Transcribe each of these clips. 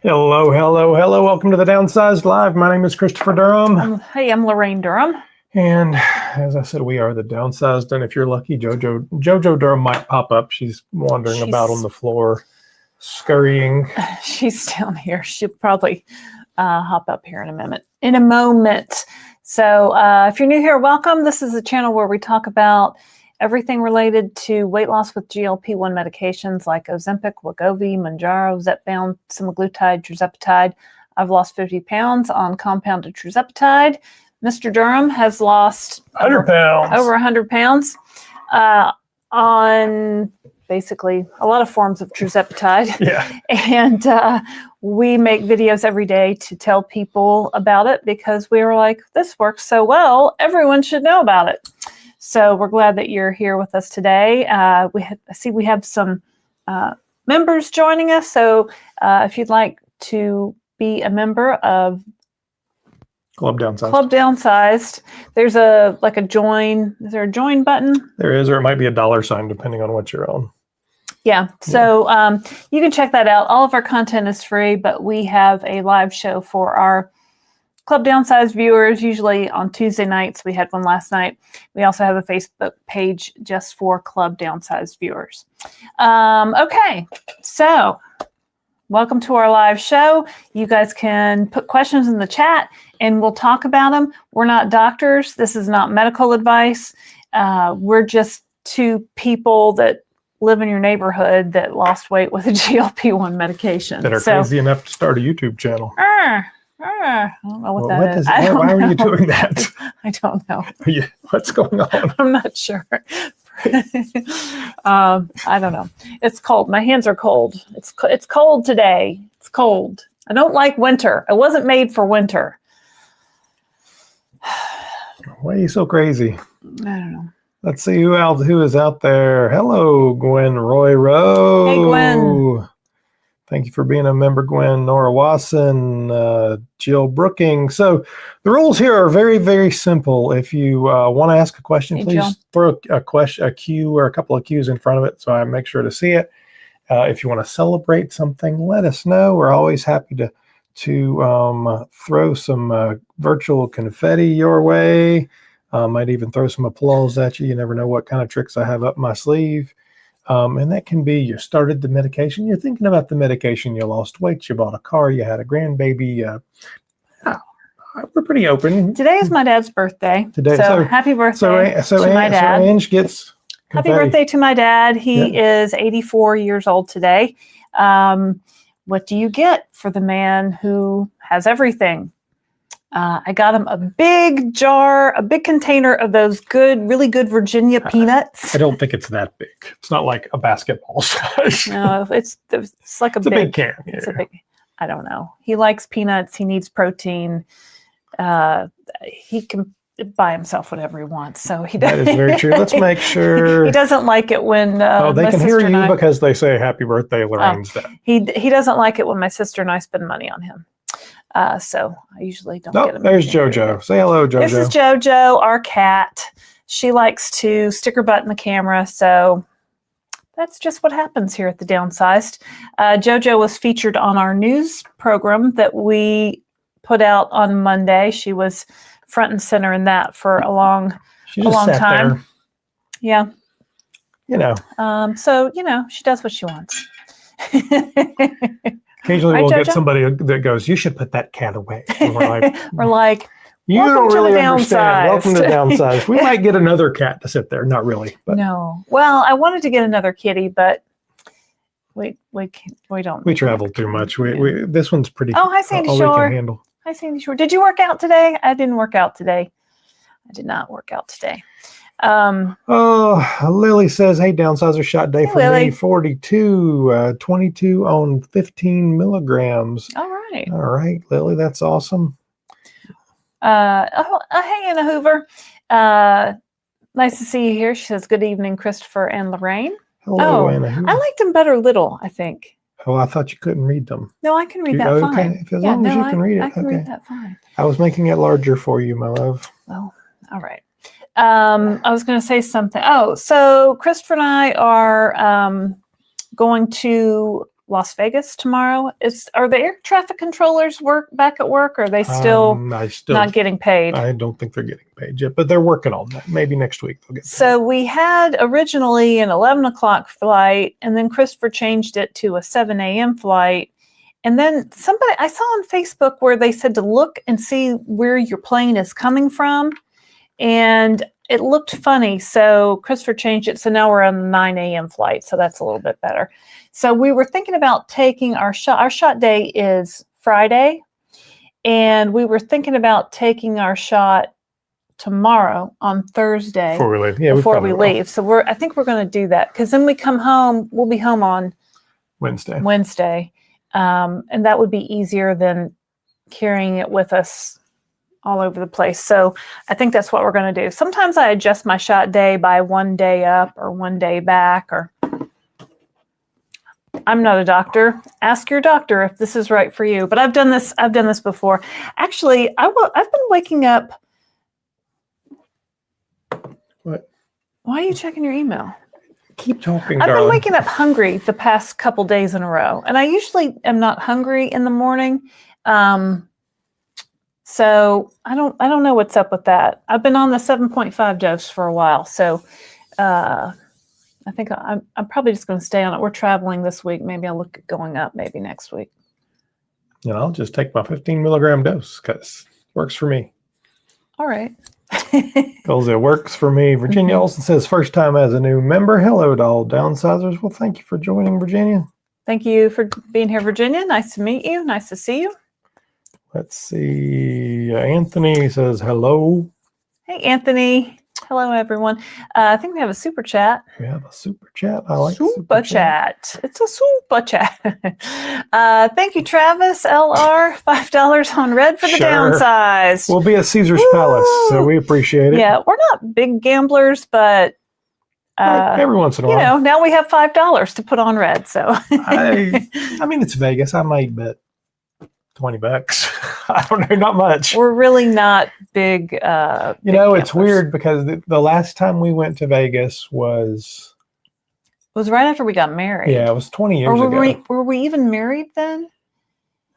Hello, hello, hello. Welcome to the Downsized Live. My name is Christopher Durham. Hey, I'm Laraine Durham. And as I said, we are the Downsized. And if you're lucky, Jojo Durham might pop up. She's wandering about on the floor, scurrying. She's down here. She'll probably hop up here in a moment. So if you're new here, welcome. This is a channel where we talk about everything related to weight loss with GLP-1 medications like Ozempic, Wegovy, Mounjaro, Zepbound, Semaglutide, Tirzepatide. I've lost 50 pounds on compounded Tirzepatide. Mr. Durham has lost 100 pounds. Over 100 pounds on basically a lot of forms of Tirzepatide. Yeah. And we make videos every day to tell people about it because we were like, this works so well, everyone should know about it. So we're glad that you're here with us today. I see we have some members joining us. So if you'd like to be a member of Club Downsized. There's a join. Is there a join button? There is, or it might be a $sign depending on what you're on. Yeah. So you can check that out. All of our content is free, but we have a live show for our Club Downsized viewers, usually on Tuesday nights. We had one last night. We also have a Facebook page just for Club Downsized viewers. Okay, so welcome to our live show. You guys can put questions in the chat and we'll talk about them. We're not doctors. This is not medical advice. We're just two people that live in your neighborhood that lost weight with a GLP-1 medication. That are crazy enough to start a YouTube channel. I don't know what that is. Why are you doing that? I don't know. What's going on? I'm not sure. I don't know. It's cold. My hands are cold. It's cold today. It's cold. I don't like winter. I wasn't made for winter. Why are you so crazy? I don't know. Let's see who is out there. Hello, Gwen Roy. Hey, Gwen. Thank you for being a member, Gwen. Nora Wasson, Jill Brooking. So the rules here are very, very simple. If you want to ask a question, please Jill. throw a cue or a couple of cues in front of it so I make sure to see it. If you want to celebrate something, let us know. We're always happy to throw some virtual confetti your way. Might even throw some applause at you. You never know what kind of tricks I have up my sleeve. And that can be you started the medication, you're thinking about the medication, you lost weight, you bought a car, you had a grandbaby. We're pretty open. Today is my dad's birthday. So happy birthday to my dad. So Ange gets confetti. Happy birthday to my dad. He is 84 years old today. What do you get for the man who has everything? I got him a big container of those really good Virginia peanuts. I don't think it's that big. It's not like a basketball size. No, it's like a big can. Yeah. It's a big, I don't know. He likes peanuts. He needs protein. He can buy himself whatever he wants. So he does. That is very true. Let's make sure. He doesn't like it when they can hear you because they say happy birthday, Lorraine's dad. He doesn't like it when my sister and I spend money on him. So I usually don't get him. There's Jojo. Say hello, Jojo. This is Jojo, our cat. She likes to stick her butt in the camera. So that's just what happens here at the Downsized. Jojo was featured on our news program that we put out on Monday. She was front and center in that for a long time. There. Yeah. So, she does what she wants. Occasionally we'll get somebody that goes, you should put that cat away. And we're like, you don't really understand. Welcome to Downsized. We might get another cat to sit there. Not really. But. No. Well, I wanted to get another kitty, but we don't. We travel too much. This one's pretty. Oh, hi, Sandy Shore. Hi, Sandy Shore. Did you work out today? I didn't work out today. I did not work out today. Lily says, hey, Downsizer, shot day for Lily. me, 42, 22 on 15 milligrams. All right. All right, Lily, that's awesome. Hey, Anna Hoover. Nice to see you here. She says, good evening, Christopher and Laraine. Hello, Anna Hoover. I liked them better little, I think. Oh, I thought you couldn't read them. No, I can read that fine. As long as you can read it. I can read that fine. I was making it larger for you, my love. Well, all right. I was going to say something. Oh, so Christopher and I are going to Las Vegas tomorrow. Are the air traffic controllers back at work? Or are they still not getting paid? I don't think they're getting paid yet, but they're working on that. Maybe next week they'll get paid. So we had originally an 11 o'clock flight, and then Christopher changed it to a 7 a.m. flight. And then I saw on Facebook where they said to look and see where your plane is coming from. And it looked funny. So Christopher changed it. So now we're on the 9 a.m. flight. So that's a little bit better. So we were thinking about taking our shot. Our shot day is Friday. And we were thinking about taking our shot tomorrow on Thursday. Before we leave. Yeah, before we leave. So I think we're going to do that. Because then we come home. We'll be home on Wednesday. And that would be easier than carrying it with us all over the place. So I think that's what we're going to do. Sometimes I adjust my shot day by 1 day up or 1 day back. Or I'm not a doctor. Ask your doctor if this is right for you. But I've done this before. Actually, I've been waking up. What? Why are you checking your email? Keep talking, I've darling. been waking up hungry the past couple days in a row. And I usually am not hungry in the morning. So I don't know what's up with that. I've been on the 7.5 dose for a while. So I think I'm probably just going to stay on it. We're traveling this week. Maybe I'll look at going up maybe next week. And I'll just take my 15 milligram dose because it works for me. All right. Because it works for me. Virginia Olson says, first time as a new member. Hello to all downsizers. Well, thank you for joining, Virginia. Thank you for being here, Virginia. Nice to meet you. Nice to see you. Let's see. Anthony says hello. Hey, Anthony. Hello, everyone. I think we have a super chat. We have a super chat. I like super chat. It's a super chat. Thank you, Travis LR. $5 on red for the Downsized. We'll be at Caesar's Palace, so we appreciate it. Yeah, we're not big gamblers, but every once in a while. Now we have $5 to put on red. So I mean, it's Vegas. I might bet $20. I don't know, not much. We're really not big. Big it's gamblers. weird because the last time we went to Vegas was right after we got married. Yeah, it was 20 years ago. Were we even married then?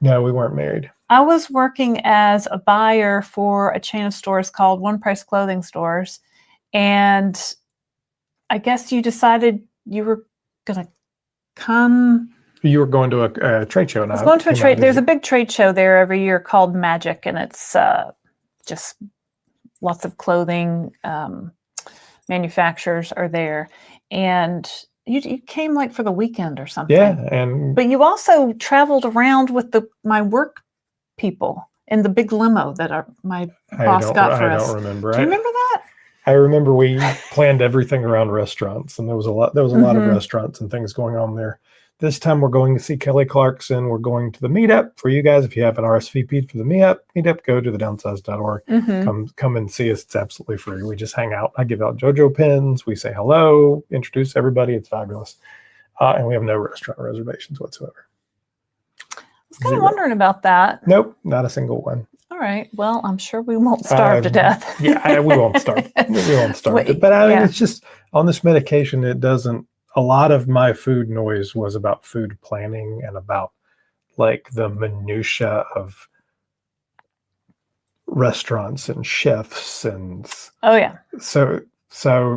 No, we weren't married. I was working as a buyer for a chain of stores called One Price Clothing Stores. And I guess you decided you were going to come. You were going to a trade show. I was going to a trade. There's a big trade show there every year called Magic, and it's just lots of clothing manufacturers are there. And you came like for the weekend or something. Yeah, but you also traveled around with my work people in the big limo that my boss got for us. I don't remember. Do you remember that? I remember we planned everything around restaurants, and there was a lot of restaurants and things going on there. This time we're going to see Kelly Clarkson. We're going to the meetup. For you guys, if you have an RSVP for the meetup, go to thedownsized.org. Come and see us. It's absolutely free. We just hang out. I give out JoJo pins. We say hello, introduce everybody. It's fabulous. And we have no restaurant reservations whatsoever. I was kind of wondering about that. Nope, not a single one. All right. Well, I'm sure we won't starve to death. Yeah, we won't starve. We won't starve. But I mean, it's just on this medication, it doesn't. A lot of my food noise was about food planning and about like the minutia of restaurants and chefs and so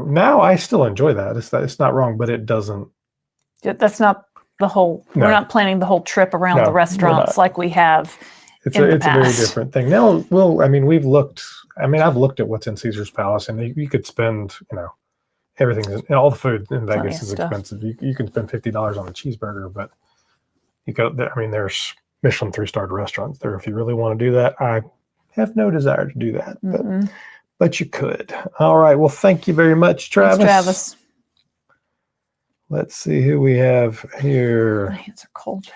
now I still enjoy that. It's not wrong, but it doesn't. That's not the whole. No. We're not planning the whole trip around the restaurants like we have. It's a very different thing. Now, we've looked. I've looked at what's in Caesar's Palace, and you could spend, everything, all the food in Vegas is expensive. You can spend $50 on a cheeseburger, but there's Michelin 3-star restaurants there. If you really want to do that, I have no desire to do that, but you could. All right. Well, thank you very much, Travis. Thanks, Travis. Let's see who we have here. My hands are cold.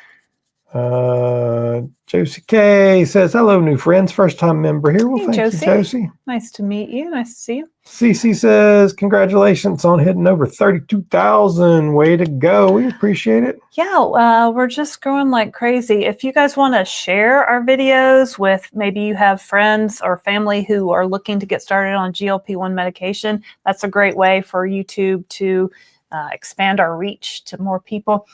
Josie K says, hello, new friends. First time member here. Well, thank Josie. you, Josie. Nice to meet you. Nice to see you. CC says, congratulations on hitting over 32,000. Way to go. We appreciate it. Yeah, we're just growing like crazy. If you guys want to share our videos with, maybe you have friends or family who are looking to get started on GLP-1 medication, that's a great way for YouTube to expand our reach to more people.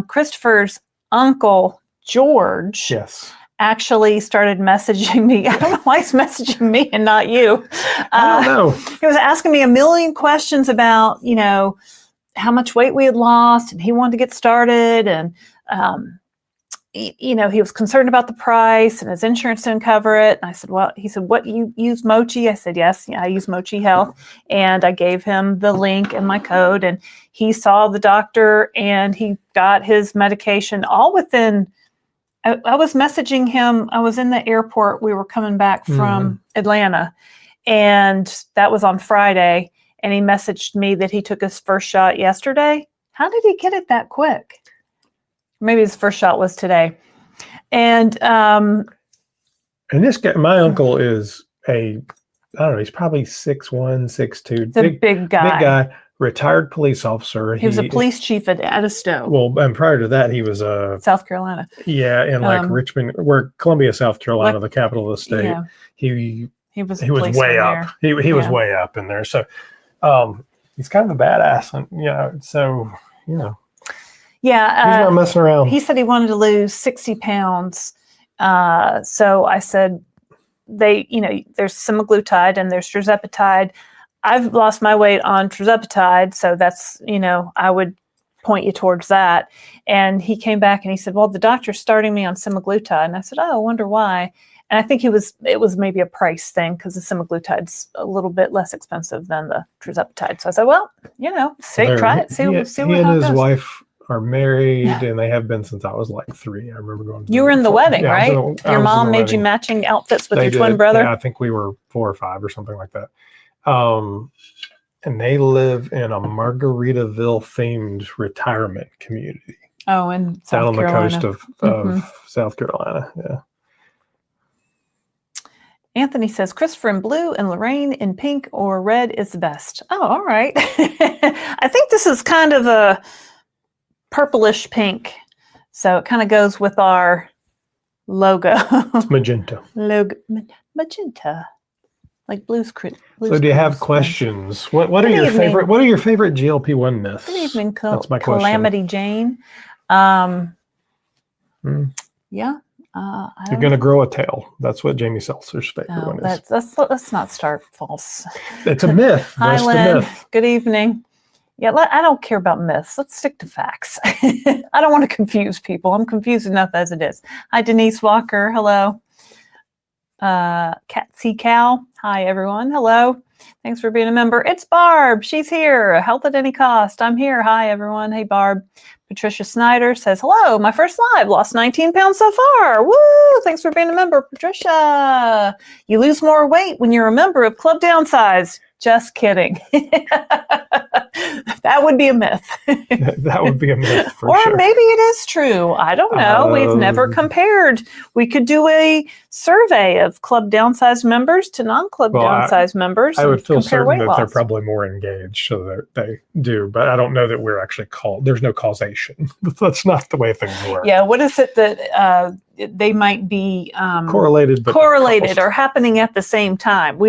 Christopher's uncle, George, Yes. actually started messaging me. I don't know why he's messaging me and not you. I don't know. He was asking me a million questions about, how much weight we had lost, and he wanted to get started. And, he was concerned about the price, and his insurance didn't cover it. And I said, well, he said, what, you use Mochi? I said, yes, I use Mochi Health. And I gave him the link and my code, and he saw the doctor and he got his medication all within. I was messaging him. I was in the airport. We were coming back from Atlanta, and that was on Friday. And he messaged me that he took his first shot yesterday. How did he get it that quick? Maybe his first shot was today. And this guy, my uncle is I don't know, he's probably 6'1", 6'2". Big guy. Big guy, retired police officer. He was a police chief at Edisto. Well, and prior to that, he was South Carolina. Yeah, in Richmond, where Columbia, South Carolina, the capital of the state. Yeah. He was way up. He was way up in there. So he's kind of a badass, and so yeah, he's not messing around. He said he wanted to lose 60 pounds. So I said, there's Semaglutide and there's Tirzepatide. I've lost my weight on Tirzepatide, so that's, I would point you towards that. And he came back and he said, well, the doctor's starting me on Semaglutide. And I said, oh, I wonder why. And I think it was maybe a price thing, because the Semaglutide's a little bit less expensive than the Tirzepatide. So I said, well, try it. See what he and his wife are married, and they have been since I was like 3. I remember going. You were in the wedding, right? Your mom made you matching outfits with your twin brother. Yeah, I think we were 4 or 5 or something like that. And they live in a Margaritaville themed retirement community. Oh, in South Carolina. Down on the coast of South Carolina. Yeah. Anthony says, Christopher in blue and Laraine in pink or red is the best. Oh, all right. I think this is kind of a purplish pink. So it kind of goes with our logo. It's magenta. Magenta. Like blues. So do you have questions? What are your favorite GLP-1 myths? Good evening, That's my Calamity question. Jane. Yeah. You're going to grow a tail. That's what Jamie Seltzer's favorite one is. Let's not start false. It's a myth. Hi, That's Lynn. the myth. Good evening. Yeah, I don't care about myths. Let's stick to facts. I don't want to confuse people. I'm confused enough as it is. Hi, Denise Walker. Hello. Catsy Cow. Hi, everyone. Hello. Thanks for being a member. It's Barb. She's here. Health at any cost. I'm here. Hi, everyone. Hey, Barb. Patricia Snyder says, hello, my first live. Lost 19 pounds so far. Woo! Thanks for being a member, Patricia. You lose more weight when you're a member of Club Downsized. Just kidding. That would be a myth. That would be a myth for or sure. Maybe it is true. I don't know. We've never compared. We could do a survey of Club Downsized members to non-Club Downsized members. I would feel certain that loss. they're probably more engaged, so that they do. But I don't know that we're actually there's no causation. That's not the way things work. Yeah. What is it that they might be correlated or happening at the same time?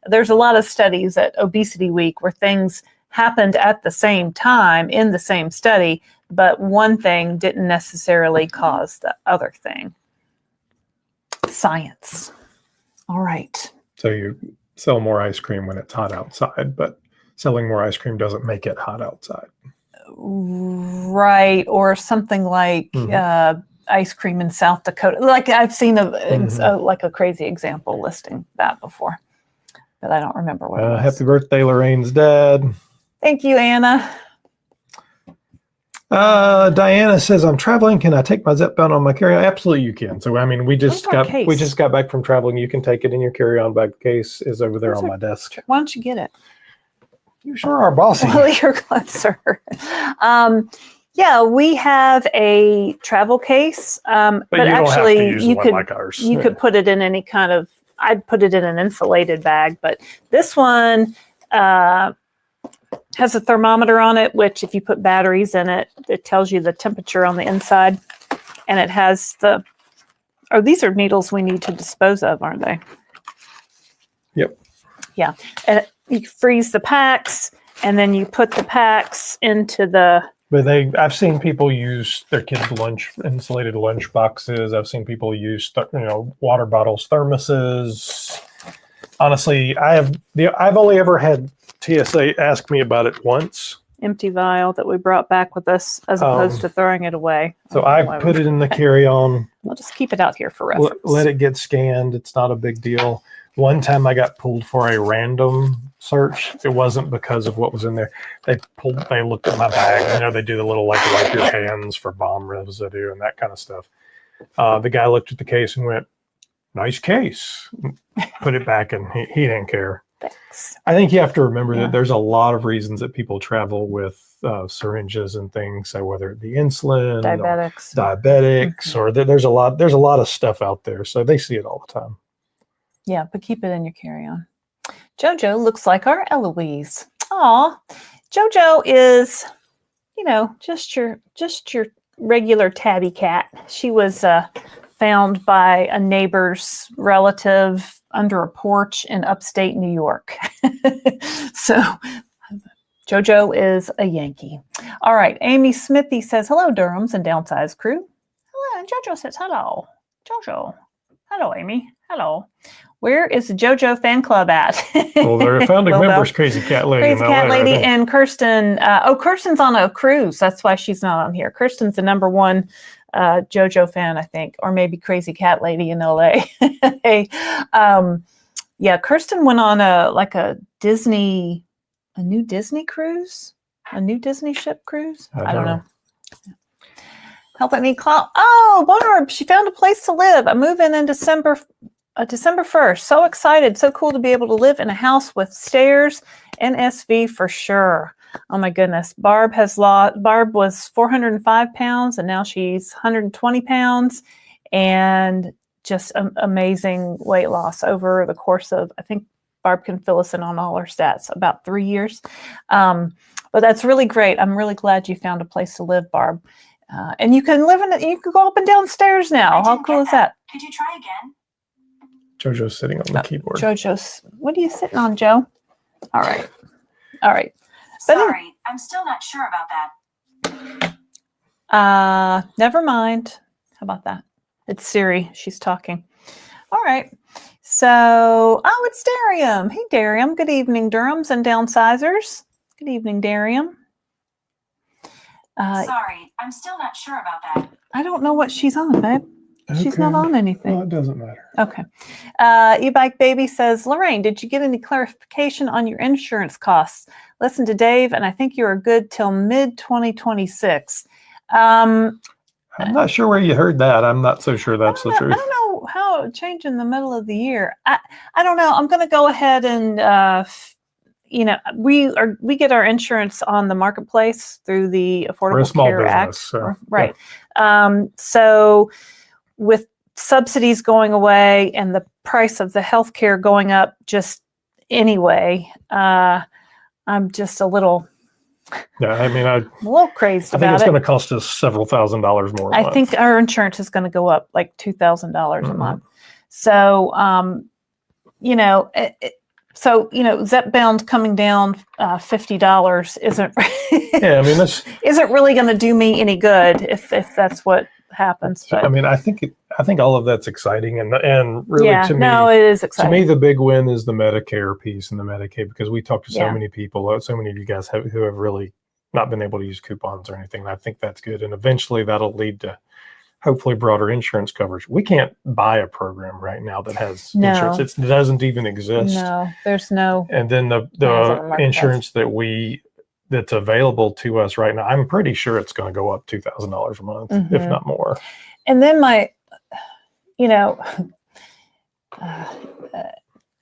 There's a lot of studies at Obesity Week where things happened at the same time in the same study, but one thing didn't necessarily cause the other thing. Science. All right. So you sell more ice cream when it's hot outside, but selling more ice cream doesn't make it hot outside. Right. Or something like ice cream in South Dakota. Like I've seen like a crazy example listing that before, but I don't remember what it was. Happy birthday, Lorraine's dad. Thank you, Anna. Diana says, I'm traveling. Can I take my Zepbound on my carry-on? Absolutely you can. So, I mean, we just got back from traveling. You can take it in your carry-on bag. Case is over there on my desk. Why don't you get it? You sure are bossy. Well, you're closer. Yeah, we have a travel case. But you actually, don't have to use one like ours. You could put it in any kind of, I'd put it in an insulated bag. But this one has a thermometer on it, which if you put batteries in it, it tells you the temperature on the inside. And it has these are needles we need to dispose of, aren't they? Yep. Yeah. And you freeze the packs, and then you put the packs into the. But I've seen people use their kids' insulated lunch boxes. I've seen people use, water bottles, thermoses. Honestly, I've only ever had TSA ask me about it once. Empty vial that we brought back with us, as opposed to throwing it away. So I put it in the carry-on. We'll just keep it out here for reference. Let it get scanned. It's not a big deal. One time I got pulled for a random search. It wasn't because of what was in there. They looked at my bag. They do the little wipe your hands for bomb residue and that kind of stuff. The guy looked at the case and went, "Nice case." Put it back, and he didn't care. Thanks. I think you have to remember that there's a lot of reasons that people travel with syringes and things. So whether it be insulin, diabetics, or there's a lot of stuff out there. So they see it all the time. Yeah, but keep it in your carry-on. Jojo looks like our Eloise. Aw, Jojo is, just your regular tabby cat. She was found by a neighbor's relative under a porch in upstate New York. So Jojo is a Yankee. All right, Amy Smithy says, "Hello, Durhams and Downsized crew." Hello, and Jojo says, "Hello, Jojo." Hello, Amy. Hello. Where is the JoJo fan club at? Well, they're founding members, Crazy Cat Lady. Crazy Cat Lady and Kirsten. Kirsten's on a cruise. That's why she's not on here. Kirsten's the number one JoJo fan, I think, or maybe Crazy Cat Lady in LA. Yeah, Kirsten went on a new Disney cruise, a new Disney ship cruise. I don't know. Help I need clout. Oh, Barb, she found a place to live. I move in December 1st. So excited. So cool to be able to live in a house with stairs. NSV for sure. Oh my goodness. Barb was 405 pounds and now she's 120 pounds and just amazing weight loss over the course of, I think Barb can fill us in on all her stats, about 3 years. But that's really great. I'm really glad you found a place to live, Barb. And you can live in it. You can go up and down stairs now. How cool is that? Could you try again? JoJo's sitting on the keyboard. JoJo's. What are you sitting on, Joe? All right. Sorry, I'm still not sure about that. Never mind. How about that? It's Siri. She's talking. All right. So, it's Darium. Hey, Darium. Good evening, Durhams and Downsizers. Good evening, Darium. Sorry, I'm still not sure about that. I don't know what she's on, babe. Okay. She's not on anything. Well, it doesn't matter. Okay. E-Bike Baby says, Laraine, did you get any clarification on your insurance costs? Listen to Dave, and I think you are good till mid-2026. I'm not sure where you heard that. I'm not so sure that's the truth. I don't know how it changed in the middle of the year. I don't know. I'm going to go ahead and, we get our insurance on the marketplace through the Affordable Care Act. So, right. Yeah. So with subsidies going away and the price of the healthcare going up just anyway, I'm just a little... Yeah, I mean, I'm a little crazy about it. I think it's going to cost us several $1,000s more. I think our insurance is going to go up like $2,000 a month. So, Zepbound coming down $50 isn't. Yeah, I mean, isn't really going to do me any good if that's what happens. But, I mean, I think all of that's exciing and really to me, it is exciting. To me, the big win is the Medicare piece and the Medicaid, because we talk to so many people, so many of you guys who have really not been able to use coupons or anything. And I think that's good, and eventually that'll lead to hopefully broader insurance coverage. We can't buy a program right now that has insurance. It doesn't even exist. No, there's no. And then the insurance that's available to us right now, I'm pretty sure it's going to go up $2,000 a month, if not more. And then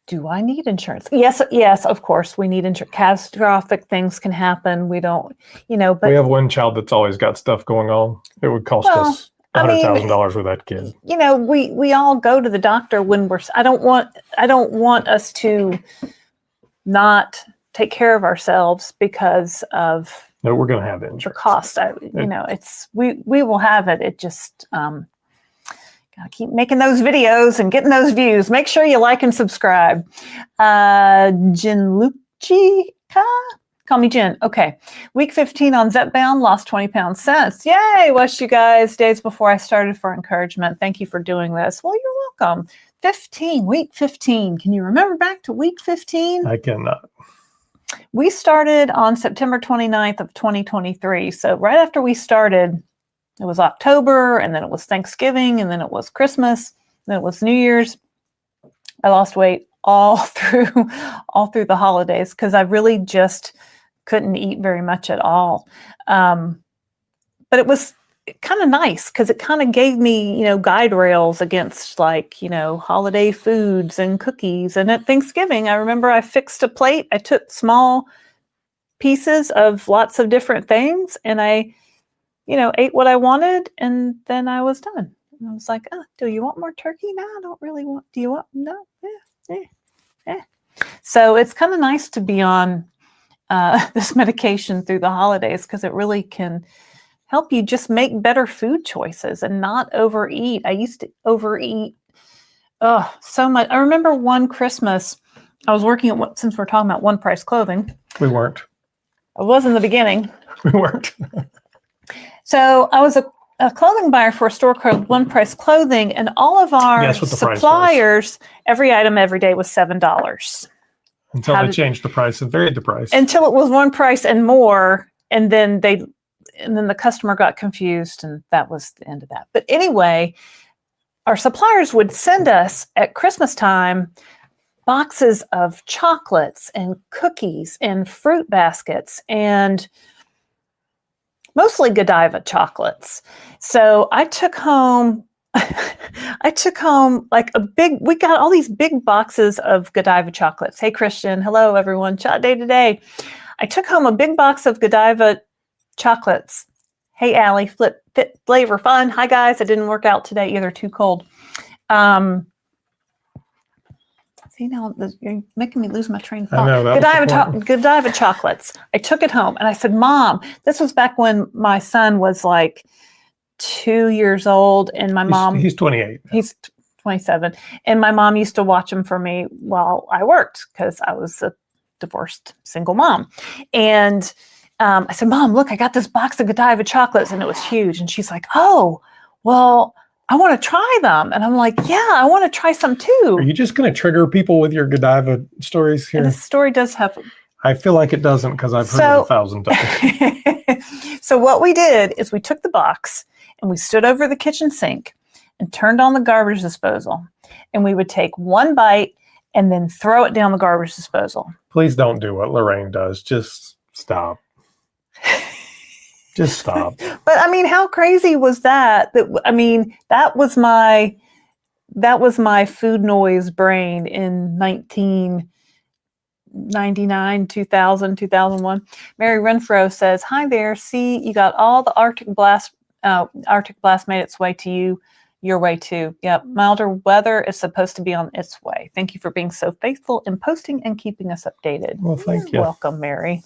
do I need insurance? Yes, of course we need insurance. Catastrophic things can happen. We don't, but we have one child that's always got stuff going on. It would cost us $100,000 with that kid. We all go to the doctor when I don't want us to not take care of ourselves because of we're going to have insurance. The cost. We will have it. It just gotta keep making those videos and getting those views. Make sure you like and subscribe. Jinluchika Call me Jen. Okay. Week 15 on Zepbound, lost 20 pounds since. Yay! Wish you guys days before I started for encouragement. Thank you for doing this. Well, you're welcome. Week 15. Can you remember back to week 15? I cannot. We started on September 29th of 2023. So right after we started, it was October, and then it was Thanksgiving, and then it was Christmas, and then it was New Year's. I lost weight all through the holidays because I really just couldn't eat very much at all. But it was kind of nice because it kind of gave me, guide rails against holiday foods and cookies. And at Thanksgiving, I remember I fixed a plate. I took small pieces of lots of different things and I, ate what I wanted and then I was done. And I was like, oh, do you want more turkey? No, I don't really want, do you want, no, yeah. So it's kind of nice to be on this medication through the holidays because it really can help you just make better food choices and not overeat. I used to overeat so much. I remember one Christmas, I was working at since we're talking about One Price Clothing. We weren't. I was in the beginning. We weren't. So I was a clothing buyer for a store called One Price Clothing, and all of our suppliers, every item every day was $7. Until they changed the price and varied the price. Until it was one price and more, and then the customer got confused, and that was the end of that. But anyway, our suppliers would send us at Christmas time boxes of chocolates and cookies and fruit baskets and mostly Godiva chocolates. So I took home like we got all these big boxes of Godiva chocolates. Hey, Christian. Hello, everyone. Chat day today. I took home a big box of Godiva chocolates. Hey, Allie, fit flavor fun. Hi, guys. It didn't work out today either. Too cold. See, now you're making me lose my train of thought. I know, Godiva chocolates. I took it home and I said, Mom, this was back when my son was like 2 years old and my mom. He's 28. He's 27. And my mom used to watch them for me while I worked because I was a divorced single mom. And I said, Mom, look, I got this box of Godiva chocolates and it was huge. And she's like, oh, well, I want to try them. And I'm like, yeah, I want to try some too. Are you just going to trigger people with your Godiva stories here? And this story does have. I feel like it doesn't because I've heard it 1,000 times. So what we did is we took the box and we stood over the kitchen sink and turned on the garbage disposal. And we would take one bite and then throw it down the garbage disposal. Please don't do what Laraine does. Just stop. Just stop. But I mean, how crazy was that? That was my food noise brain in 1999, 2000, 2001. Mary Renfro says, hi there. See, you got all the Arctic blast made its way to you, your way too. Yep. Milder weather is supposed to be on its way. Thank you for being so faithful in posting and keeping us updated. Well, thank you. Welcome, Mary.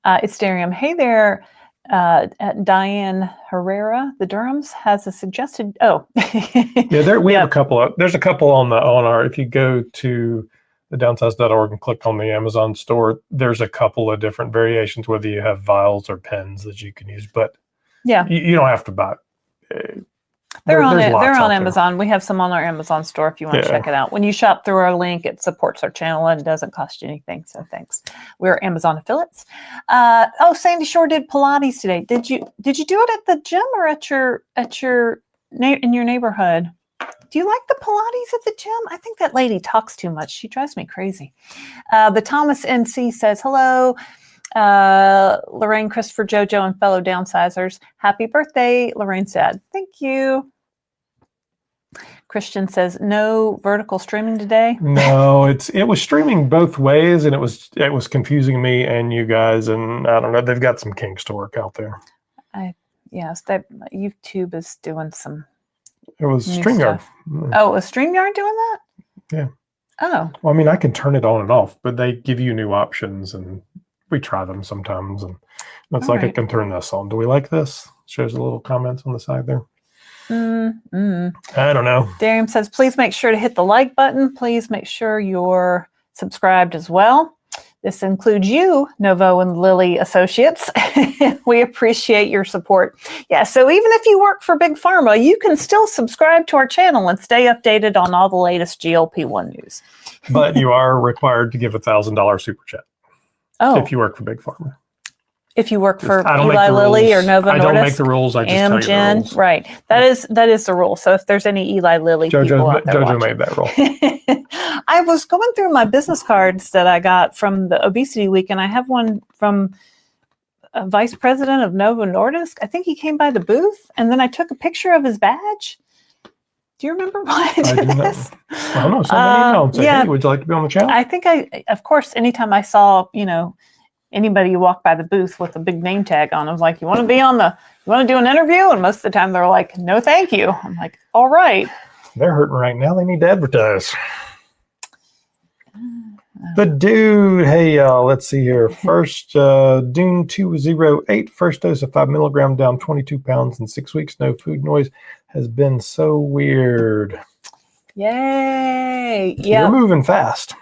It's Darium. Hey there, Diane Herrera. The Durhams has a suggested. Oh, yeah. We have a couple. There's a couple on our. If you go to the downsized.org and click on the Amazon store, there's a couple of different variations. Whether you have vials or pens that you can use, but yeah, you don't have to buy. They're on Amazon. We have some on our Amazon store if you want to check it out. When you shop through our link, it supports our channel and it doesn't cost you anything. So thanks. We're Amazon affiliates. Sandy Shore did Pilates today. Did you do it at the gym or in your neighborhood? Do you like the Pilates at the gym? I think that lady talks too much. She drives me crazy. The Thomas NC says, hello. Laraine, Christopher, Jojo, and fellow downsizers. Happy birthday, Lorraine's dad. Thank you. Christian says, no vertical streaming today. No, it was streaming both ways, and it was confusing me and you guys, and I don't know. They've got some kinks to work out there. YouTube is doing some. It was StreamYard. Oh, was StreamYard doing that? Yeah. Oh. Well, I mean, I can turn it on and off, but they give you new options, and we try them sometimes, and it's like, I can turn this on. Do we like this? Shows a little comments on the side there. I don't know. Darium says, please make sure to hit the like button. Please make sure you're subscribed as well. This includes you, Novo and Lilly associates. We appreciate your support. Yeah, so even if you work for Big Pharma, you can still subscribe to our channel and stay updated on all the latest GLP-1 news. But you are required to give $1,000 super chat if you work for Big Pharma. If you work for I don't Eli Lilly or Novo Nordisk, I don't make the rules. I just tell you the rules. Right. That is the rule. So if there's any Eli Lilly people out there Jojo made that rule. I was going through my business cards that I got from the Obesity Week, and I have one from a vice president of Novo Nordisk. I think he came by the booth, and then I took a picture of his badge. Do you remember why I did this? I don't know. Somebody emailed and said, hey, would you like to be on the channel? I think of course, anytime I saw, anybody walk by the booth with a big name tag on, I was like, you want to do an interview? And most of the time they're like, no, thank you. I'm like, all right. They're hurting right now. They need to advertise. But dude, hey, let's see here. First, Dune 208, first dose of 5 milligram down 22 pounds in 6 weeks. No food noise has been so weird. Yay. Yeah. You're moving fast.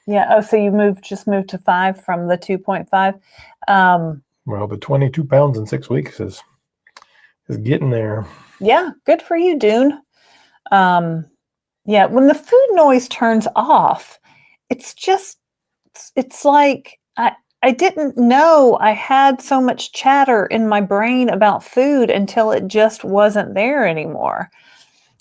Yeah. Oh, so you just moved to 5 from the 2.5. Well, the 22 pounds in 6 weeks is getting there. Yeah. Good for you, Dune. Yeah. When the food noise turns off, it's like I didn't know I had so much chatter in my brain about food until it just wasn't there anymore.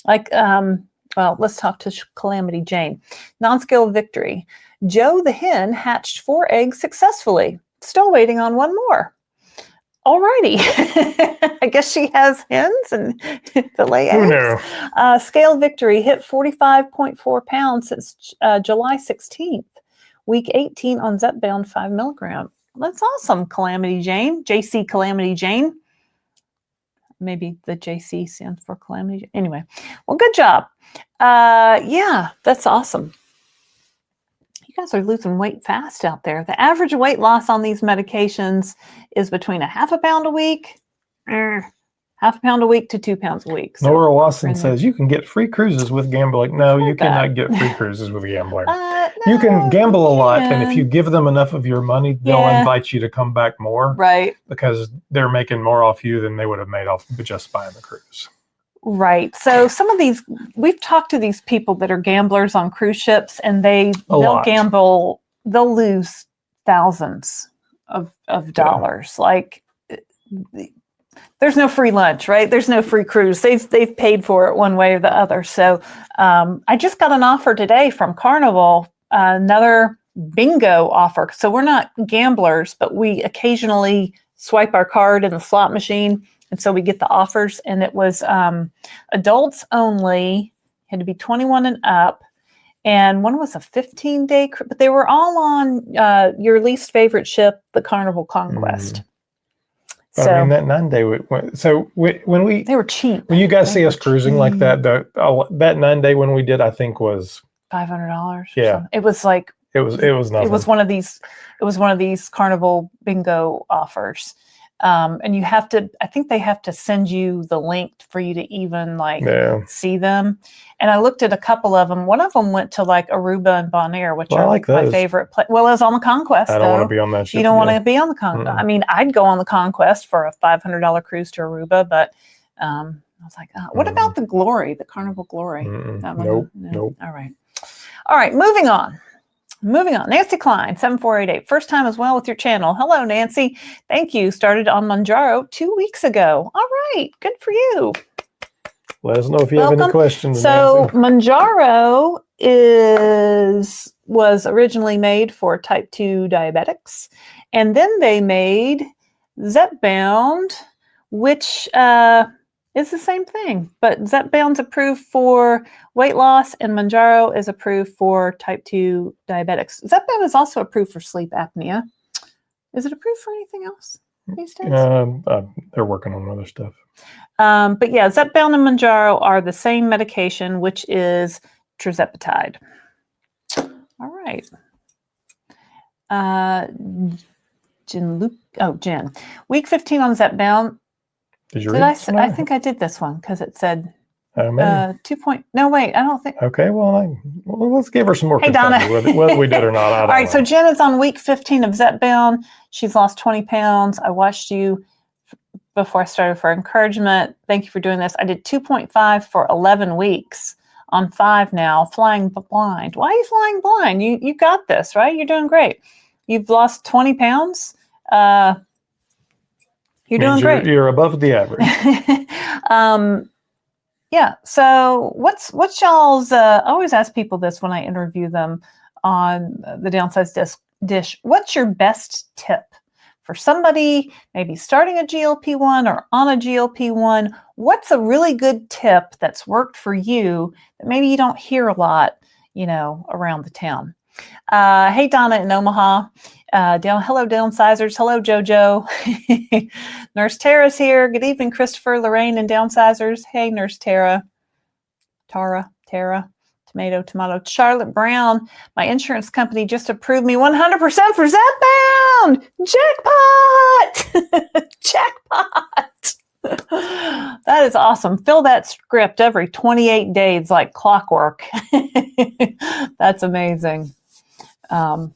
Like, well, let's talk to Calamity Jane. Non-scale victory. Joe the hen hatched 4 eggs successfully. Still waiting on 1 more. Alrighty. I guess she has hens and to lay eggs. No. Scale victory hit 45.4 pounds since July 16th. Week 18 on Zepbound 5 milligram. That's awesome, Calamity Jane. JC Calamity Jane. Maybe the JC stands for Calamity Jane. Anyway, well, good job. Yeah, that's awesome. You guys are losing weight fast out there. The average weight loss on these medications is between ½ a pound a week, ½ a pound a week to 2 pounds a week. So Nora Watson says you can get free cruises with gambling. No, you cannot get free cruises with gambling. You can gamble a lot, and if you give them enough of your money, they'll invite you to come back more. Right. Because they're making more off you than they would have made off just buying the cruise. Right. So some of these, we've talked to these people that are gamblers on cruise ships, and they'll gamble, they'll lose thousands of dollars. Like, there's no free lunch, right? There's no free cruise. They've paid for it one way or the other. So I just got an offer today from Carnival, another bingo offer. So we're not gamblers, but we occasionally swipe our card in the slot machine. And so we get the offers, and it was adults only, had to be 21 and up. And one was a 15-day, but they were all on your least favorite ship, the Carnival Conquest. But so, I mean, that 9-day, when we... They were cheap. When you guys see us cruising like that, that 9-day when we did, I think was... $500. Yeah. It was like... It was nothing. It was one of these Carnival bingo offers. And you have to, I think they have to send you the link for you to even see them. And I looked at a couple of them. One of them went to like Aruba and Bonaire, which are like my favorite place. Well, it was on the Conquest. I don't want to be on that ship. You don't want to be on the Conquest. I mean, I'd go on the Conquest for a $500 cruise to Aruba, but I was like, what about the Glory, the Carnival Glory? Nope. All right, moving on. Nancy Klein, 7488. First time as well with your channel. Hello, Nancy. Thank you. Started on Mounjaro 2 weeks ago. All right. Good for you. Let us know if you have any questions. So Mounjaro was originally made for type 2 diabetics. And then they made Zepbound, which is the same thing. But Zepbound's approved for weight loss, and Mounjaro is approved for type 2 diabetics. Zepbound is also approved for sleep apnea. Is it approved for anything else these days? They're working on other stuff. But yeah, Zepbound and Mounjaro are the same medication, which is Tirzepatide. All right. Jen. Week 15 on Zepbound. Did you read this one? I think I did this one because it said Maybe. 2 point. No, wait. I don't think. Okay, well, let's give her some more Hey, Donna. whether we did or not. I don't All right, know. so Jen is on week 15 of Zepbound. She's lost 20 pounds. I watched you before I started for encouragement. Thank you for doing this. I did 2.5 for 11 weeks. On 5 now, flying blind. Why are you flying blind? You got this, right? You're doing great. You've lost 20 pounds. You're doing great. You're above the average. Yeah. So what's y'all's? I always ask people this when I interview them on the Downsized dish. What's your best tip for somebody maybe starting a GLP-1 or on a GLP-1? What's a really good tip that's worked for you that maybe you don't hear a lot, around the town? Hey, Donna in Omaha. Hello, Downsizers. Hello, JoJo. Nurse Tara's here. Good evening, Christopher, Laraine, and Downsizers. Hey, Nurse Tara. Tara. Tomato. Charlotte Brown. My insurance company just approved me 100% for Zepbound. Jackpot! Jackpot! That is awesome. Fill that script every 28 days like clockwork. That's amazing.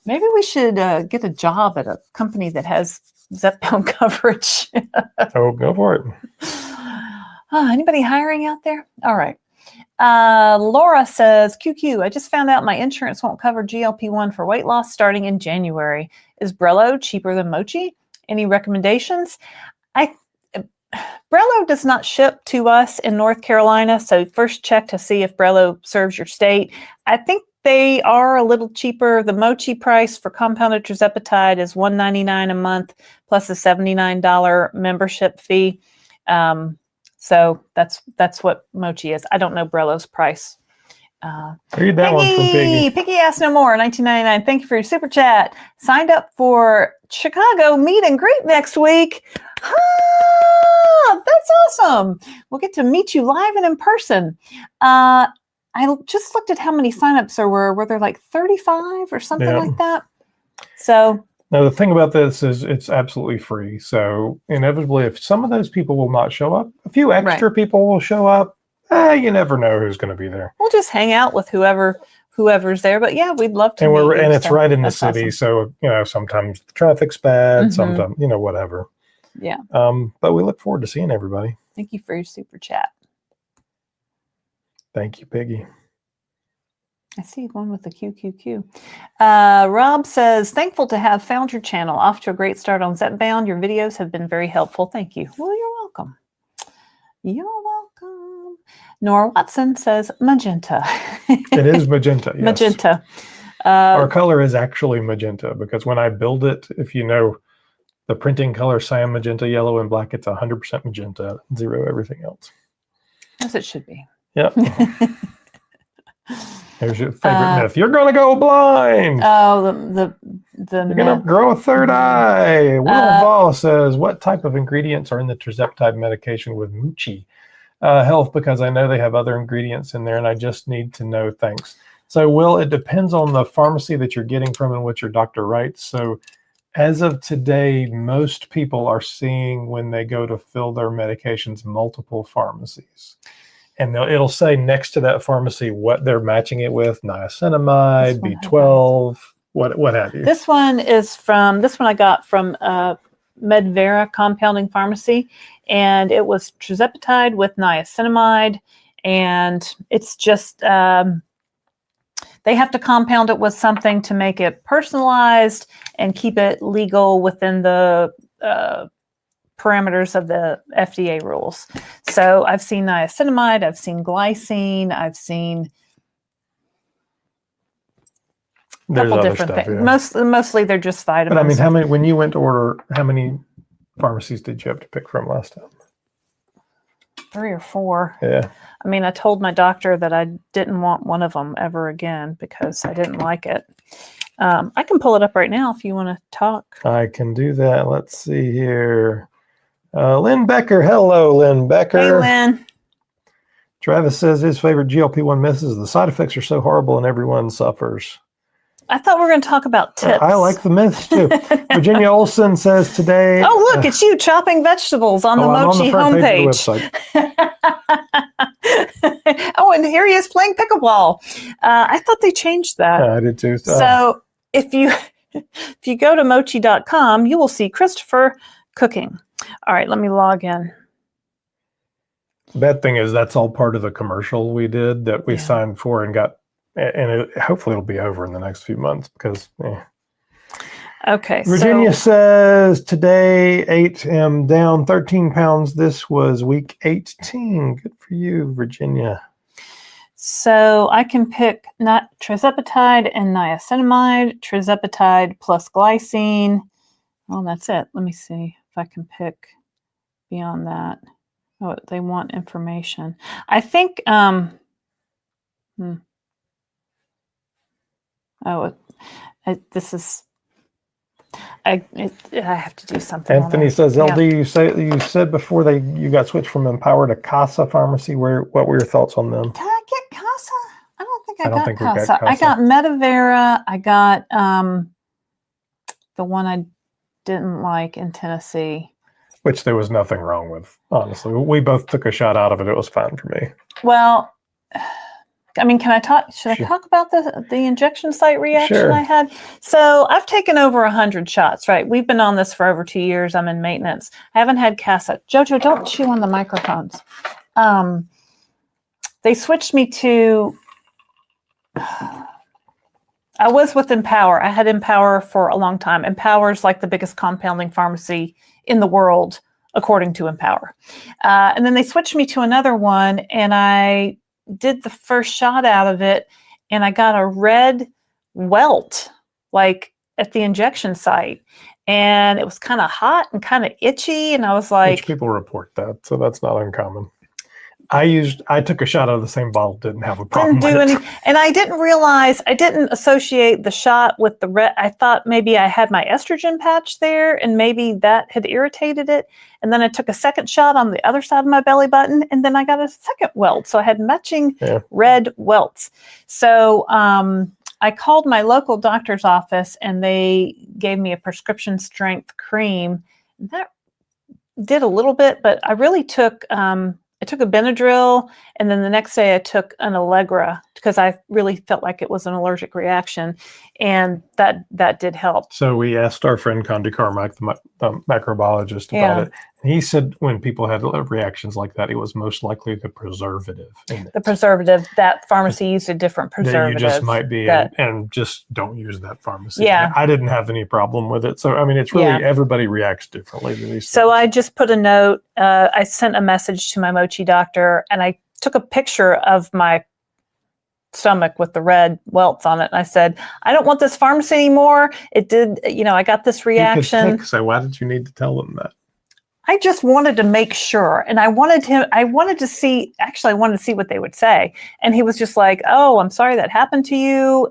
Maybe we should get a job at a company that has Zepbound coverage. Oh, go for it. Anybody hiring out there? All right. Laura says, QQ, I just found out my insurance won't cover GLP-1 for weight loss starting in January. Is Brello cheaper than Mochi? Any recommendations? Brello does not ship to us in North Carolina, so first check to see if Brello serves your state. I think they are a little cheaper. The Mochi price for compounded Tirzepatide is $199 a month plus a $79 membership fee. So that's what Mochi is. I don't know Brello's price. Read that one from Piggy. Piggy asked no more, $19.99. Thank you for your super chat. Signed up for Chicago meet and greet next week. That's awesome. We'll get to meet you live and in person. I just looked at how many signups there were. Were there like 35 or something like that? So now the thing about this is it's absolutely free. So inevitably, if some of those people will not show up, a few extra people will show up. You never know who's going to be there. We'll just hang out with whoever's there. But yeah, we'd love to. And it's right in the city, awesome. So sometimes the traffic's bad, sometimes whatever. Yeah. But we look forward to seeing everybody. Thank you for your super chat. Thank you, Piggy. I see one with the QQQ. Rob says, thankful to have found your channel. Off to a great start on Zepbound. Your videos have been very helpful. Thank you. Well, you're welcome. You're welcome. Nora Watson says, magenta. It is magenta, yes. Magenta. Our color is actually magenta because when I build it, if you know the printing color, cyan, magenta, yellow, and black, it's 100% magenta, 0 everything else. As it should be. Yep. Here's your favorite myth. You're going to go blind. Oh, the You're going to grow a third eye. Will Vol says, what type of ingredients are in the Tirzepatide medication with Mochi Health? Because I know they have other ingredients in there, and I just need to know. Thanks. So, Will, it depends on the pharmacy that you're getting from and what your doctor writes. So, as of today, most people are seeing when they go to fill their medications multiple pharmacies. And it'll say next to that pharmacy what they're matching it with: niacinamide, B12, what have you. This one I got from Medvera Compounding Pharmacy, and it was Tirzepatide with niacinamide, and it's just they have to compound it with something to make it personalized and keep it legal within the parameters of the FDA rules. So I've seen niacinamide, I've seen glycine, I've seen a couple different things. Yeah. Mostly they're just vitamins. But I mean, when you went to order, how many pharmacies did you have to pick from last time? 3 or 4. Yeah. I mean, I told my doctor that I didn't want one of them ever again because I didn't like it. I can pull it up right now if you want to talk. I can do that. Let's see here. Lynn Becker. Hello, Lynn Becker. Hey, Lynn. Travis says his favorite GLP-1 myth is the side effects are so horrible and everyone suffers. I thought we were going to talk about tips. I like the myths too. Virginia Olson says today. Oh, look, it's you chopping vegetables on the Mochi homepage. Oh, and here he is playing pickleball. I thought they changed that. Yeah, I did too. So if you go to mochi.com, you will see Christopher cooking. All right, let me log in. The bad thing is that's all part of the commercial we did that we signed for and got, and hopefully it'll be over in the next few months because. Okay. Virginia says today 8 down 13 pounds. This was week 18. Good for you, Virginia. So I can pick not Tirzepatide and niacinamide, Tirzepatide plus glycine. Oh, that's it. Let me see if I can pick beyond that. Oh, they want information. I think, this is, I have to do something. Anthony says, LD, you said before you got switched from Empower to Casa Pharmacy. What were your thoughts on them? Can I get Casa? I don't think I don't got think we Casa. got Casa. I got Medivera. I got the one I didn't like in Tennessee. Which there was nothing wrong with, honestly. We both took a shot out of it. It was fine for me. Well, I mean, should I talk about the injection site reaction I had? So I've taken over 100 shots, right? We've been on this for over 2 years. I'm in maintenance. I haven't had Casa. Jojo, don't chew on the microphones. They switched me to, I was with Empower. I had Empower for a long time. Empower's like the biggest compounding pharmacy in the world, according to Empower. And then they switched me to another one, and I did the first shot out of it, and I got a red welt, like at the injection site. And it was kind of hot and kind of itchy. And I was like, which people report that, so that's not uncommon. I took a shot out of the same bottle, didn't have a problem. And I didn't realize, I didn't associate the shot with the red. I thought maybe I had my estrogen patch there and maybe that had irritated it. And then I took a second shot on the other side of my belly button, and then I got a second welt. So I had matching red welts. So I called my local doctor's office, and they gave me a prescription strength cream. That did a little bit, but I really took, I took a Benadryl, and then the next day I took an Allegra because I really felt like it was an allergic reaction, and that did help. So we asked our friend Condi Carmack, the microbiologist, about it. And he said when people had reactions like that, it was most likely the preservative. The preservative, that pharmacy used a different preservative. You just might be, and just don't use that pharmacy. Yeah. I didn't have any problem with it. So, I mean, it's really, everybody reacts differently to these things. I just put a note. I sent a message to my Mochi doctor, and I took a picture of my stomach with the red welts on it. And I said, I don't want this pharmacy anymore. It did, I got this reaction. So why did you need to tell them that? I just wanted to make sure. And I wanted to see what they would say. And he was just like, oh, I'm sorry that happened to you.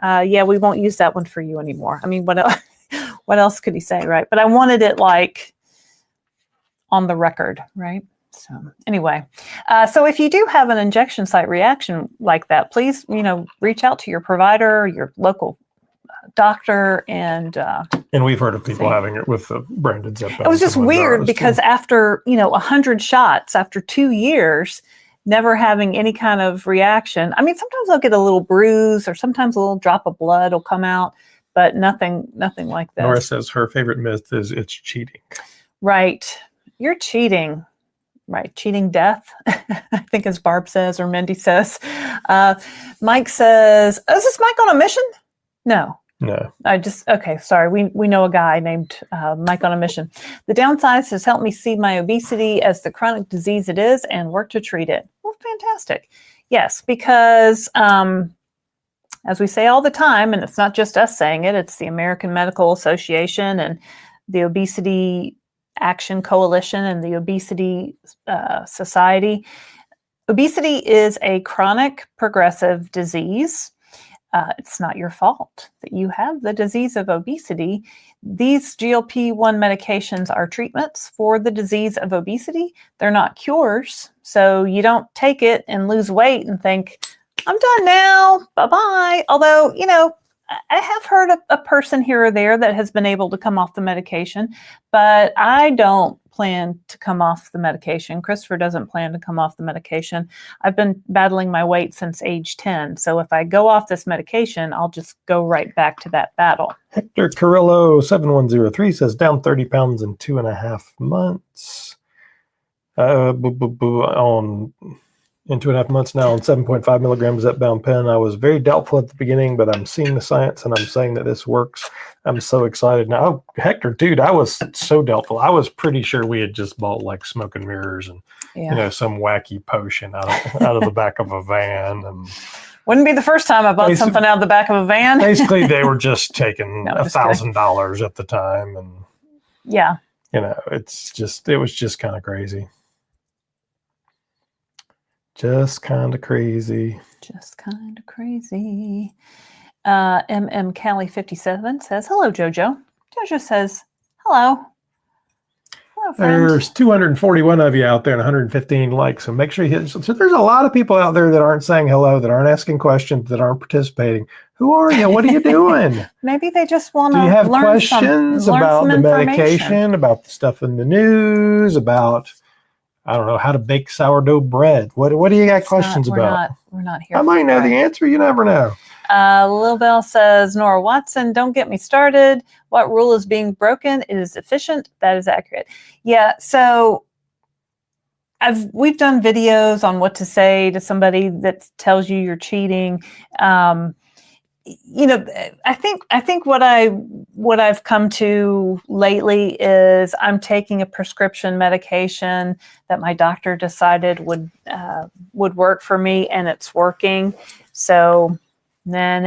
We won't use that one for you anymore. I mean, what else could he say, right? But I wanted it like on the record, right? So anyway, so if you do have an injection site reaction like that, please, reach out to your provider, your local doctor, and we've heard of people having it with the branded Zepbound. It was just weird because after 100 shots, after 2 years, never having any kind of reaction. I mean, sometimes I'll get a little bruise, or sometimes a little drop of blood will come out, but nothing like that. Nora says her favorite myth is it's cheating. Right, you're cheating. Right, cheating death, I think, as Barb says, or Mindy says. Mike says, is this Mike on a mission? No. Okay, sorry. We know a guy named Mike on a mission. The Downsized has helped me see my obesity as the chronic disease it is and work to treat it. Well, fantastic. Yes, because as we say all the time, and it's not just us saying it, it's the American Medical Association and the Obesity Action Coalition and the Obesity Society. Obesity is a chronic progressive disease. It's not your fault that you have the disease of obesity. These GLP-1 medications are treatments for the disease of obesity. They're not cures. So you don't take it and lose weight and think, I'm done now, bye-bye. Although, I have heard a person here or there that has been able to come off the medication, but I don't plan to come off the medication. Christopher doesn't plan to come off the medication. I've been battling my weight since age 10. So if I go off this medication, I'll just go right back to that battle. Hector Carrillo 7103 says down 30 pounds in 2.5 months. In 2.5 months now on 7.5 milligrams Zepbound pen. I was very doubtful at the beginning, but I'm seeing the science and I'm saying that this works. I'm so excited now. Oh, Hector, dude, I was so doubtful. I was pretty sure we had just bought like smoke and mirrors and some wacky potion out of the back of a van. And wouldn't be the first time I bought something out of the back of a van. Basically, they were just taking $1,000 at the time, and it was just kind of crazy. Just kind of crazy. MM Callie 57 says, hello, Jojo. Jojo says, hello. Hello, friend. There's 241 of you out there and 115 likes. So make sure you hit. So there's a lot of people out there that aren't saying hello, that aren't asking questions, that aren't participating. Who are you? What are you doing? Maybe they just want to learn. Do you have questions about the information. medication, about the stuff in the news, about... I don't know how to bake sourdough bread. What do you got questions about? We're not here. I might know the answer. You never know. Lil Bell says, Nora Watson, don't get me started. What rule is being broken? It is efficient. That is accurate. Yeah. So we've done videos on what to say to somebody that tells you you're cheating. I think what I've come to lately is I'm taking a prescription medication that my doctor decided would work for me, and it's working. So, nanny.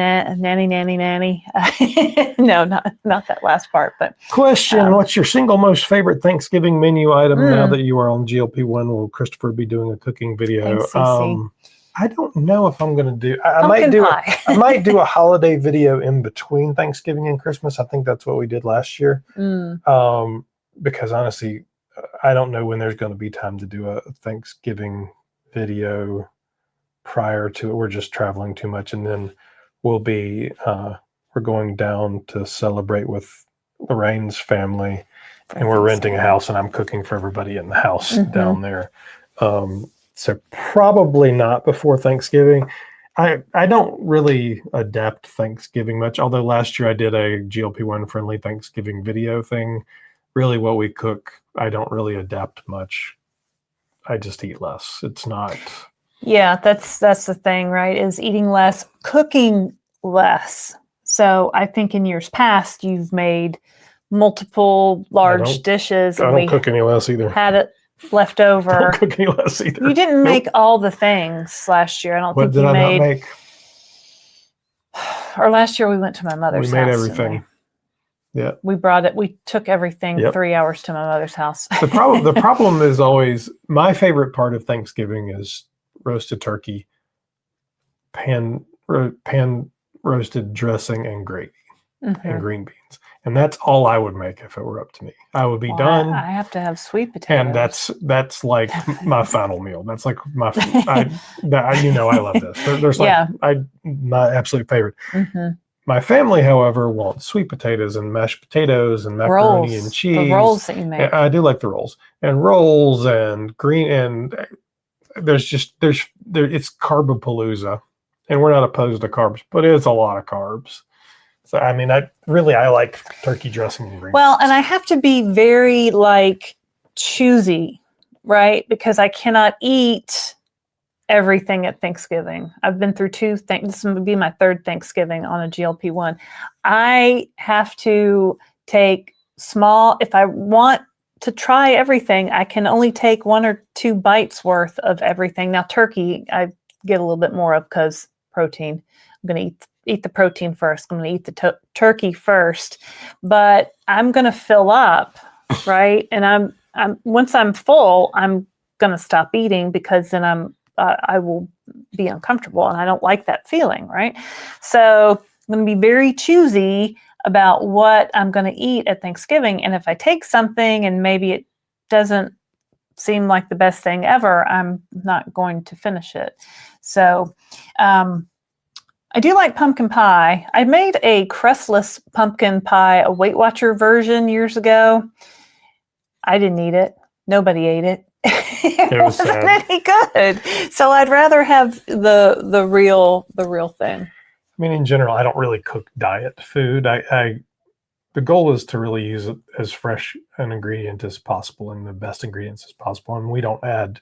No, not that last part. But question: what's your single most favorite Thanksgiving menu item now that you are on GLP-1? Will Christopher be doing a cooking video? Thanks, I don't know if I'm going to do. I might do a holiday video in between Thanksgiving and Christmas. I think that's what we did last year. Because honestly, I don't know when there's going to be time to do a Thanksgiving video prior to it. We're just traveling too much, and then we're going down to celebrate with Lorraine's family, and we're renting a house, and I'm cooking for everybody in the house down there. So probably not before Thanksgiving. I don't really adapt Thanksgiving much, although last year I did a GLP-1 friendly Thanksgiving video thing. Really what we cook, I don't really adapt much. I just eat less. It's not... Yeah, that's the thing, right? Is eating less, cooking less. So I think in years past, you've made multiple large dishes. I don't cook any less either. Had it left over. Don't cook any less either. You didn't make all the things last year. I don't think you made. Not make? Or last year we went to my mother's house. We made everything. Yeah. We brought it. We took everything 3 hours to my mother's house. The problem is always, my favorite part of Thanksgiving is roasted turkey, pan roasted dressing, and gravy and green beans. And that's all I would make if it were up to me. I would be done. I have to have sweet potatoes. And that's like my final meal. That's like I love this. There's my absolute favorite. My family, however, wants sweet potatoes and mashed potatoes and macaroni and cheese. The rolls that you make. I do like the rolls and green, and it's carbapalooza, and we're not opposed to carbs, but it's a lot of carbs. So, I mean, I like turkey dressing and greens. Well, and I have to be very, choosy, right? Because I cannot eat everything at Thanksgiving. I've been through this would be my third Thanksgiving on a GLP-1. I have to take small, if I want to try everything, I can only take 1 or 2 bites worth of everything. Now, turkey, I get a little bit more of because protein. I'm going to eat the protein first. I'm going to eat the turkey first, but I'm going to fill up, right? And I'm once I'm full, I'm going to stop eating, because then I will be uncomfortable, and I don't like that feeling, right? So I'm going to be very choosy about what I'm going to eat at Thanksgiving. And if I take something and maybe it doesn't seem like the best thing ever, I'm not going to finish it. So, I do like pumpkin pie. I made a crustless pumpkin pie, a Weight Watcher version years ago. I didn't eat it Nobody ate it. It was wasn't sad. any good. So I'd rather have the real thing. I mean, in general, I don't really cook diet food. The goal is to really use it as fresh an ingredient as possible and the best ingredients as possible. And we don't I'm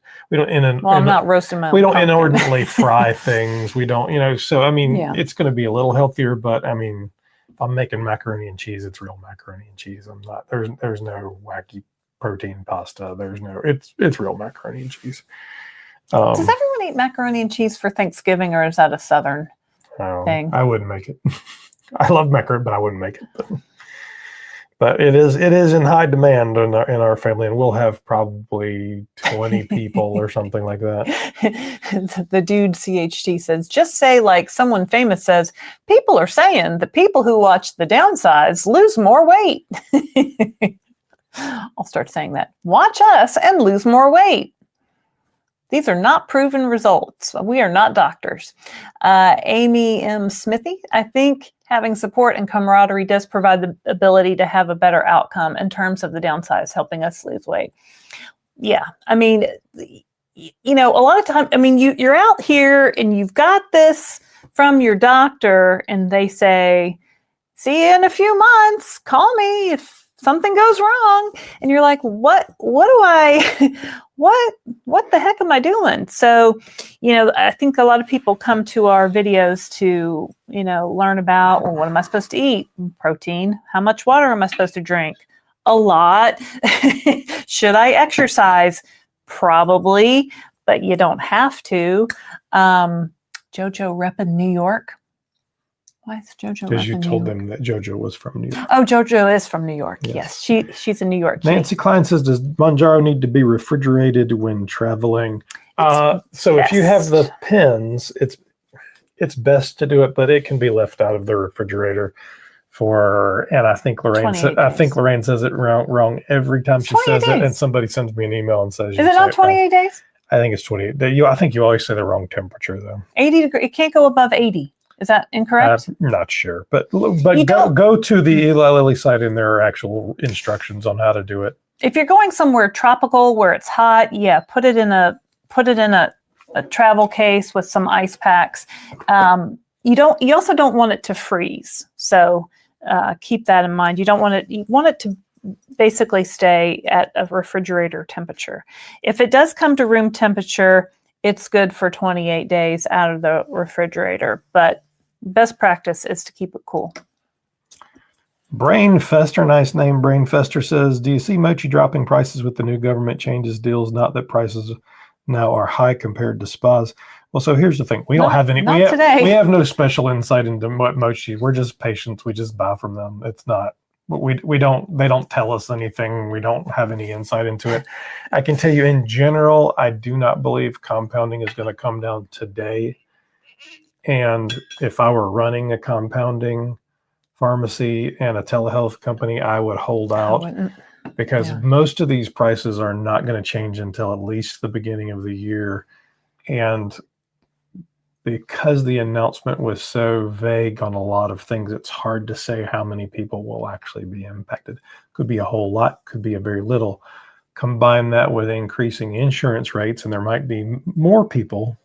not roasting my own we don't pumpkin. inordinately fry things. We don't, so I mean, Yeah. it's going to be a little healthier, but I mean, if I'm making macaroni and cheese, it's real macaroni and cheese. There's no wacky protein pasta. It's real macaroni and cheese. Does everyone eat macaroni and cheese for Thanksgiving, or is that a Southern thing? I wouldn't make it. I love macaroni, but I wouldn't make it. But it is in high demand in our family, and we'll have probably 20 people or something like that. The dude CHT says, just say like someone famous says, people are saying that people who watch the Downsized lose more weight. I'll start saying that. Watch us and lose more weight. These are not proven results. We are not doctors. Amy M. Smithy, I think having support and camaraderie does provide the ability to have a better outcome in terms of the Downsized, helping us lose weight. Yeah, I mean, a lot of time, I mean, you're out here and you've got this from your doctor and they say, see you in a few months, call me if something goes wrong. And you're like, what the heck am I doing? So, I think a lot of people come to our videos to, learn about, well, what am I supposed to eat? Protein. How much water am I supposed to drink? A lot. Should I exercise? Probably, but you don't have to. Jojo rep in New York. Why is Jojo? Because you told them that Jojo was from New York. Oh, Jojo is from New York. Yes, she's in New York. Nancy Klein says, does Mounjaro need to be refrigerated when traveling? So if you have the pins, it's best to do it, but it can be left out of the refrigerator and I think Laraine says it wrong every time she says it, and somebody sends me an email and says, is it not 28 days? I think it's 28. I think you always say the wrong temperature though. 80 degrees. It can't go above 80. Is that incorrect? I'm not sure, but go to the Eli Lilly site and there are actual instructions on how to do it. If you're going somewhere tropical where it's hot, yeah, put it in a travel case with some ice packs. You also don't want it to freeze, so keep that in mind. You want it to basically stay at a refrigerator temperature. If it does come to room temperature, it's good for 28 days out of the refrigerator, but best practice is to keep it cool. Brainfester, nice name. Brainfester says, do you see Mochi dropping prices with the new government changes deals? Not that prices now are high compared to spas. Well, so here's the thing. We don't have any. We have no special insight into what Mochi. We're just patients. We just buy from them. It's not. They don't tell us anything. We don't have any insight into it. I can tell you in general, I do not believe compounding is going to come down today. And if I were running a compounding pharmacy and a telehealth company, I would hold out because most of these prices are not going to change until at least the beginning of the year. And because the announcement was so vague on a lot of things, it's hard to say how many people will actually be impacted. Could be a whole lot, could be a very little. Combine that with increasing insurance rates, and there might be more people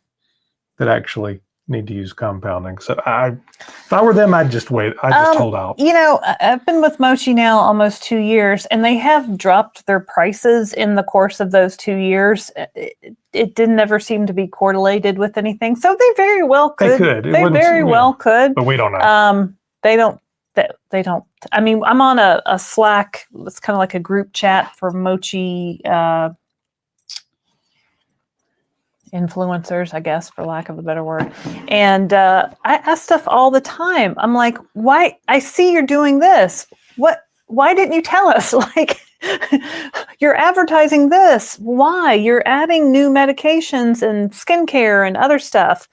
that actually need to use compounding. So if I were them, I'd just wait. I'd just hold out. I've been with Mochi now almost 2 years, and they have dropped their prices in the course of those 2 years. It didn't ever seem to be correlated with anything. So they very well could. They could. They very well could. But we don't know. They don't. I mean, I'm on a Slack. It's kind of like a group chat for Mochi influencers, I guess, for lack of a better word. And I ask stuff all the time. I'm like, why? I see you're doing this. Why didn't you tell us? Like, you're advertising this. Why? You're adding new medications and skincare and other stuff.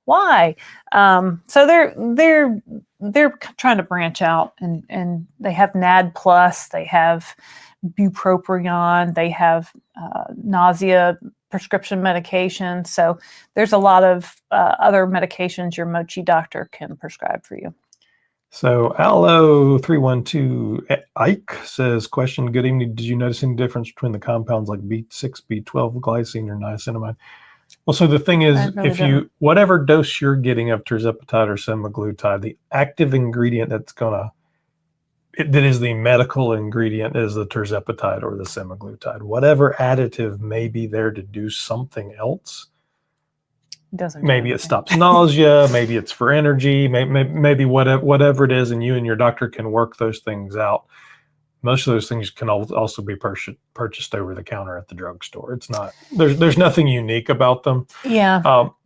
Why? So they're trying to branch out, and they have NAD plus, they have bupropion, they have nausea prescription medication. So there's a lot of other medications your Mochi doctor can prescribe for you. So Allo312 Ike says, question, good evening. Did you notice any difference between the compounds like B6, B12, glycine, or niacinamide? Well, so the thing is, whatever dose you're getting of Tirzepatide or Semaglutide, the active ingredient that is the medical ingredient is the Tirzepatide or the Semaglutide. Whatever additive may be there to do something else, maybe it stops nausea, maybe it's for energy, maybe whatever it is, and you and your doctor can work those things out. Most of those things can also be purchased over the counter at the drugstore. It's not, there's nothing unique about them. Yeah.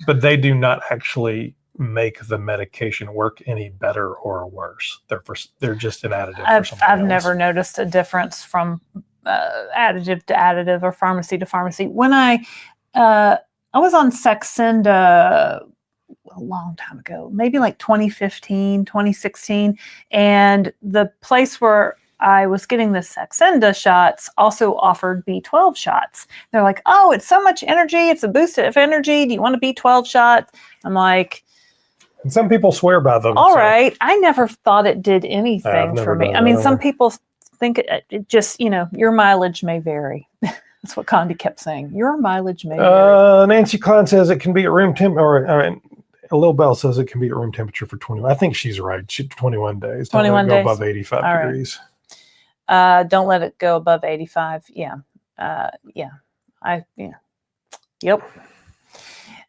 But they do not actually make the medication work any better or worse. They're just an additive. I've never noticed a difference from additive to additive or pharmacy to pharmacy. When I was on Saxenda a long time ago, maybe like 2015, 2016. And the place where I was getting the Saxenda shots also offered B12 shots. They're like, oh, it's so much energy. It's a boost of energy. Do you want a B12 shot? I'm like, and some people swear by them. All right. I never thought it did anything for me. I mean, some people think it just, your mileage may vary. That's what Condi kept saying. Your mileage may vary. Nancy Klein says it can be at room temp, or Lil Bell says it can be at room temperature for 21. I think she's right. 21 days. 21 days. Go above 85 degrees. Don't let it go above 85. Yeah. Yep.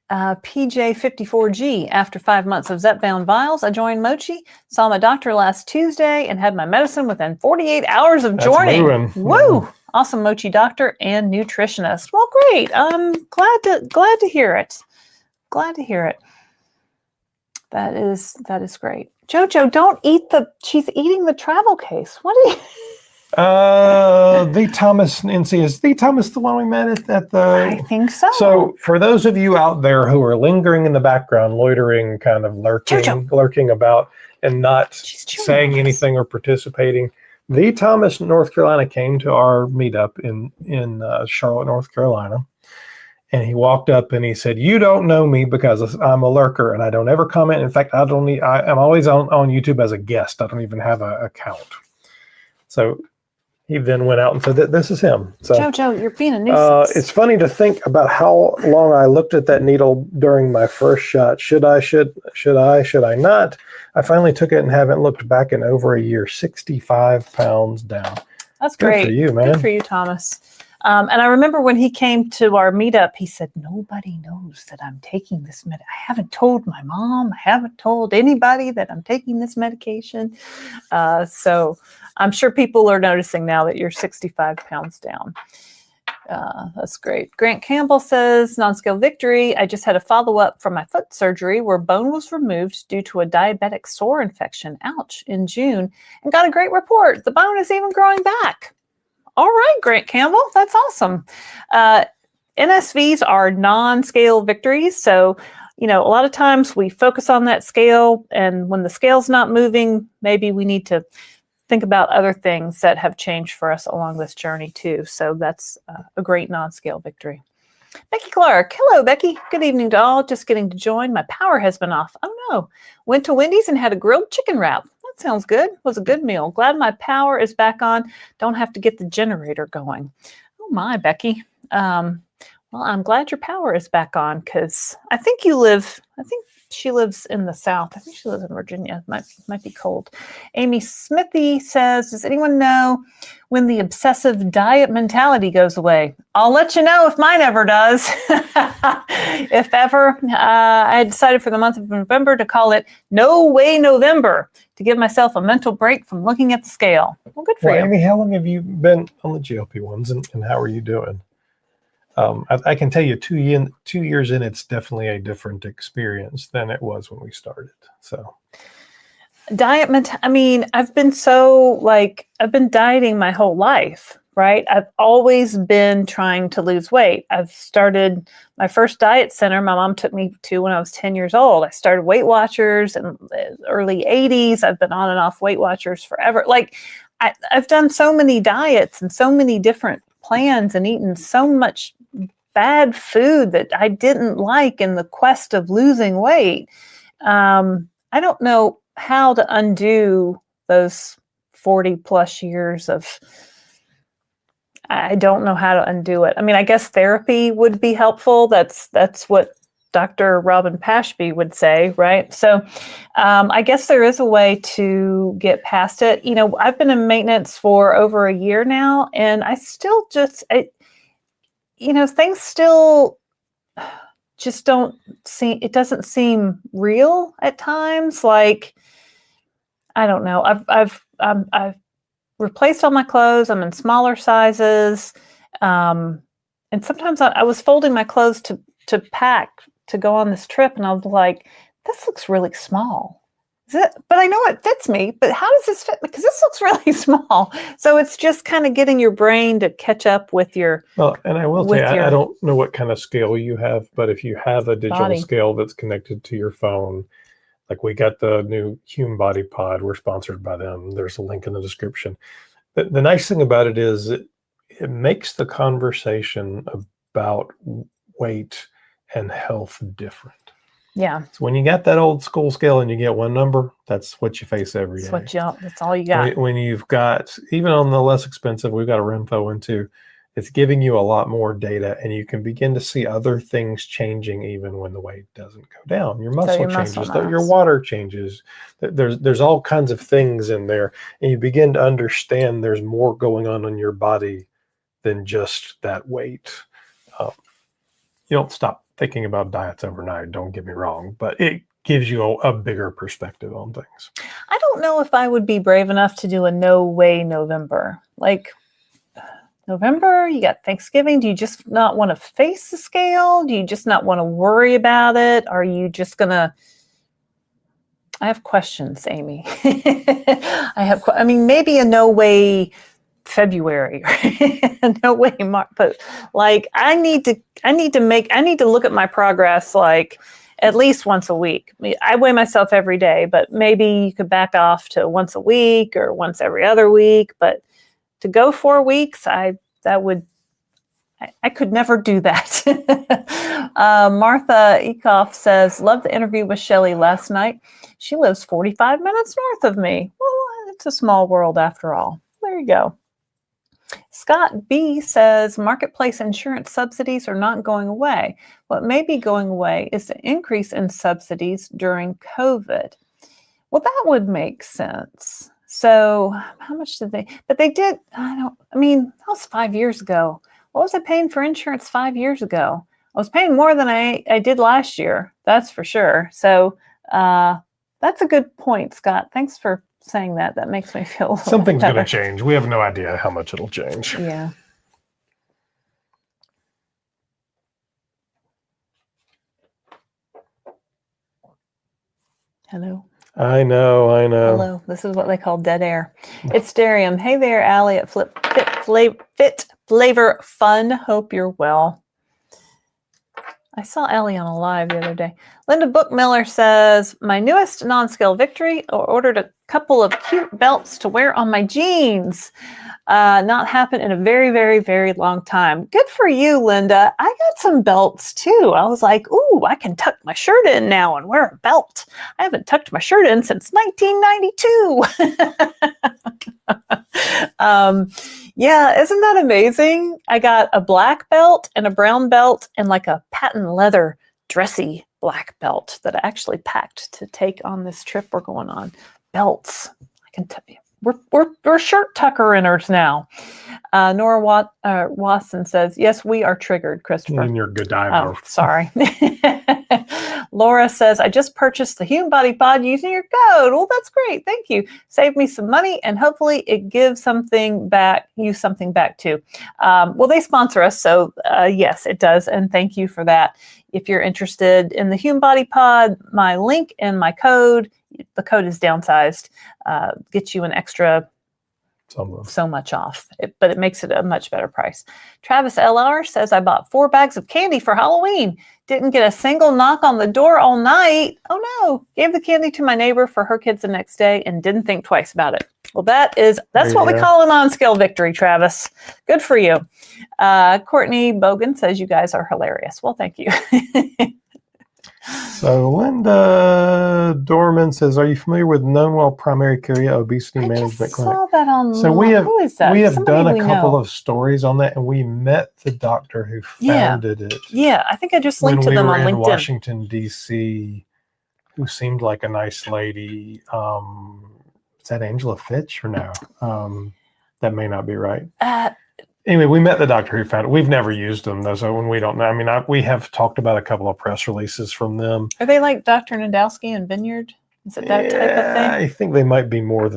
PJ54G, after 5 months of Zepbound Vials, I joined Mochi, saw my doctor last Tuesday, and had my medicine within 48 hours of joining. Woo! Yeah. Awesome Mochi doctor and nutritionist. Well, great. I'm glad to hear it. Glad to hear it. That is great. Jojo, don't eat she's eating the travel case. What are you? The Thomas NC, is the Thomas the one we met at the? I think so. So for those of you out there who are lingering in the background, loitering, kind of lurking about and not saying anything or participating, the Thomas, North Carolina, came to our meetup in Charlotte, North Carolina. And he walked up and he said, you don't know me because I'm a lurker and I don't ever comment. In fact, I'm always on YouTube as a guest. I don't even have an account. So he then went out and said that this is him. So, Jojo, you're being a nuisance. It's funny to think about how long I looked at that needle during my first shot. Should I not? I finally took it and haven't looked back in over a year. 65 pounds down. That's great. Good for you, man. Good for you, Thomas. And I remember when he came to our meetup, he said, nobody knows that I'm taking this I haven't told my mom. I haven't told anybody that I'm taking this medication. So I'm sure people are noticing now that you're 65 pounds down. That's great. Grant Campbell says, non-scale victory. I just had a follow-up from my foot surgery where bone was removed due to a diabetic sore infection, ouch, in June, and got a great report. The bone is even growing back. All right, Grant Campbell, that's awesome. NSVs are non-scale victories. So, a lot of times we focus on that scale, and when the scale's not moving, maybe we need to think about other things that have changed for us along this journey too. So that's a great non-scale victory. Becky Clark. Hello, Becky. Good evening to all. Just getting to join. My power has been off. Oh no. Went to Wendy's and had a grilled chicken wrap. That sounds good. Was a good meal. Glad my power is back on. Don't have to get the generator going. Oh my, Becky. Well, I'm glad your power is back on because I think she lives in the South. I think she lives in Virginia. Might be cold. Amy Smithy says, does anyone know when the obsessive diet mentality goes away? I'll let you know if mine ever does. If ever. I decided for the month of November to call it No Way November to give myself a mental break from looking at the scale. Well, good for you. Amy, how long have you been on the GLP-1s and how are you doing? I can tell you 2 years in, it's definitely a different experience than it was when we started. So I've been dieting my whole life, right? I've always been trying to lose weight. I've started my first diet center. My mom took me to when I was 10 years old. I started Weight Watchers in the early 80s. I've been on and off Weight Watchers forever. I've done so many diets and so many different plans and eaten so much bad food that I didn't like in the quest of losing weight. I don't know how to undo those 40 plus years of, I don't know how to undo it. I mean, I guess therapy would be helpful. That's what Dr. Robin Pashby would say, right? So I guess there is a way to get past it. You know, I've been in maintenance for over a year now, and I still things still just don't seem, it doesn't seem real at times. Like, I don't know. I've replaced all my clothes. I'm in smaller sizes. And sometimes I was folding my clothes to pack to go on this trip, and I was like, this looks really small. But I know it fits me, but how does this fit me? Because this looks really small. So it's just kind of getting your brain to catch up with your Well, and I will tell you, I don't know what kind of scale you have, but if you have a digital scale that's connected to your phone, like we got the new Hume Body Pod, we're sponsored by them. There's a link in the description. The nice thing about it is it makes the conversation about weight and health different. Yeah. So when you got that old school scale and you get one number, that's what you face every day. That's all you got. When you've got, even on the less expensive, we've got a Renpho one too. It's giving you a lot more data, and you can begin to see other things changing even when the weight doesn't go down. Your muscle changes, your water changes. There's all kinds of things in there, and you begin to understand there's more going on in your body than just that weight. You don't stop thinking about diets overnight, don't get me wrong, but it gives you a bigger perspective on things. I don't know if I would be brave enough to do a no way November. Like, November, you got Thanksgiving. Do you just not want to face the scale? Do you just not want to worry about it? Are you just going to... I have questions, Amy. I mean, maybe a no way February, right? No way March, but like I need to look at my progress like at least once a week. I weigh myself every day, but maybe you could back off to once a week or once every other week, but to go 4 weeks, I could never do that. Martha Ekoff says, love the interview with Shelley last night. She lives 45 minutes north of me. Well, it's a small world after all. There you go. Scott B says, marketplace insurance subsidies are not going away. What may be going away is the increase in subsidies during COVID. Well, that would make sense. So how much did they, but they did, that was 5 years ago. What was I paying for insurance 5 years ago? I was paying more than I did last year. That's for sure. So that's a good point, Scott. Thanks for saying that. That makes me feel a little Something's going better. to change. We have no idea how much it'll change. Yeah. Hello. I know. Hello. This is what they call dead air. It's Darium. Hey there, Allie at Fit Flavor Fun. Hope you're well. I saw Allie on a live the other day. Linda Bookmiller says, my newest non-scale victory, ordered a couple of cute belts to wear on my jeans. Not happened in a very, very, very long time. Good for you, Linda. I got some belts too. I was like, ooh, I can tuck my shirt in now and wear a belt. I haven't tucked my shirt in since 1992. Yeah, isn't that amazing? I got a black belt and a brown belt and like a patent leather dressy black belt that I actually packed to take on this trip we're going on. Belts, I can tell you. We're shirt tucker-inners now. Nora Watson says, yes, we are triggered, Christopher. And you're Godiva. Oh, sorry. Laura says, I just purchased the Hume Body Pod using your code. Well, that's great. Thank you. Save me some money, and hopefully it gives something back, you something back too. Well, they sponsor us, so yes, it does. And thank you for that. If you're interested in the Hume Body Pod, my link and my code, the code is Downsized, gets you an extra so much off, but it makes it a much better price. Travis LR says, I bought 4 bags of candy for Halloween. Didn't get a single knock on the door all night. Oh no. Gave the candy to my neighbor for her kids the next day and didn't think twice about it. Well, that's what we call a non-scale victory, Travis. Good for you. Courtney Bogan says, you guys are hilarious. Well, thank you. So Linda Dorman says, "Are you familiar with known well primary care obesity I management just clinic?" saw that on. So we have Who is that? we have Somebody done a we couple know. of stories on that, and we met the doctor who Yeah. founded it Yeah, I think I just when linked to we them were on in LinkedIn. Washington D.C. Who seemed like a nice lady. Is that Angela Fitch or no? That may not be right. Anyway, we met the doctor who found it. We've never used them though, so when we don't know, I mean, we have talked about a couple of press releases from them. Are they like Dr. Nadowski and Vineyard? Is it that type of thing? I think they might be more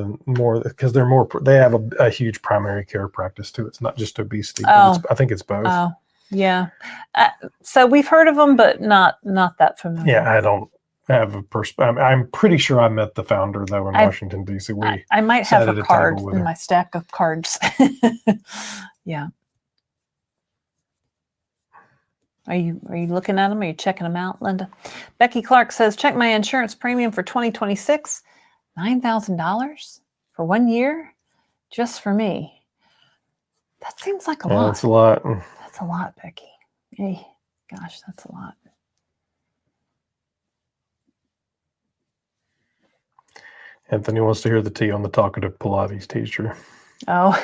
because they're more. They have a huge primary care practice too. It's not just obesity. But I think it's both. Oh, yeah. So we've heard of them, but not that familiar. Yeah, I don't have a I'm pretty sure I met the founder though in Washington D.C. I might have a card in my stack of cards. Yeah. Are you looking at them? Are you checking them out, Linda? Becky Clark says, check my insurance premium for 2026, $9,000 for 1 year, just for me. That seems like a lot. That's a lot. That's a lot, Becky. Hey, gosh, that's a lot. Anthony wants to hear the tea on the talkative Pilates teacher. Oh.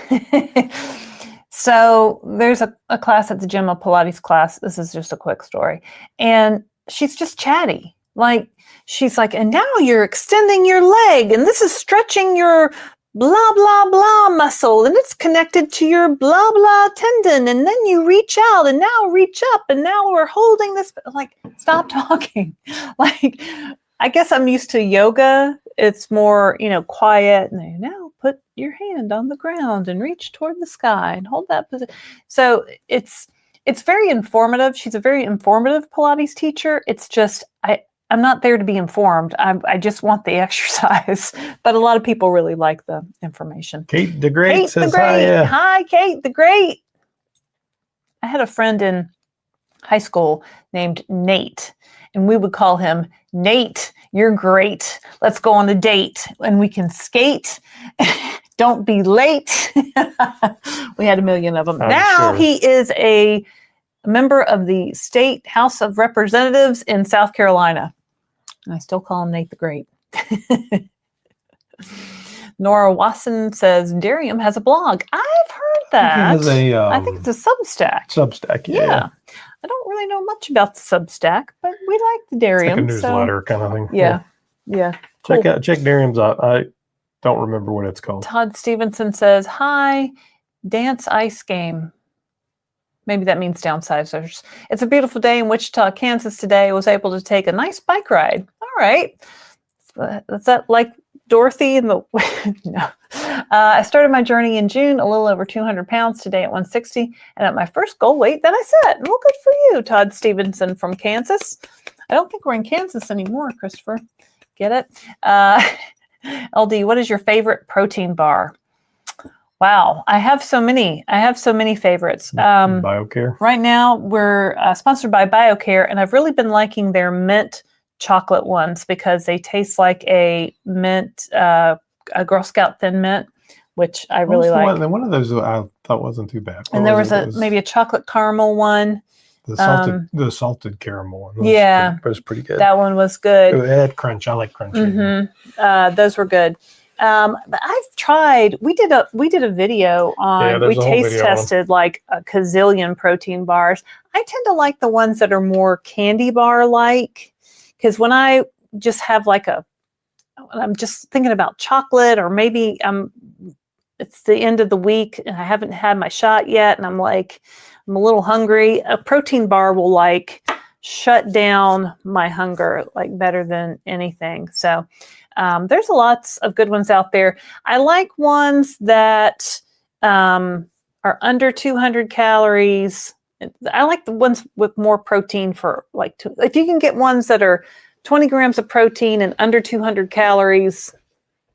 So there's a class at the gym, a Pilates class. This is just a quick story. And she's just chatty. Like, she's like, and now you're extending your leg, and this is stretching your blah, blah, blah muscle, and it's connected to your blah, blah tendon. And then you reach out, and now reach up, and now we're holding this. Like, stop talking. Like, I guess I'm used to yoga. It's more, quiet. And now put your hand on the ground and reach toward the sky and hold that position. So it's very informative. She's a very informative Pilates teacher. It's just, I'm not there to be informed. I just want the exercise. But a lot of people really like the information. Kate the Great says hi. Hi, Kate the Great. I had a friend in high school named Nate, and we would call him Nate. You're great. Let's go on a date and we can skate. Don't be late. We had a million of them. Now he is a member of the State House of Representatives in South Carolina. And I still call him Nate the Great. Nora Wasson says, Darium has a blog. I've heard that. I think it's a Substack. Substack, yeah. I don't really know much about the Substack, but we like the Darium. It's like a newsletter kind of thing. Yeah. Cool. Check Darium's out. I don't remember what it's called. Todd Stevenson says, hi, dance ice game. Maybe that means downsizers. It's a beautiful day in Wichita, Kansas today. I was able to take a nice bike ride. All right. Is that like Dorothy in the... No. I started my journey in June, a little over 200 pounds today at 160, and at my first goal weight that I set. Well, good for you, Todd Stevenson from Kansas. I don't think we're in Kansas anymore, Christopher. Get it? LD, what is your favorite protein bar? Wow, I have so many. Favorites. BioCare. Right now, we're sponsored by BioCare, and I've really been liking their mint chocolate ones because they taste like a mint, a Girl Scout Thin Mint, which I really like. One of those I thought wasn't too bad. And there was maybe a chocolate caramel one. The salted caramel one. Was pretty good. That one was good. It had crunch. I like crunchy. Mm-hmm. Those were good. But I've tried. We did a video on. We taste tested like a gazillion protein bars. I tend to like the ones that are more candy bar like, because when I just have I'm just thinking about chocolate, or maybe it's the end of the week and I haven't had my shot yet, and I'm a little hungry. A protein bar will shut down my hunger better than anything. So there's lots of good ones out there. I like ones that are under 200 calories. I like the ones with more protein if you can get ones that are 20 grams of protein and under 200 calories,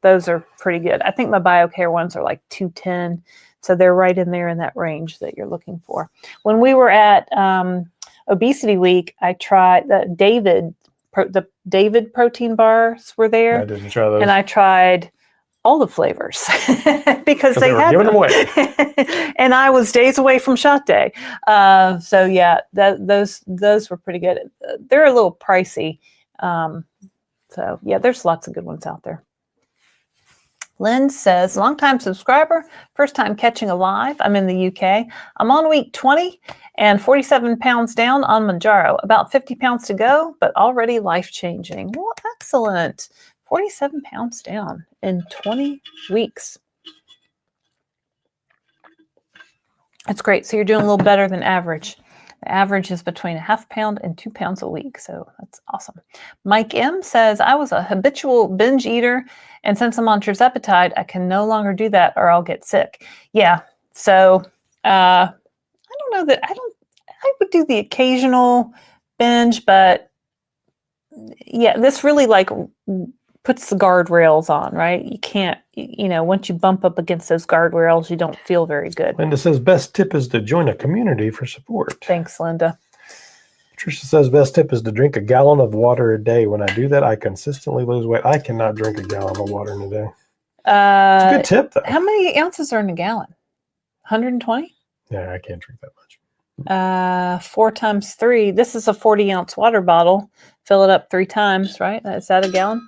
those are pretty good. I think my BioCare ones are 210. So they're right in there in that range that you're looking for. When we were at Obesity Week, I tried the David protein bars were there. I didn't try those. And I tried all the flavors because they were had giving them away. and I was days away from shot day. So yeah, those were pretty good. They're a little pricey. So yeah, there's lots of good ones out there. Lynn says, long-time subscriber, first time catching a live. I'm in the UK. I'm on week 20 and 47 pounds down on Mounjaro. About 50 pounds to go, but already life-changing. Well, excellent. 47 pounds down in 20 weeks. That's great. So you're doing a little better than average. The average is between 1/2 pound and 2 pounds a week. So that's awesome. Mike M says, I was a habitual binge eater, and since I'm on Tirzepatide, I can no longer do that or I'll get sick. Yeah. So I don't know that I would do the occasional binge, but yeah, this really like puts the guardrails on, right? You can't, once you bump up against those guardrails, you don't feel very good. Linda says, best tip is to join a community for support. Thanks, Linda. Patricia says, best tip is to drink a gallon of water a day. When I do that, I consistently lose weight. I cannot drink a gallon of water in a day. It's a good tip, though. How many ounces are in a gallon? 120? Yeah, I can't drink that much. 4 times 3. This is a 40-ounce water bottle. Fill it up 3 times, right? Is that a gallon?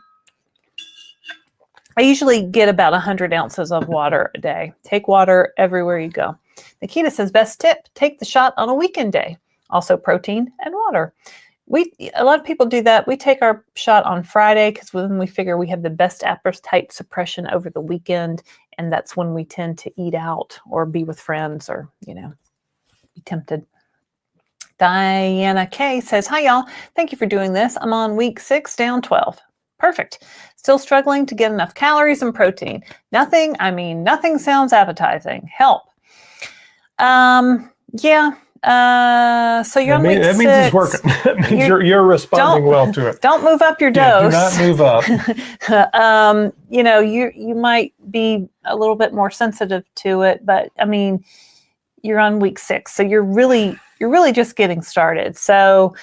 I usually get about 100 ounces of water a day. Take water everywhere you go. Nikita says, best tip, take the shot on a weekend day. Also protein and water. A lot of people do that. We take our shot on Friday because when we figure we have the best appetite suppression over the weekend, and that's when we tend to eat out or be with friends or, be tempted. Diana K says, hi, y'all. Thank you for doing this. I'm on week 6, down 12. Perfect. Still struggling to get enough calories and protein. Nothing sounds appetizing. Help. Yeah. So you're on week 6. That means it's working. That means you're responding well to it. Don't move up your Yeah, dose. do not move up. You might be a little bit more sensitive to it, but you're on week 6, so you're really just getting started. So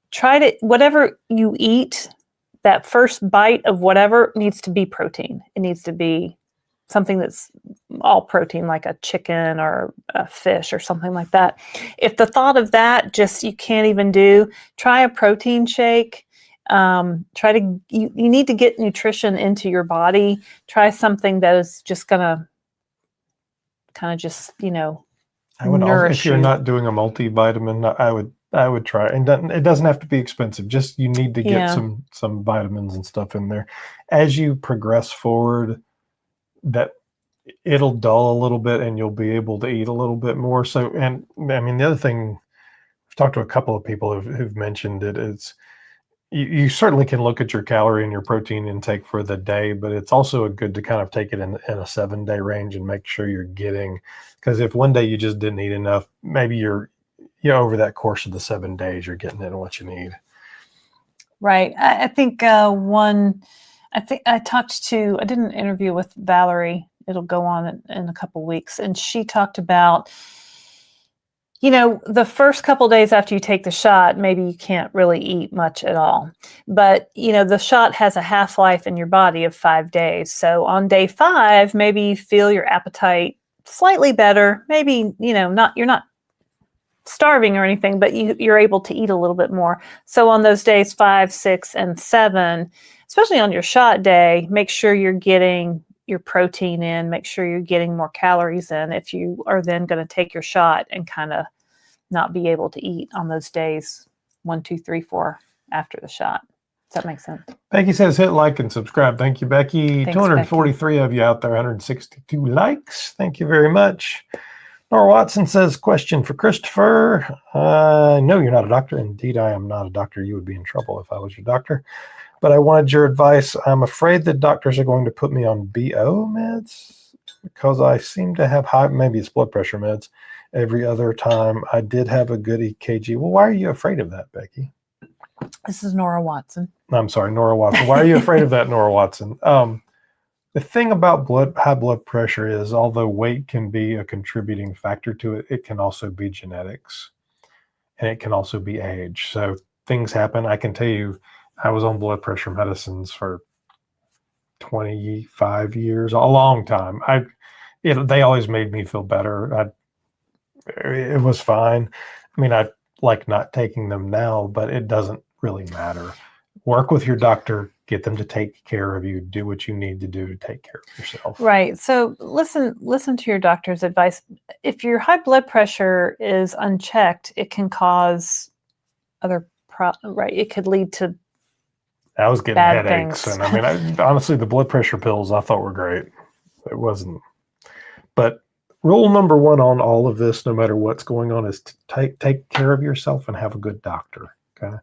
try to, whatever you eat, that first bite of whatever needs to be protein. It needs to be something that's all protein, like a chicken or a fish or something like that. If the thought of that you can't even do, try a protein shake. You need to get nutrition into your body. Try something that is just going to kind of just, I would also, nourish if you're you. not doing a multivitamin, I would try. And it doesn't have to be expensive. Just you need to get some vitamins and stuff in there. As you progress forward, that it'll dull a little bit and you'll be able to eat a little bit more. So, and the other thing, I've talked to a couple of people who've mentioned it, is you certainly can look at your calorie and your protein intake for the day, but it's also good to kind of take it in a 7-day range and make sure you're getting, because if one day you just didn't eat enough, maybe you're over that course of the 7 days, you're getting in what you need. Right. I think I did an interview with Valerie. It'll go on in a couple weeks. And she talked about, the first couple days after you take the shot, maybe you can't really eat much at all. But, the shot has a half-life in your body of 5 days. So on day 5, maybe you feel your appetite slightly better. Maybe, you're not starving or anything, but you're able to eat a little bit more. So on those days 5, 6, and 7, especially on your shot day, make sure you're getting your protein in, make sure you're getting more calories in if you are then going to take your shot and kind of not be able to eat on those days 1, 2, 3, 4 after the shot. Does that make sense? Becky says hit like and subscribe. Thank you, Becky. Thanks, 243 Becky. Of you out there, 162 likes. Thank you very much. Nora Watson says, question for Christopher. No, you're not a doctor. Indeed, I am not a doctor. You would be in trouble if I was your doctor. But I wanted your advice. I'm afraid that doctors are going to put me on BO meds because I seem to have high, maybe it's blood pressure meds, every other time. I did have a good EKG. Well, why are you afraid of that, Becky? This is Nora Watson. I'm sorry, Nora Watson. Why are you afraid of that, Nora Watson? The thing about high blood pressure is, although weight can be a contributing factor to it, it can also be genetics, and it can also be age. So things happen. I can tell you, I was on blood pressure medicines for 25 years, a long time. They always made me feel better. It was fine. I mean, I like not taking them now, but it doesn't really matter. Work with your doctor, get them to take care of you, do what you need to do to take care of yourself. Right. So listen to your doctor's advice. If your high blood pressure is unchecked, it can cause other right. It could lead to I was getting bad headaches, things. and I mean, honestly, the blood pressure pills I thought were great. It wasn't, but rule number one on all of this, no matter what's going on, is to take care of yourself and have a good doctor. Okay,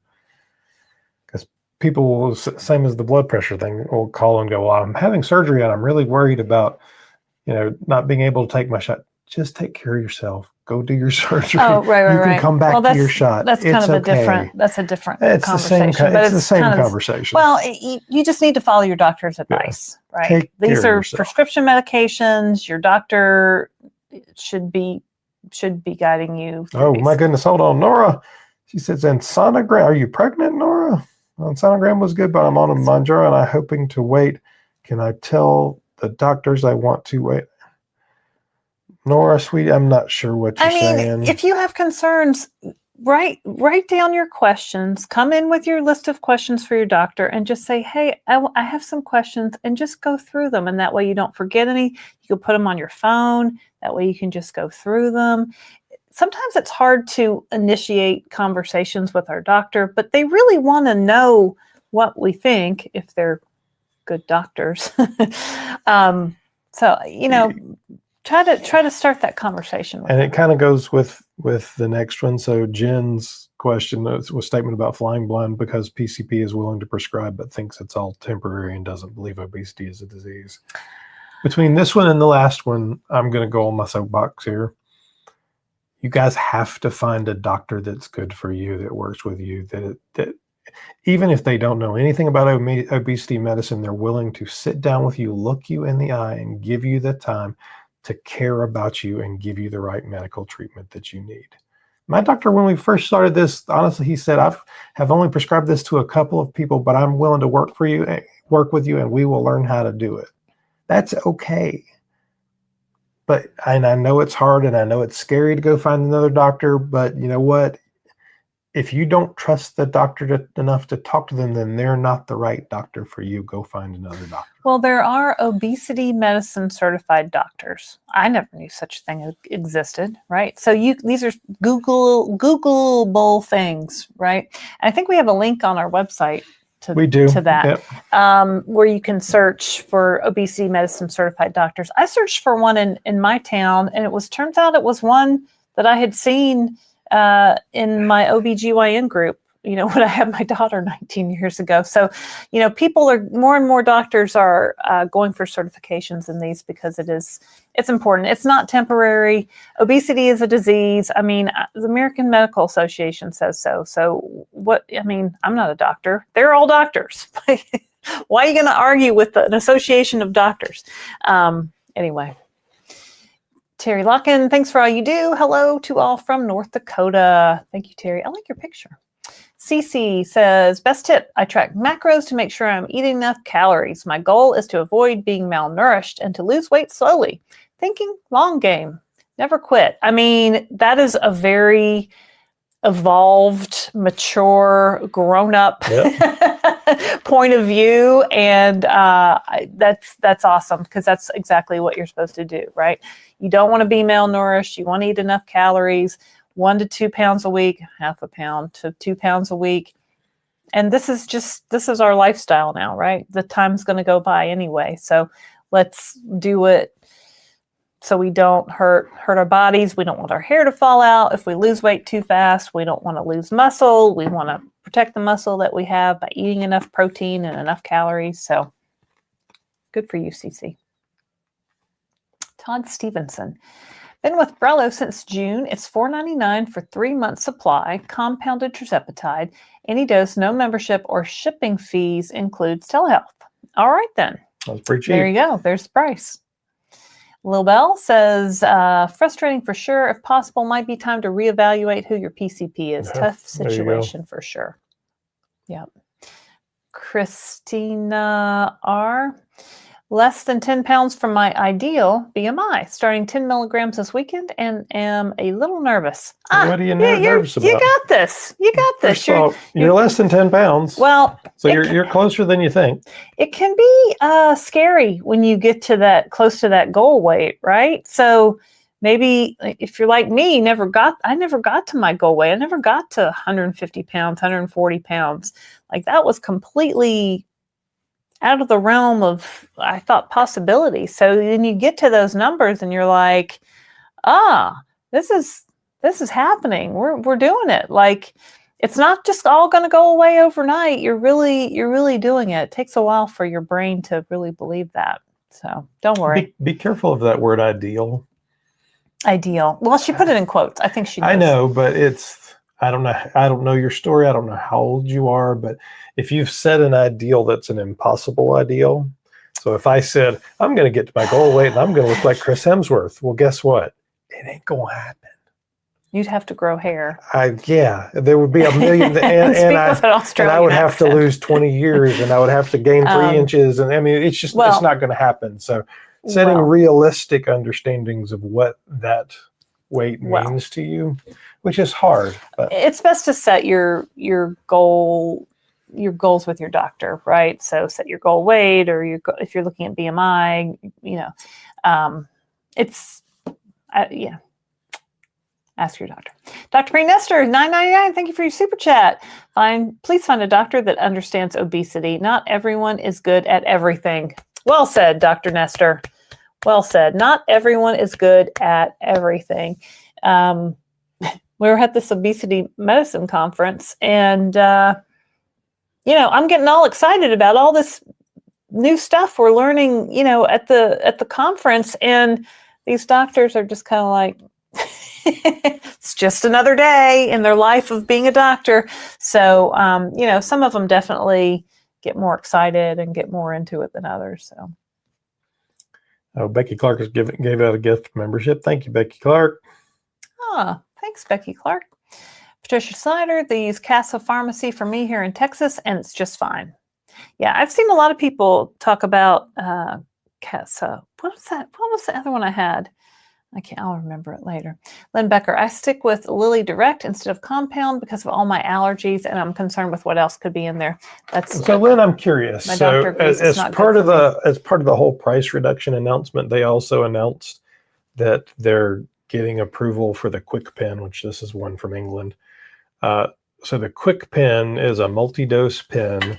because people will, same as the blood pressure thing, will call and go, well, I'm having surgery and I'm really worried about, not being able to take my shot. Just take care of yourself. Go do your surgery. Oh, right. You can come back to your shot. That's kind of a different conversation. It's the same conversation. Well, you just need to follow your doctor's advice, right? These are prescription medications. Your doctor should be guiding you. Oh my goodness! Hold on, Nora. She says, "And sonogram. Are you pregnant, Nora? Well, sonogram was good, but I'm on a Mounjaro and I'm hoping to wait. Can I tell the doctors I want to wait?" Nora, sweetie, I'm not sure what you're saying. If you have concerns, write down your questions. Come in with your list of questions for your doctor and just say, hey, I have some questions, and just go through them. And that way you don't forget any. You can put them on your phone. That way you can just go through them. Sometimes it's hard to initiate conversations with our doctor, but they really want to know what we think if they're good doctors. Try to start that conversation with and them. It kind of goes with the next one. So Jen's question was statement about flying blind because PCP is willing to prescribe but thinks it's all temporary and doesn't believe obesity is a disease. Between this one and the last one, I'm going to go on my soapbox here. You guys have to find a doctor that's good for you, that works with you, that even if they don't know anything about obesity medicine, they're willing to sit down with you, look you in the eye, and give you the time to care about you and give you the right medical treatment that you need. My doctor, when we first started this, honestly, he said, I have only prescribed this to a couple of people, but I'm willing to work with you, and we will learn how to do it. That's okay. And I know it's hard, and I know it's scary to go find another doctor, but you know what? If you don't trust the doctor enough to talk to them, then they're not the right doctor for you. Go find another doctor. Well, there are obesity medicine certified doctors. I never knew such a thing existed, right? So these are Googleable things, right? And I think we have a link on our website to that, yep. Where you can search for obesity medicine certified doctors. I searched for one in my town, and turns out it was one that I had seen in my OBGYN group, when I had my daughter 19 years ago. So, more and more doctors are going for certifications in these because it's important. It's not temporary. Obesity is a disease. I mean, the American Medical Association says so. So I'm not a doctor. They're all doctors. Why are you going to argue with an association of doctors? Anyway. Terry Locken, thanks for all you do. Hello to all from North Dakota. Thank you, Terry. I like your picture. Cece says, best tip, I track macros to make sure I'm eating enough calories. My goal is to avoid being malnourished and to lose weight slowly. Thinking long game. Never quit. I mean, that is a very evolved, mature, grown-up point of view, and that's awesome because that's exactly what you're supposed to do, right? You don't want to be malnourished. You want to eat enough calories, 1 to 2 pounds a week, half a pound to 2 pounds a week, and this is our lifestyle now, right? The time's going to go by anyway, so let's do it. So we don't hurt our bodies. We don't want our hair to fall out. If we lose weight too fast, we don't want to lose muscle. We want to protect the muscle that we have by eating enough protein and enough calories. So good for you, Cece. Todd Stevenson. Been with Brello since June. It's $4.99 for 3 months supply. Compounded Tirzepatide. Any dose, no membership or shipping fees, includes telehealth. All right, then. That's pretty cheap. There you go. There's the price. Lil Bell says, frustrating for sure. If possible, might be time to reevaluate who your PCP is. Tough situation for sure. Yep. Christina R. Less than 10 pounds from my ideal BMI, starting 10 milligrams this weekend, and am a little nervous. What are you nervous about? You got this. You got this. First of all, you're less than 10 pounds. Well, so you're closer than you think. It can be scary when you get to that close to that goal weight, right? So maybe if you're like me, I never got to my goal weight. I never got to 150 pounds, 140 pounds. Like that was completely out of the realm of, I thought, possibility. So then you get to those numbers and you're like, this is happening. We're doing it. Like, it's not just all going to go away overnight. You're really doing it. It takes a while for your brain to really believe that. So don't worry. Be careful of that word ideal. Ideal. Well, she put it in quotes. I think she knows. I know, but I don't know your story. I don't know how old you are, but if you've set an ideal that's an impossible ideal. So if I said, I'm going to get to my goal weight and I'm going to look like Chris Hemsworth, well, guess what? It ain't going to happen. You'd have to grow hair. There would be a million, and I would have to lose 20 years, and I would have to gain 3 inches, and I mean, it's not going to happen. So, setting realistic understandings of what that weight means to you, which is hard. But it's best to set your goals with your doctor, right? So set your goal weight, or if you're looking at BMI, ask your doctor. Dr. Pre-Nester, $9.99. Thank you for your super chat. Please find a doctor that understands obesity. Not everyone is good at everything. Well said, Dr. Nestor. Well said. Not everyone is good at everything. We were at this obesity medicine conference, and I'm getting all excited about all this new stuff we're learning, at the conference, and these doctors are just kind of like, it's just another day in their life of being a doctor. So, some of them definitely get more excited and get more into it than others. So, Becky Clark gave out a gift membership. Thank you, Becky Clark. Thanks, Becky Clark. Patricia Snyder, they use Casa Pharmacy for me here in Texas, and it's just fine. Yeah, I've seen a lot of people talk about Casa. What was that? What was the other one I had? I'll remember it later. Lynn Becker, I stick with Lilly Direct instead of Compound because of all my allergies, and I'm concerned with what else could be in there. So Lynn, I'm curious. So as part of the whole price reduction announcement, they also announced that they're getting approval for the Quick Pen, which this is one from England. So the Quick Pen is a multi-dose pen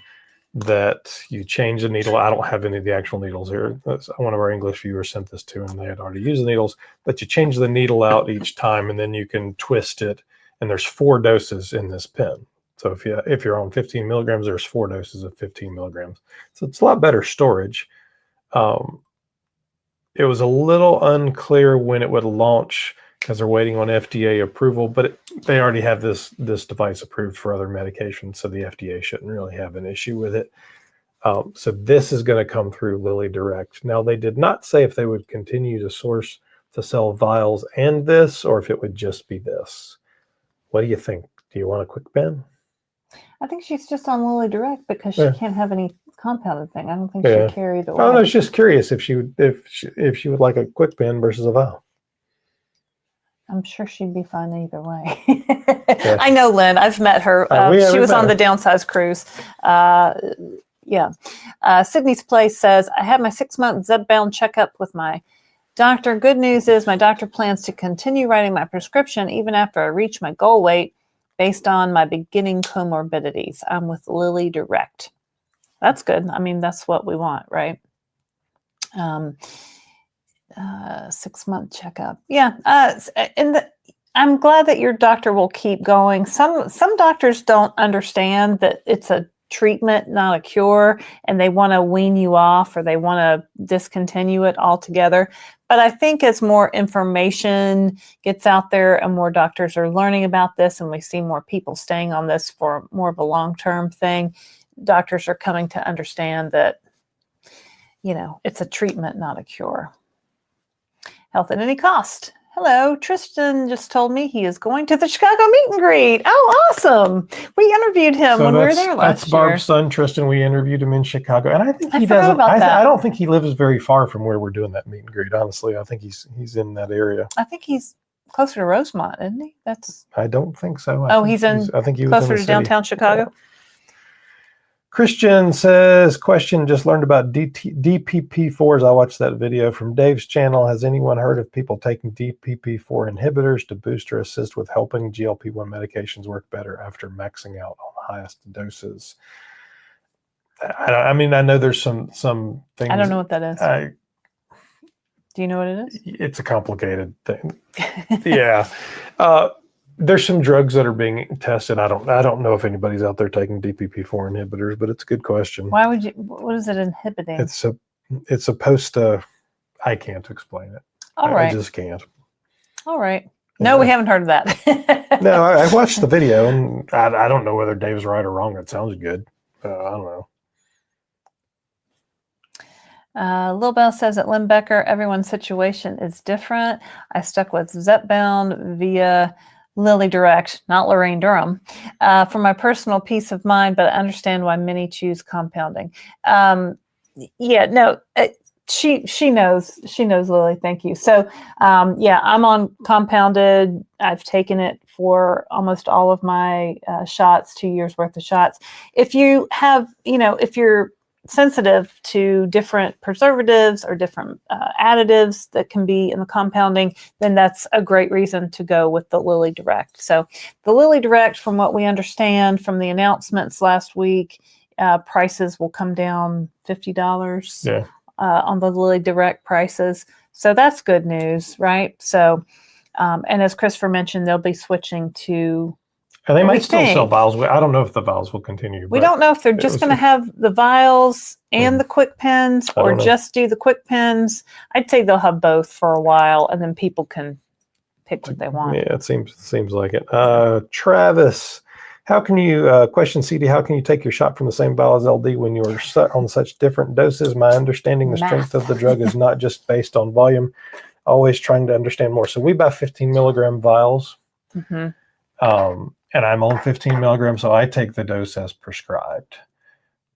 that you change the needle. I don't have any of the actual needles here. One of our English viewers sent this to, and they had already used the needles, but you change the needle out each time, and then you can twist it. And there's 4 doses in this pen. So if you're on 15 milligrams, there's 4 doses of 15 milligrams. So it's a lot better storage. It was a little unclear when it would launch because they're waiting on FDA approval, but they already have this device approved for other medications, so the FDA shouldn't really have an issue with it. So this is going to come through Lilly Direct. Now, they did not say if they would continue to sell vials and this, or if it would just be this. What do you think? Do you want a Quick Pen? I think she's just on Lilly Direct because she can't have any compounded thing. I don't think she carried away. I was just curious if she would like a Quick Pen versus a vial. I'm sure she'd be fine either way. I know Lynn. I've met her. She was on the Downsized cruise. Sydney's Place says, I had my 6-month Zepbound checkup with my doctor. Good news is my doctor plans to continue writing my prescription even after I reach my goal weight based on my beginning comorbidities. I'm with Lilly Direct. That's good. I mean, that's what we want, right? 6-month checkup. I'm glad that your doctor will keep going. Some doctors don't understand that it's a treatment, not a cure, and they want to wean you off or they want to discontinue it altogether. But I think as more information gets out there and more doctors are learning about this, and we see more people staying on this for more of a long-term thing, doctors are coming to understand that, it's a treatment, not a cure. Health at any cost. Hello, Tristan just told me he is going to the Chicago meet and greet. Oh, awesome. We interviewed him when we were there last That's Barb's year. son, Tristan. We interviewed him in Chicago. And I think I he forgot doesn't, about that. I don't think he lives very far from where we're doing that meet and greet, honestly. I think he's in that area. I think he's closer to Rosemont, isn't he? I don't think so. I think he was closer to downtown Chicago? Yeah. Christian says, question, just learned about DPP-4s. I watched that video from Dave's channel. Has anyone heard of people taking DPP-4 inhibitors to boost or assist with helping GLP-1 medications work better after maxing out on the highest doses? I mean, I know there's some things. I don't know what that is. Do you know what it is? It's a complicated thing. Yeah. There's some drugs that are being tested. I don't know if anybody's out there taking DPP-4 inhibitors, but it's a good question. Why would you? What is it inhibiting? It's supposed to. I can't explain it. All right. I just can't. All right. No, we haven't heard of that. No, I watched the video, and I don't know whether Dave's right or wrong. It sounds good. I don't know. Lil Bell says at Limbecker, everyone's situation is different. I stuck with Zepbound via Lilly Direct, not Laraine Durham, for my personal peace of mind, but I understand why many choose compounding. She knows Lily. Thank you. So I'm on compounded. I've taken it for almost all of my shots, 2 years worth of shots. If you have, if you're sensitive to different preservatives or different additives that can be in the compounding, then that's a great reason to go with the Lilly Direct. So the Lilly Direct, from what we understand from the announcements last week, prices will come down $50 on the Lilly Direct prices. So that's good news, right? So, and as Christopher mentioned, they'll be switching to... And they might still sell vials. I don't know if the vials will continue. We don't know if they're just going to have the vials and the quick pens, or just do the quick pens. I'd say they'll have both for a while, and then people can pick what they want. Yeah, it seems like it. Travis, how can you question CD? How can you take your shot from the same vial as LD when you are on such different doses? My understanding, the strength of the drug is not just based on volume. Always trying to understand more. So we buy 15 milligram vials. Mm-hmm. And I'm on 15 milligrams, so I take the dose as prescribed.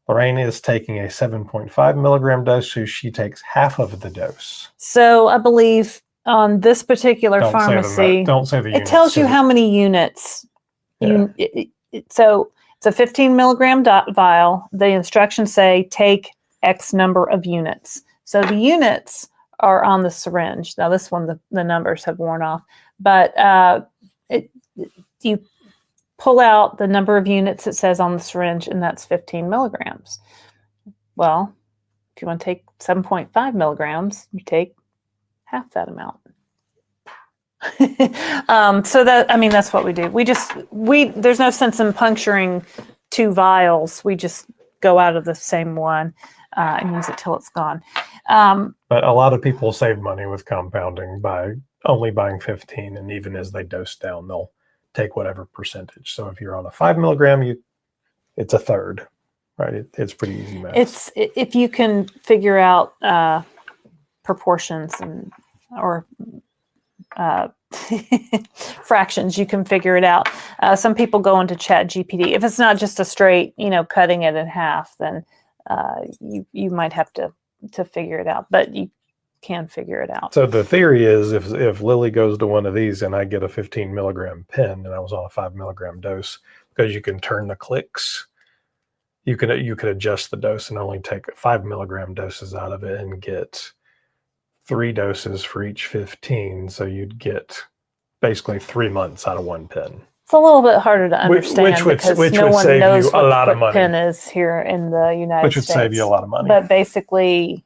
Laraine is taking a 7.5 milligram dose, so she takes half of the dose. So I believe on this particular pharmacy, don't say the units. It tells you how many units. Yeah. So it's a 15 milligram vial. The instructions say take X number of units. So the units are on the syringe. Now this one, the numbers have worn off, but you pull out the number of units it says on the syringe, and that's 15 milligrams. Well, if you want to take 7.5 milligrams, you take half that amount. So that's what we do. There's no sense in puncturing 2 vials. We just go out of the same one and use it till it's gone. But a lot of people save money with compounding by only buying 15, and even as they dose down, they'll take whatever percentage. So if you're on a 5 milligram, it's a third, right? It's pretty easy math. If you can figure out proportions or fractions, you can figure it out. Some people go into ChatGPT. If it's not just a straight, cutting it in half, then you might have to figure it out. But you can figure it out. So the theory is if Lily goes to one of these and I get a 15 milligram pen and I was on a 5 milligram dose, because you can turn the clicks, you could adjust the dose and only take 5 milligram doses out of it and get 3 doses for each 15. So you'd get basically 3 months out of one pen. It's a little bit harder to understand which because would no one save knows you what a lot the of money. pen is here in the United States. Which would save you a lot of money. But basically,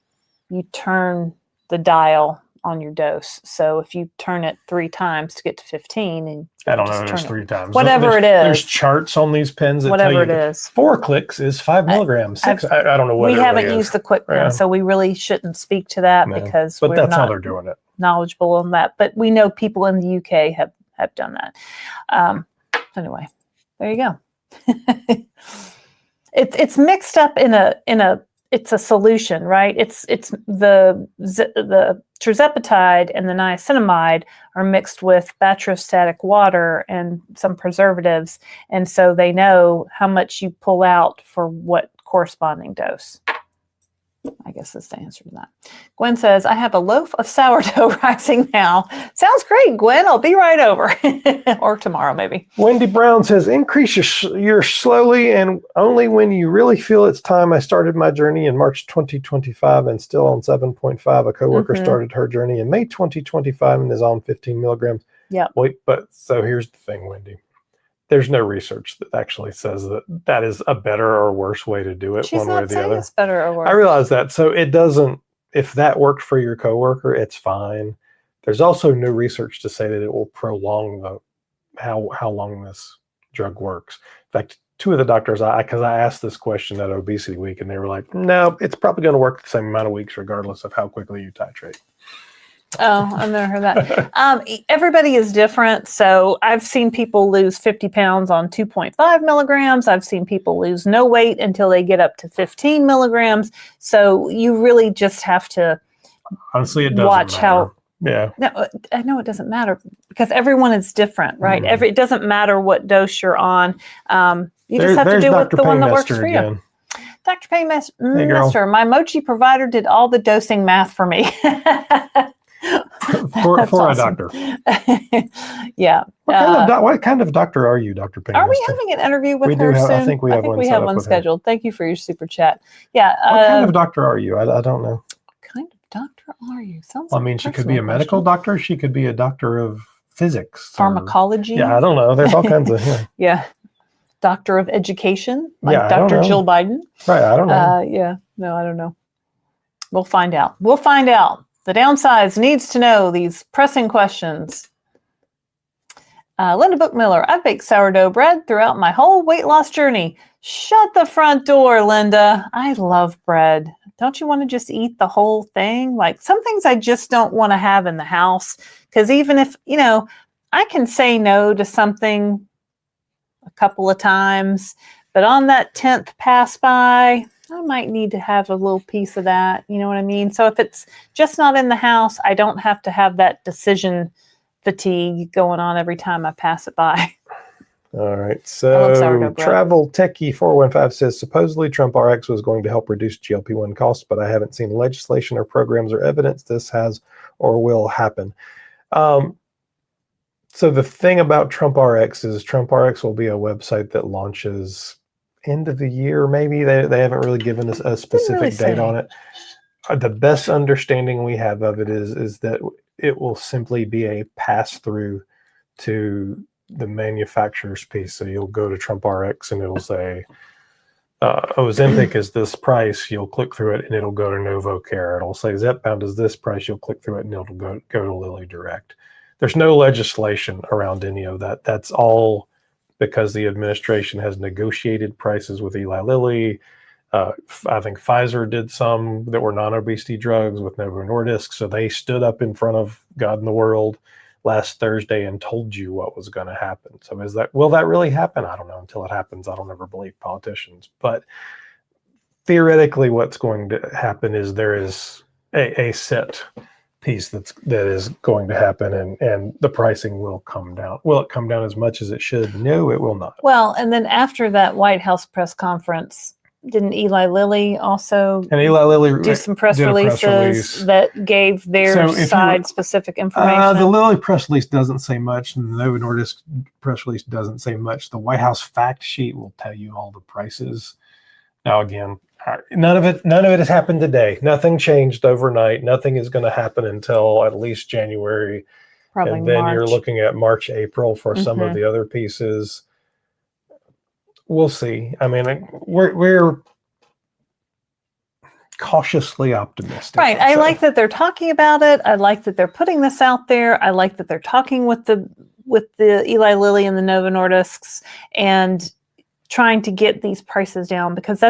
you turn the dial on your dose. So if you turn it 3 times to get to 15, and I don't know if it's 3 times. Whatever it is. There's charts on these pens that whatever tell you it is. 4 clicks is 5 milligrams. 6. I don't know what we it haven't really used is. the quick pen, so we really shouldn't speak to that because but we're that's not how they're doing it. knowledgeable on that. But we know people in the UK have done that. Anyway, there you go. It's mixed up in a it's a solution, right? It's the Tirzepatide and the niacinamide are mixed with batrostatic water and some preservatives, and so they know how much you pull out for what corresponding dose. I guess that's the answer to that. Gwen says, I have a loaf of sourdough rising now. Sounds great, Gwen. I'll be right over. Or tomorrow, maybe. Wendy Brown says, increase your slowly and only when you really feel it's time. I started my journey in March 2025 and still on 7.5. A coworker started her journey in May 2025 and is on 15 milligrams. Yeah. Wait, but so here's the thing, Wendy. There's no research that actually says that that is a better or worse way to do it. She's one way or not the saying other. it's better or worse. I realize that. So it doesn't, if that worked for your coworker, it's fine. There's also no research to say that it will prolong the how long this drug works. In fact, two of the doctors, because I asked this question at Obesity Week, and they were like, no, it's probably going to work the same amount of weeks regardless of how quickly you titrate. Oh, I've never heard that. Everybody is different. So I've seen people lose 50 pounds on 2.5 milligrams. I've seen people lose no weight until they get up to 15 milligrams. So you really just have to honestly, it doesn't watch matter. how. Yeah. No, I know it doesn't matter because everyone is different, right? It doesn't matter what dose you're on. You just have to do with the one that works for you. Dr. Paymester, my Mochi provider did all the dosing math for me. for awesome. A doctor. Yeah. What kind of doctor are you, Dr. Paymester? Are we having an interview with her soon? I think we have one scheduled. Thank you for your super chat. Yeah. What kind of doctor are you? I don't know. What kind of doctor are you? Sounds I mean, she could be a medical doctor. She could be a doctor of physics. Pharmacology. Yeah, I don't know. There's all kinds of. Yeah. Yeah. Doctor of education, like yeah, Dr. Jill Biden. Right. I don't know. Yeah. No, I don't know. We'll find out. The Downsized needs to know these pressing questions. Linda Bookmiller, I've baked sourdough bread throughout my whole weight loss journey. Shut the front door, Linda. I love bread. Don't you want to just eat the whole thing? Like some things I just don't want to have in the house. Because even if, I can say no to something a couple of times, but on that 10th pass by, I might need to have a little piece of that. You know what I mean? So if it's just not in the house, I don't have to have that decision fatigue going on every time I pass it by. All right. So Travel Techie 415 says, supposedly Trump RX was going to help reduce GLP-1 costs, but I haven't seen legislation or programs or evidence this has or will happen. So the thing about Trump RX is Trump RX will be a website that launches end of the year, maybe. They haven't really given us a specific date on it. The best understanding we have of it is that it will simply be a pass-through to the manufacturer's piece. So you'll go to Trump RX and it'll say, Ozempic is this price. You'll click through it and it'll go to Novo Care. It'll say Zepbound is this price. You'll click through it and it'll go to Lilly Direct. There's no legislation around any of that. That's all because the administration has negotiated prices with Eli Lilly. I think Pfizer did some that were non-obesity drugs with Novo Nordisk. So they stood up in front of God and the world last Thursday and told you what was going to happen. So will that really happen? I don't know. Until it happens, I don't ever believe politicians. But theoretically, what's going to happen is there is a set piece that is going to happen, and the pricing will come down. Will it come down as much as it should? No, it will not. Well, and then after that White House press conference, didn't Eli Lilly also do some press releases that gave their side-specific information? The Lilly press release doesn't say much, and the Novo Nordisk press release doesn't say much. The White House fact sheet will tell you all the prices. Now, again, none of it has happened today. Nothing changed overnight. Nothing is going to happen until at least January. Probably and then March. You're looking at March, April for some of the other pieces. We'll see. I mean, we're cautiously optimistic. Right. I like that they're talking about it. I like that they're putting this out there. I like that they're talking with the Eli Lilly and the Novo Nordisks and trying to get these prices down, because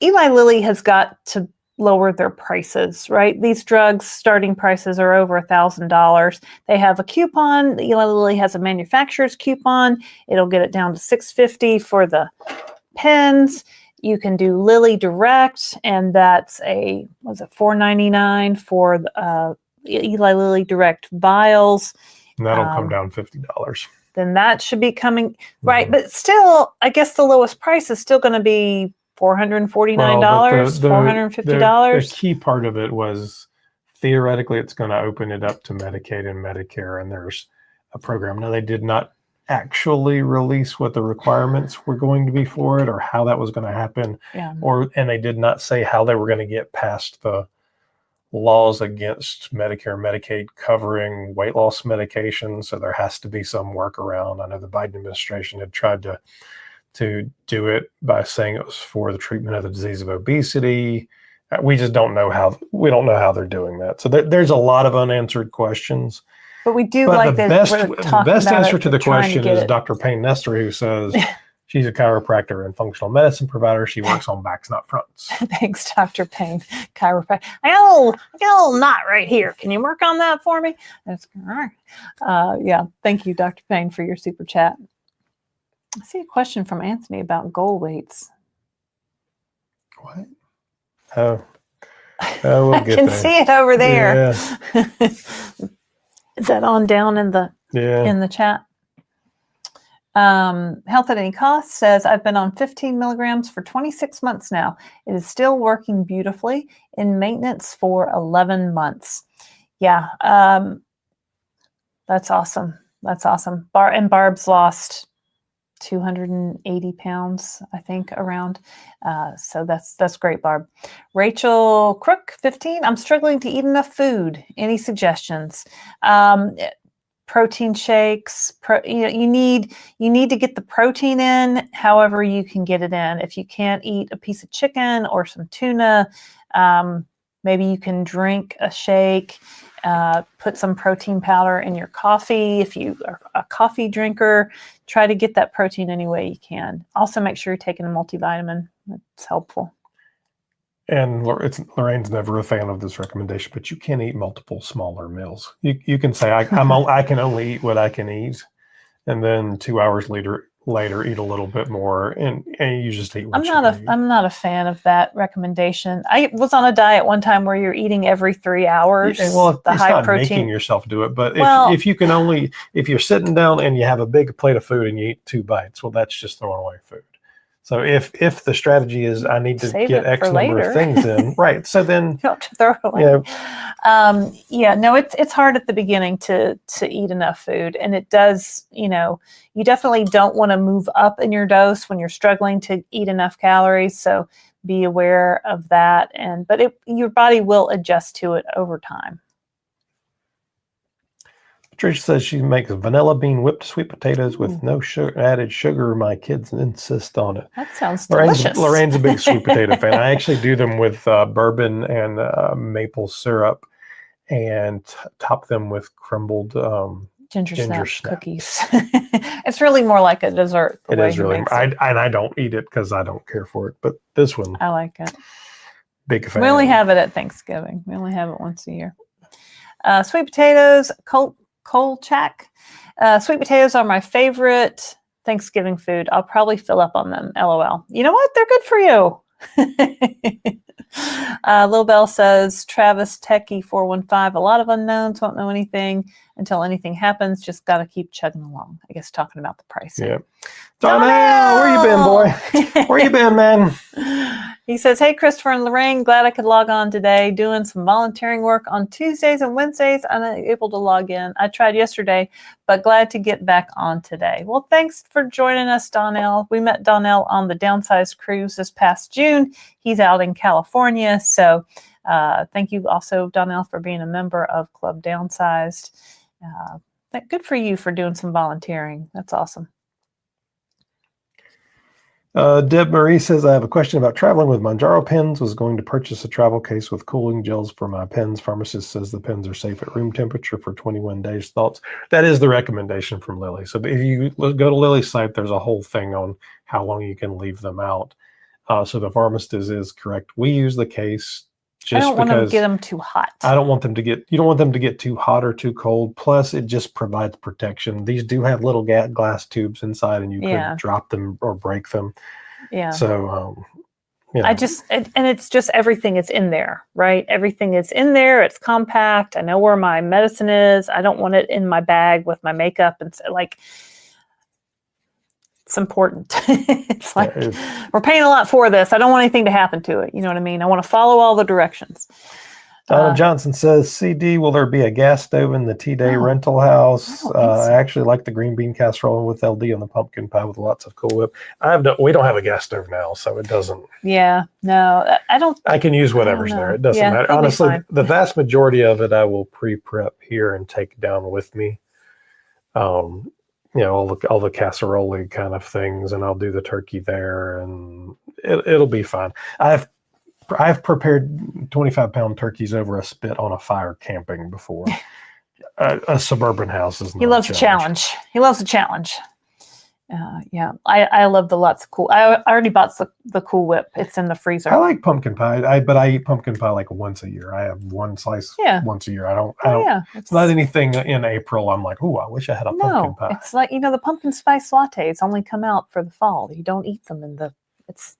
Eli Lilly has got to lower their prices, right? These drugs starting prices are over $1,000. They have a coupon. Eli Lilly has a manufacturer's coupon. It'll get it down to $650 for the pens. You can do Lilly Direct, and that's $4.99 for Eli Lilly Direct Vials. And that'll come down $50. Then that should be coming, right? But still, I guess the lowest price is still going to be $449, $450. The key part of it was theoretically it's going to open it up to Medicaid and Medicare, and there's a program. Now, they did not actually release what the requirements were going to be for it or how that was going to happen. Yeah. And they did not say how they were going to get past the laws against Medicare and Medicaid covering weight loss medication. So there has to be some workaround. I know the Biden administration had tried to do it by saying it was for the treatment of the disease of obesity. We just don't know how they're doing that. So there's a lot of unanswered questions. But we do but like the best answer to the question is Dr. Payne Nestor, who says she's a chiropractor and functional medicine provider. She works on backs, not fronts. Thanks, Dr. Payne, chiropractor. I got a little knot right here. Can you work on that for me? That's all right. Yeah, thank you, Dr. Payne, for your super chat. I see a question from Anthony about goal weights. What? Oh, we'll get I can there. see it over there. Yeah. Is that on down in the chat? Health at Any Cost says, I've been on 15 milligrams for 26 months now. It is still working beautifully in maintenance for 11 months. Yeah. That's awesome. That's awesome. Barb's lost 280 pounds, I think, around. So that's great, Barb. Rachel Crook, 15. I'm struggling to eat enough food. Any suggestions? Protein shakes. You need to get the protein in however you can get it in. If you can't eat a piece of chicken or some tuna, maybe you can drink a shake. Put some protein powder in your coffee. If you are a coffee drinker, try to get that protein any way you can. Also, make sure you're taking a multivitamin. That's helpful. And Lorraine's never a fan of this recommendation, but you can eat multiple smaller meals. You can say, I can only eat what I can eat. And then 2 hours later eat a little bit more, and you just eat what you can eat. I'm not a fan of that recommendation. I was on a diet one time where you're eating every 3 hours. Yeah, well, it's high not protein. Making yourself do it, but if you're sitting down and you have a big plate of food and you eat 2 bites, well, that's just throwing away food. So if the strategy is I need to get X number of things in, right? So then you don't have to throw it away. No, it's hard at the beginning to eat enough food, and it does. You definitely don't want to move up in your dose when you're struggling to eat enough calories. So be aware of that, but your body will adjust to it over time. Patricia says she makes vanilla bean whipped sweet potatoes with no added sugar. My kids insist on it. That sounds delicious. Lorraine's a big sweet potato fan. I actually do them with bourbon and maple syrup and top them with crumbled ginger snap cookies. It's really more like a dessert. It is really. I don't eat it because I don't care for it. But this one, I like it. Big fan. We only have it at Thanksgiving. We only have it once a year. Sweet potatoes, Kolchak. Sweet potatoes are my favorite Thanksgiving food. I'll probably fill up on them. LOL. You know what? They're good for you. Lil Bell says, Travis Techie 415. A lot of unknowns. Won't know anything until anything happens. Just got to keep chugging along. I guess talking about the pricing. Yeah. Donnell, where you been, boy? Where you been, man? He says, hey, Christopher and Laraine, glad I could log on today. Doing some volunteering work on Tuesdays and Wednesdays. Unable to log in. I tried yesterday, but glad to get back on today. Well, thanks for joining us, Donnell. We met Donnell on the Downsized cruise this past June. He's out in California. So thank you also, Donnell, for being a member of Club Downsized. Good for you for doing some volunteering. That's awesome. Deb Marie says, I have a question about traveling with Mounjaro pens. Was going to purchase a travel case with cooling gels for my pens. Pharmacist says the pens are safe at room temperature for 21 days. Thoughts? That is the recommendation from Lilly. So if you go to Lilly's site, there's a whole thing on how long you can leave them out. So the pharmacist is correct. We use the case just I don't want because to get them too hot. You don't want them to get too hot or too cold. Plus, it just provides protection. These do have little glass tubes inside, and you could drop them or break them. Yeah. So Yeah. and it's just everything is in there, right? Everything is in there. It's compact. I know where my medicine is. I don't want it in my bag with my makeup. And so, like, it's important. It's like, we're paying a lot for this. I don't want anything to happen to it. You know what I mean? I want to follow all the directions. Donna Johnson says, CD, will there be a gas stove in the T-Day rental house? So. I actually like the green bean casserole with LD and the pumpkin pie with lots of Cool Whip. We don't have a gas stove now, so it doesn't. Yeah, no, I don't. I can use whatever's there. It doesn't matter. Honestly, the vast majority of it I will pre-prep here and take down with me. All the casserole kind of things, and I'll do the turkey there, and it'll be fine. I've prepared 25-pound turkeys over a spit on a fire camping before. A suburban house is not He loves a challenge. He loves a challenge. Yeah, I love the lots of cool. I already bought the Cool Whip. It's in the freezer. I like pumpkin pie, but I eat pumpkin pie like once a year. I have one slice once a year. I don't. It's not anything in April. I'm like, oh, I wish I had a pumpkin pie. It's like, the pumpkin spice lattes only come out for the fall. You don't eat them it's.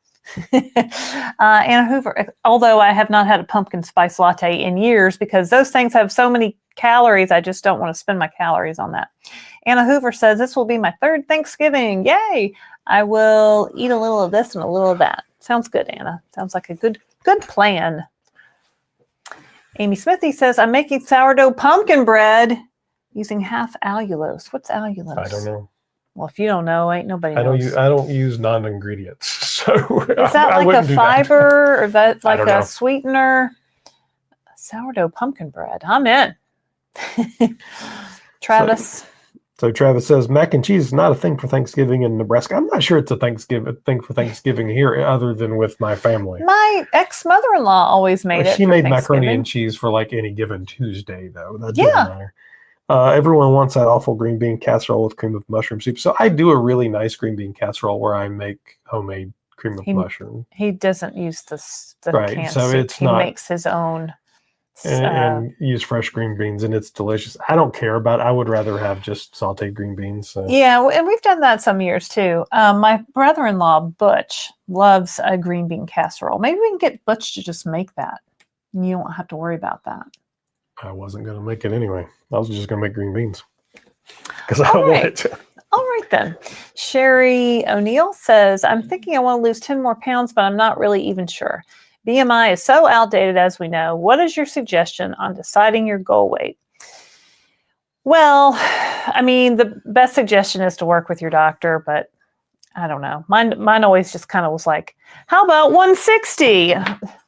Anna Hoover, although I have not had a pumpkin spice latte in years because those things have so many calories, I just don't want to spend my calories on that. Anna Hoover says, this will be my third Thanksgiving. Yay! I will eat a little of this and a little of that. Sounds good, Anna. Sounds like a good plan. Amy Smithy says, I'm making sourdough pumpkin bread using half allulose. What's allulose? I don't know. Well, if you don't know, ain't nobody knows. I don't use non-ingredients. So is that like a fiber or is that like a sweetener? Sourdough pumpkin bread. I'm in. Travis. So Travis says mac and cheese is not a thing for Thanksgiving in Nebraska. I'm not sure it's a thing for Thanksgiving here, other than with my family. My ex-mother-in-law always made it. She made macaroni and cheese for like any given Tuesday, though. That doesn't matter. Everyone wants that awful green bean casserole with cream of mushroom soup. So I do a really nice green bean casserole where I make homemade cream of mushroom. He doesn't use the canned so soup. He makes his own. And use fresh green beans, and it's delicious. I don't care about it. I would rather have just sauteed green beans. So. Yeah, and we've done that some years too. My brother-in-law, Butch, loves a green bean casserole. Maybe we can get Butch to just make that. You don't have to worry about that. I wasn't going to make it anyway. I was just going to make green beans because I don't want it to. All right, then. Sherry O'Neill says, I'm thinking I want to lose 10 more pounds, but I'm not really even sure. BMI is so outdated, as we know. What is your suggestion on deciding your goal weight? Well, I mean, the best suggestion is to work with your doctor, but I don't know. Mine always just kind of was like, how about 160?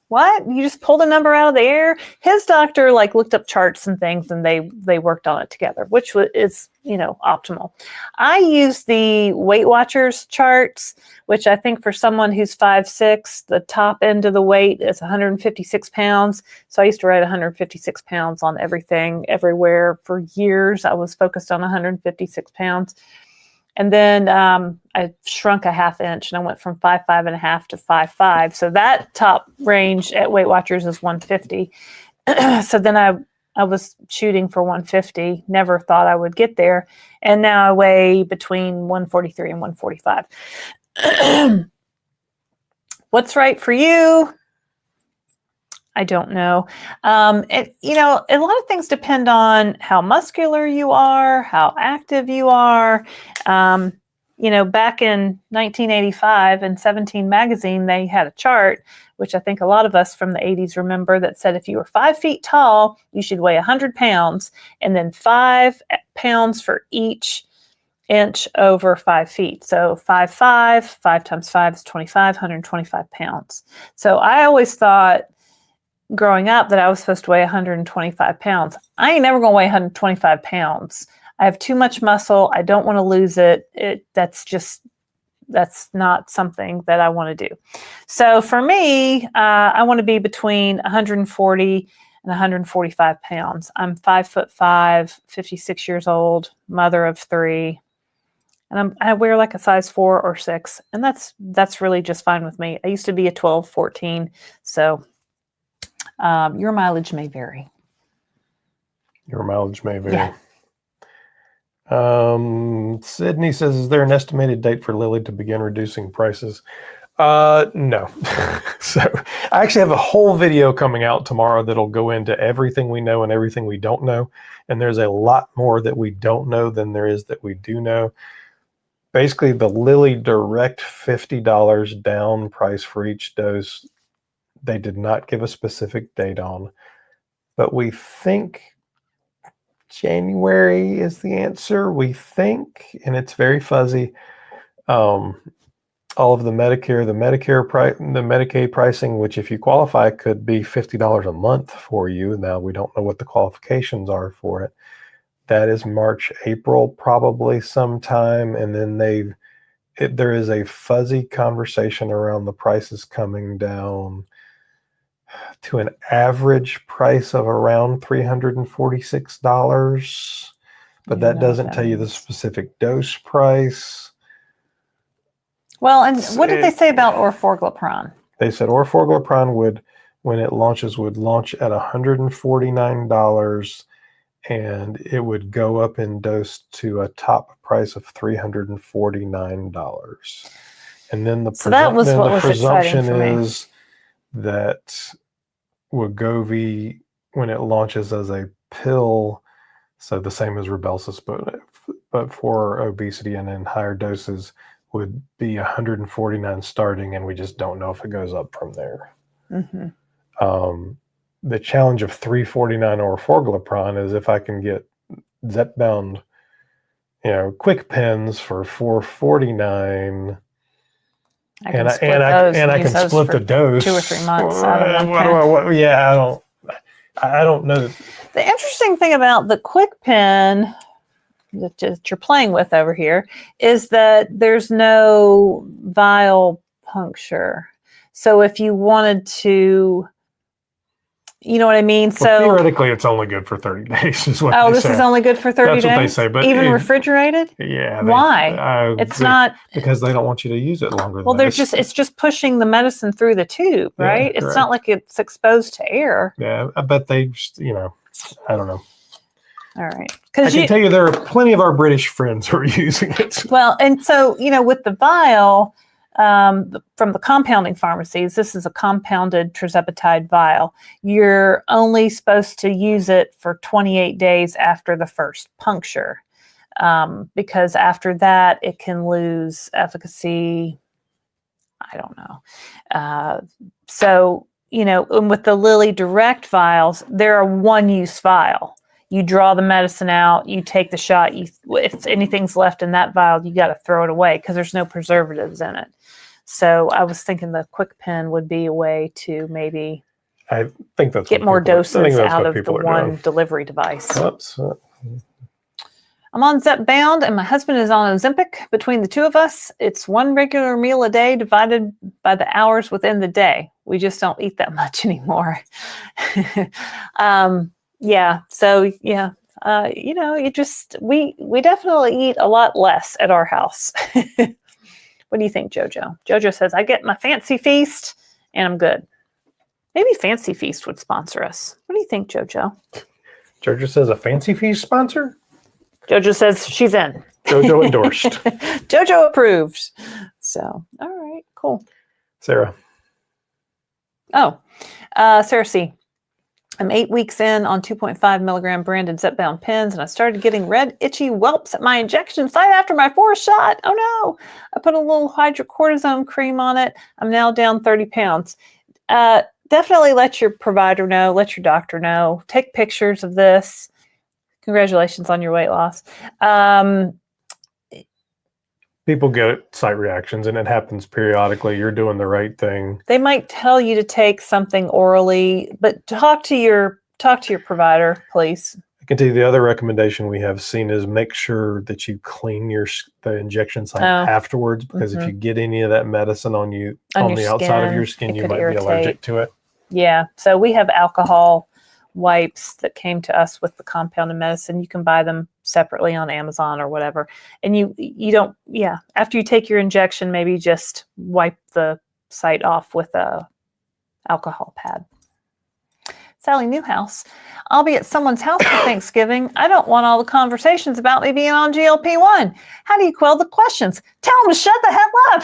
What? You just pulled a number out of the air? His doctor looked up charts and things, and they worked on it together, which is optimal. I use the Weight Watchers charts, which I think for someone who's 5'6", the top end of the weight is 156 pounds. So I used to write 156 pounds on everything, everywhere. For years, I was focused on 156 pounds. And then I shrunk a ½ inch, and I went from 5'5.5" to 5'5". So that top range at Weight Watchers is 150. So then I was shooting for 150. Never thought I would get there, and now I weigh between 143 and 145. What's right for you? I don't know. A lot of things depend on how muscular you are, how active you are. Back in 1985 in 17 magazine, they had a chart, which I think a lot of us from the 80s remember, that said if you were 5 feet tall, you should weigh 100 pounds, and then 5 pounds for each inch over 5 feet. So 5'5", 5 times 5 is 25, 125 pounds. So I always thought, growing up, that I was supposed to weigh 125 pounds. I ain't never going to weigh 125 pounds. I have too much muscle. I don't want to lose it. That's not something that I want to do. So for me, I want to be between 140 and 145 pounds. I'm 5'5", 56 years old, mother of 3. And I wear like a size 4 or 6. And that's really just fine with me. I used to be a 12, 14. So your mileage may vary. Yeah. Sydney says, is there an estimated date for Lilly to begin reducing prices? No. So I actually have a whole video coming out tomorrow that'll go into everything we know and everything we don't know. And there's a lot more that we don't know than there is that we do know. Basically, the Lilly direct $50 down price for each dose, they did not give a specific date on, but we think January is the answer. We think, and it's very fuzzy. All of the Medicare, the Medicaid pricing, which if you qualify could be $50 a month for you. Now we don't know what the qualifications are for it. That is March, April, probably sometime, and then there is a fuzzy conversation around the prices coming down to an average price of around $346, but that doesn't tell you the specific dose price. Well, and what did they say about orforglipron? They said orforglipron would, when it launches, would launch at $149, and it would go up in dose to a top price of $349. And then the presumption is that Wegovy, when it launches as a pill, so the same as Rybelsus, but for obesity and in higher doses, would be $149 starting, and we just don't know if it goes up from there. Mm-hmm. The challenge of $349 orforglipron is if I can get Zepbound, quick pens for $449, and I can split the dose 2 or 3 months. I don't know. The interesting thing about the quick pen that you're playing with over here is that there's no vial puncture. So if you wanted to, you know what I mean? Well, so theoretically, it's only good for 30 days. Is what they this say. Is only good for 30 days? That's what they say. But even refrigerated? Yeah. Why? It's not because they don't want you to use it longer. Well, it's just pushing the medicine through the tube, right? Yeah, it's not like it's exposed to air. Yeah, I bet they, I don't know. All right. I can tell you there are plenty of our British friends who are using it. Well, and so, with the vial, from the compounding pharmacies, this is a compounded Tirzepatide vial. You're only supposed to use it for 28 days after the first puncture, because after that, it can lose efficacy. I don't know. So, and with the Lilly Direct vials, they're a one-use vial. You draw the medicine out, you take the shot. If anything's left in that vial, you got to throw it away because there's no preservatives in it. So I was thinking the quick pen would be a way to maybe get more doses out of the one delivery device. Oops. I'm on Zepbound and my husband is on Ozempic. Between the two of us, it's one regular meal a day divided by the hours within the day. We just don't eat that much anymore. Yeah. So yeah, we definitely eat a lot less at our house. What do you think, Jojo? Jojo says, I get my Fancy Feast and I'm good. Maybe Fancy Feast would sponsor us. What do you think, Jojo? Jojo says a Fancy Feast sponsor? Jojo says she's in. Jojo endorsed. Jojo approved. So, all right, cool. Sarah. Oh, Sarah C. I'm 8 weeks in on 2.5 milligram branded Zepbound pens, and I started getting red, itchy whelps at my injection site after my 4th shot. Oh no! I put a little hydrocortisone cream on it. I'm now down 30 pounds. Definitely let your provider know, let your doctor know. Take pictures of this. Congratulations on your weight loss. People get site reactions, and it happens periodically. You're doing the right thing. They might tell you to take something orally, but talk to your provider, please. I can tell you the other recommendation we have seen is make sure that you clean the injection site afterwards, because if you get any of that medicine on the outside of your skin, you might be allergic to it. Yeah. So we have alcohol wipes that came to us with the compounded medicine. You can buy them separately on Amazon or whatever. And you don't, after you take your injection, maybe just wipe the site off with a alcohol pad. Sally Newhouse. I'll be at someone's house for Thanksgiving. I don't want all the conversations about me being on GLP-1. How do you quell the questions? Tell them to shut the hell up.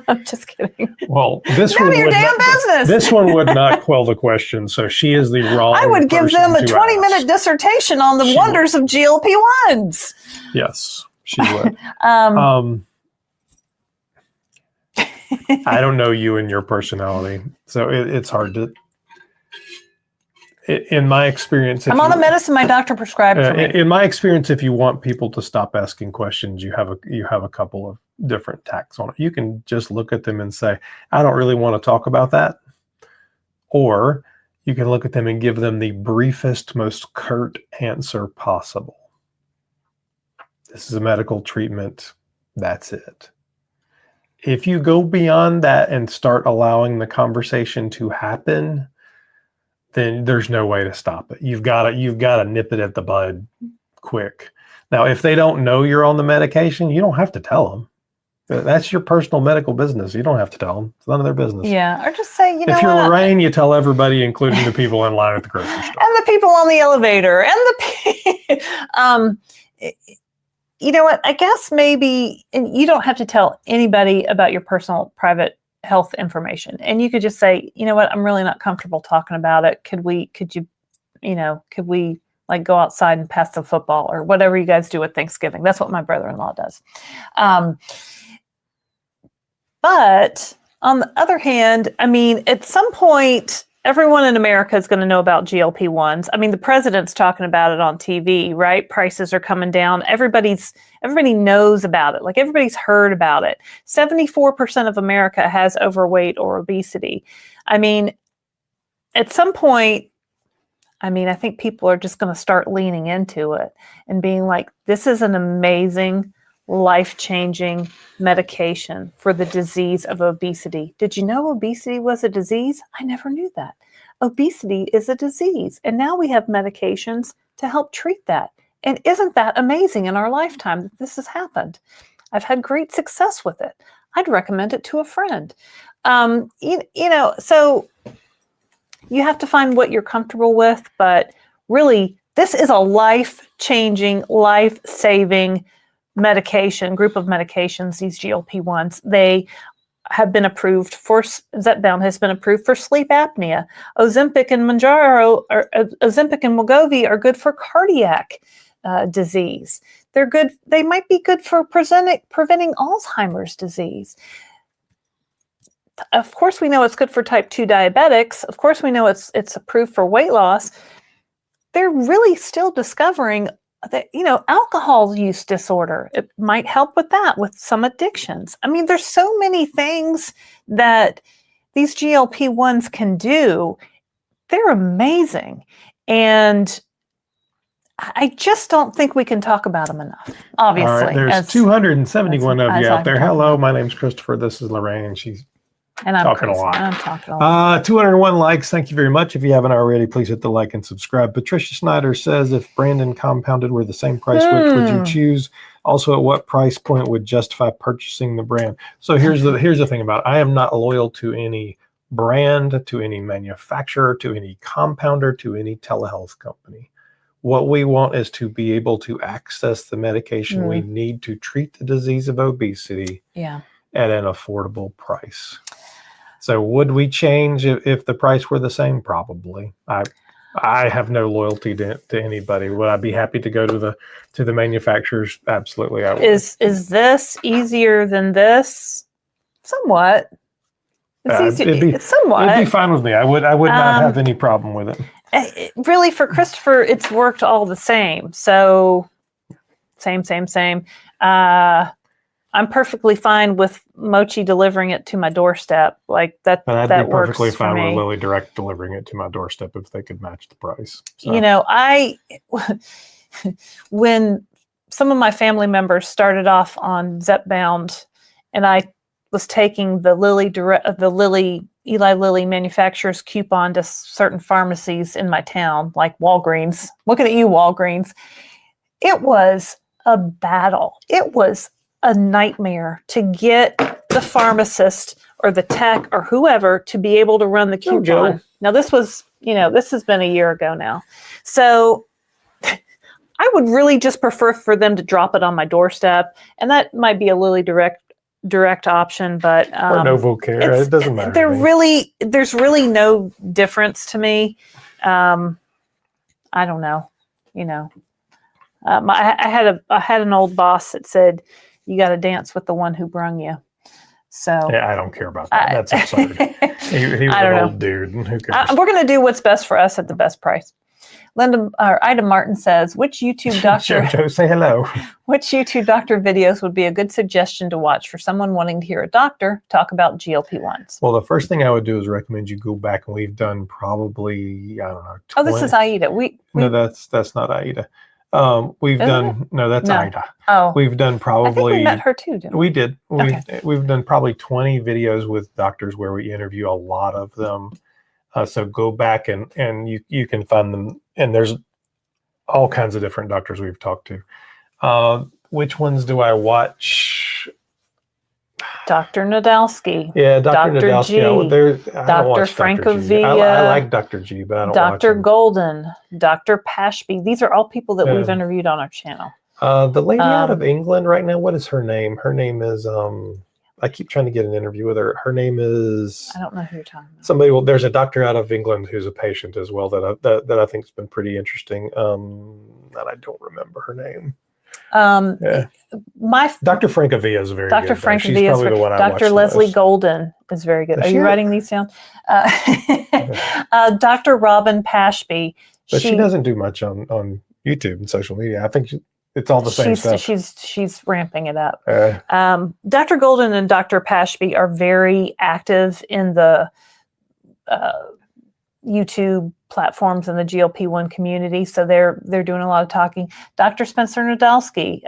I'm just kidding. Well, this None one of your would damn not, business. This one would not quell the question, so she is the wrong I would give person them a to 20-minute ask. dissertation on the She wonders of GLP-1s. Yes, she would. I don't know you and your personality, so it's hard to. In my experience, I'm on the medicine my doctor prescribed for me. In my experience, if you want people to stop asking questions, you have a couple of different tacks on it. You can just look at them and say, "I don't really want to talk about that," or you can look at them and give them the briefest, most curt answer possible. This is a medical treatment. That's it. If you go beyond that and start allowing the conversation to happen, then there's no way to stop it. You've got to nip it at the bud quick. Now, if they don't know you're on the medication, you don't have to tell them. That's your personal medical business. You don't have to tell them. It's none of their business. Yeah, or just say, if you're Laraine, you tell everybody, including the people in line at the grocery store. And the people on the elevator. And you know what? I guess maybe, and you don't have to tell anybody about your personal private health information. And you could just say, you know what, I'm really not comfortable talking about it. Could we like go outside and pass the football or whatever you guys do at Thanksgiving? That's what my brother-in-law does. But on the other hand, I mean, at some point, everyone in America is going to know about GLP-1s. I mean, the president's talking about it on TV, right? Prices are coming down. Everybody knows about it. Like everybody's heard about it. 74% of America has overweight or obesity. I mean, at some point, I think people are just going to start leaning into it and being like, this is an amazing, life-changing medication for the disease of obesity. Did you know obesity was a disease? I never knew that. Obesity is a disease, and now we have medications to help treat that. And isn't that amazing in our lifetime that this has happened? I've had great success with it. I'd recommend it to a friend. So you have to find what you're comfortable with, but really, this is a life-changing, life-saving group of medications, these GLP-1s. They have been approved for, Zepbound has been approved for sleep apnea. Ozempic and Mounjaro, or Ozempic and Wegovy are good for cardiac disease. They're good. They might be good for preventing Alzheimer's disease. Of course, we know it's good for type 2 diabetics. Of course, we know it's approved for weight loss. They're really still discovering that, alcohol use disorder, it might help with that, with some addictions. I mean, there's so many things that these GLP-1s can do. They're amazing. And I just don't think we can talk about them enough, obviously. All right, there's 271 of you out there. Hello, my name's Christopher. This is Laraine, and she's talking a lot. I'm talking a lot. 201 likes. Thank you very much. If you haven't already, please hit the like and subscribe. Patricia Snyder says, if Brandon compounded were the same price, which would you choose? Also, at what price point would justify purchasing the brand? So here's the thing about it. I am not loyal to any brand, to any manufacturer, to any compounder, to any telehealth company. What we want is to be able to access the medication we need to treat the disease of obesity at an affordable price. So would we change if the price were the same? Probably. I have no loyalty to anybody. Would I be happy to go to the manufacturers? Absolutely, I would. Is this easier than this? Somewhat. It's easy. It's somewhat. It'd be fine with me. I would not have any problem with it. Really, for Christopher, it's worked all the same. So same. I'm perfectly fine with Mochi delivering it to my doorstep. Like that. I'd that be perfectly works for fine me. with Lilly Direct delivering it to my doorstep if they could match the price. So. When some of my family members started off on Zepbound, and I was taking the Eli Lilly manufacturer's coupon to certain pharmacies in my town, like Walgreens. Looking at you, Walgreens. It was a battle. It was a nightmare to get the pharmacist or the tech or whoever to be able to run the coupon. Now, this was this has been a year ago now. So I would really just prefer for them to drop it on my doorstep. And that might be a Lilly direct option, but or Novo Care. It doesn't matter. There's really no difference to me. I don't know. I had an old boss that said, "You got to dance with the one who brung you." So yeah, I don't care about that. That's absurd. He was an old dude. Who cares? We're going to do what's best for us at the best price. Ida Martin says, "Which YouTube doctor? Jojo, say hello. Which YouTube doctor videos would be a good suggestion to watch for someone wanting to hear a doctor talk about GLP-1s?" Well, the first thing I would do is recommend you go back, and we've done probably, I don't know. 20, oh, this is Aida. No, that's not Aida. We've done no, that's Ida. Oh, we've done probably. I think we met her too, didn't we? We did. We've done probably 20 videos with doctors where we interview a lot of them. So go back and you can find them, and there's all kinds of different doctors we've talked to. Which ones do I watch? Dr. Nadolsky. Yeah, Dr. Nadolsky. Dr. Francovilla. I like Dr. G, but I don't watch Dr. him. Golden, Dr. Pashby. These are all people that we've interviewed on our channel. The lady out of England right now, what is her name? Her name is, I keep trying to get an interview with her. Her name is... I don't know who you're talking about. There's a doctor out of England who's a patient as well that I think has been pretty interesting. And I don't remember her name. Dr. Francovilla is very Dr. good. Francovilla She's probably the one I watch Dr. Leslie most. Golden is very good. Are you writing these down? Dr. Robin Pashby. But she doesn't do much on YouTube and social media. I think it's all the same stuff. She's ramping it up. Dr. Golden and Dr. Pashby are very active in the YouTube platforms and the GLP-1 community, so they're doing a lot of talking. Dr. Spencer Nadolsky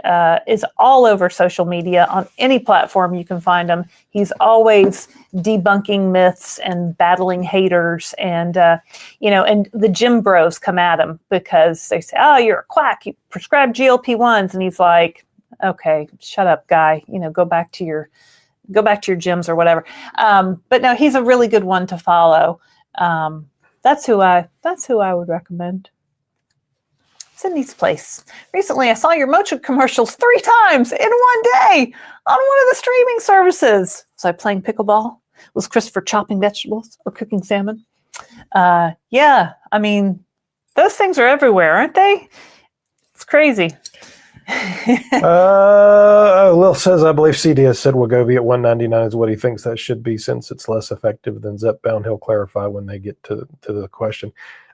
is all over social media on any platform you can find him. He's always debunking myths and battling haters, and and the gym bros come at him because they say, "Oh, you're a quack. You prescribe GLP-1s," and he's like, "Okay, shut up, guy. Go back to your gyms or whatever." But no, he's a really good one to follow. That's who I would recommend. Cindy's Place. Recently, I saw your Mocha commercials 3 times in one day on one of the streaming services. Was I playing pickleball? Was Christopher chopping vegetables or cooking salmon? Yeah, I mean, those things are everywhere, aren't they? It's crazy. Will says, I believe CD has said Wegovy at $199 is what he thinks that should be since it's less effective than Zepbound. He'll clarify when they get to the question.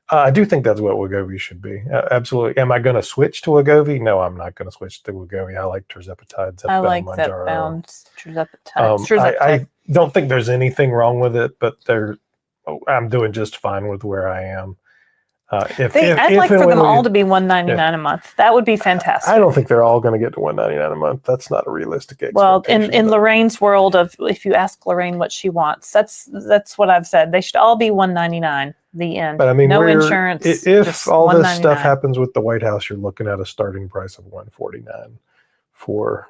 I do think that's what Wegovy should be. Absolutely. Am I going to switch to Wegovy? No, I'm not going to switch to Wegovy. I like Tirzepatide, Zepbound, I like Mounjaro. Zepbound, Tirzepatide. I don't think there's anything wrong with it, but I'm doing just fine with where I am. I'd like for them all to be $199 a month. That would be fantastic. I don't think they're all going to get to $199 a month. That's not a realistic expectation. Well, in Lorraine's world of, if you ask Laraine what she wants, that's what I've said. They should all be $199. The end. But I mean, no insurance. If all this stuff happens with the White House, you're looking at a starting price of $149 for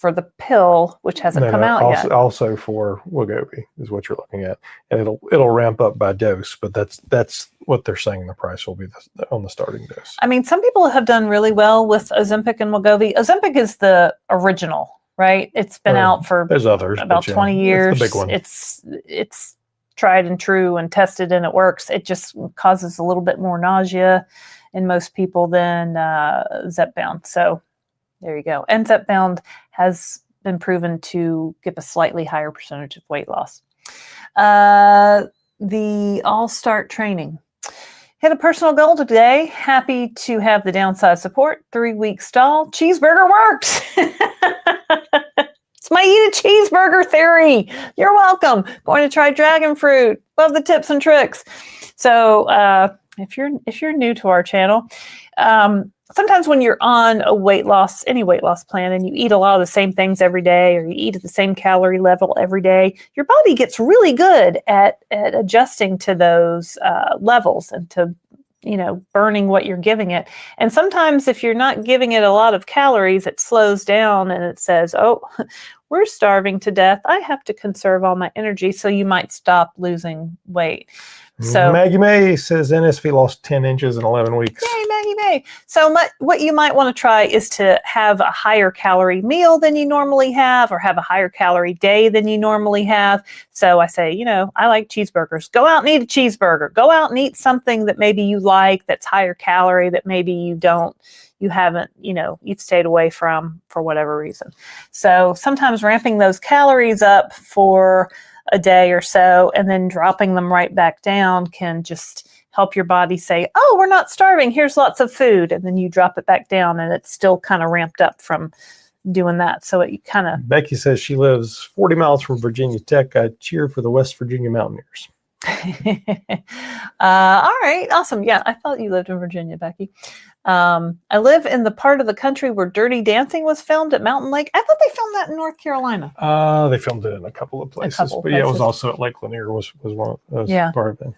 the pill, which hasn't come out yet. Also for Wegovy is what you're looking at, and it'll ramp up by dose. But that's what they're saying the price will be on the starting dose. I mean, some people have done really well with Ozempic and Wegovy. Ozempic is the original, right? It's been out for there's others about 20 years. It's the big one. It's tried and true and tested, and it works. It just causes a little bit more nausea in most people than Zepbound. So there you go. And Zepbound has been proven to give a slightly higher percentage of weight loss. The All-Start training. Hit a personal goal today. Happy to have the downside support. 3-week stall. Cheeseburger works. It's my eat a cheeseburger theory. You're welcome. Going to try dragon fruit. Love the tips and tricks. So if you're new to our channel, sometimes when you're on any weight loss plan, and you eat a lot of the same things every day, or you eat at the same calorie level every day, your body gets really good at adjusting to those levels and to burning what you're giving it. And sometimes if you're not giving it a lot of calories, it slows down and it says, "Oh, we're starving to death. I have to conserve all my energy. So you might stop losing weight. So Maggie May says NSV lost 10 inches in 11 weeks. yay, Maggie May. So what you might want to try is to have a higher calorie meal than you normally have, or have a higher calorie day than you normally have. So I say, you know, I like cheeseburgers. Go out and eat a cheeseburger. Go out and eat something that maybe you like, that's higher calorie, that maybe you haven't, you know, you've stayed away from for whatever reason. So sometimes ramping those calories up for a day or so and then dropping them right back down can just help your body say, oh, we're not starving. Here's lots of food. And then you drop it back down and it's still kind of ramped up from doing that. So it kind of... Becky says she lives 40 miles from Virginia Tech. I cheer for the West Virginia Mountaineers. All right. Awesome. Yeah. I thought you lived in Virginia, Becky. I live in the part of the country where Dirty Dancing was filmed at Mountain Lake. I thought they filmed that in North Carolina. They filmed it in a couple of places. Yeah, it was also at Lake Lanier was one of part of it.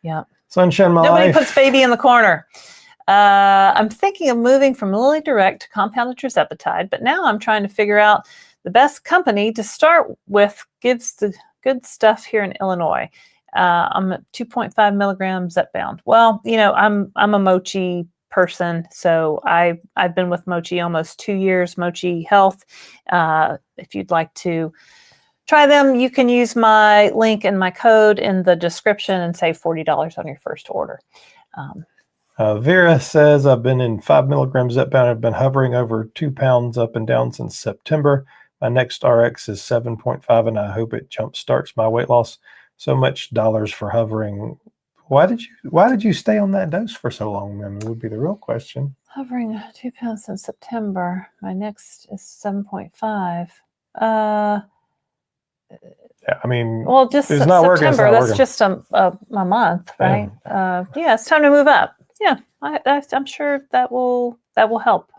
Yeah. Sunshine My Nobody Life. puts baby in the corner. I'm thinking of moving from Lilly Direct to compounded Tirzepatide, but now I'm trying to figure out the best company to start with. Gives the good stuff here in Illinois. I'm at 2.5 milligrams Zepbound. Well, you know, I'm a Mochi person, so I've been with Mochi almost 2 years. Mochi Health. If you'd like to try them, you can use my link and my code in the description and save $40 on your first order. Vera says, I've been in 5 milligrams Zepbound. I've been hovering over 2 pounds up and down since September. My next RX is 7.5, and I hope it jump starts my weight loss. So much dollars for hovering. Why did you stay on that dose for so long, then, would be the real question. Hovering 2 pounds since September. My next is 7.5. Yeah, I mean, well, just it's not working. September. That's just a month, right? Yeah, it's time to move up. Yeah, I'm sure that will help.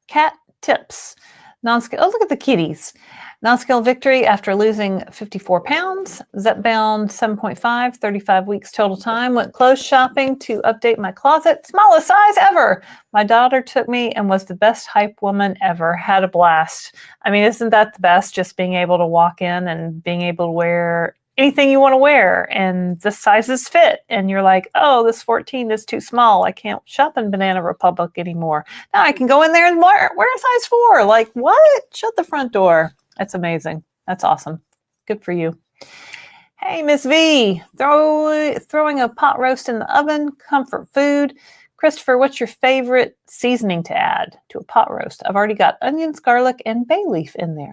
Cat tips. Non-scale. Oh, look at the kitties. Non-scale victory after losing 54 pounds. Zepbound 7.5, 35 weeks total time. Went clothes shopping to update my closet. Smallest size ever. My daughter took me and was the best hype woman ever. Had a blast. I mean, isn't that the best? Just being able to walk in and being able to wear anything you want to wear, and the sizes fit, and you're like, oh, this 14 is too small. I can't shop in Banana Republic anymore. Now I can go in there and wear a size 4. Like, what? Shut the front door. That's amazing. That's awesome. Good for you. Hey, Miss V, throwing a pot roast in the oven, comfort food. Christopher, what's your favorite seasoning to add to a pot roast? I've already got onions, garlic, and bay leaf in there.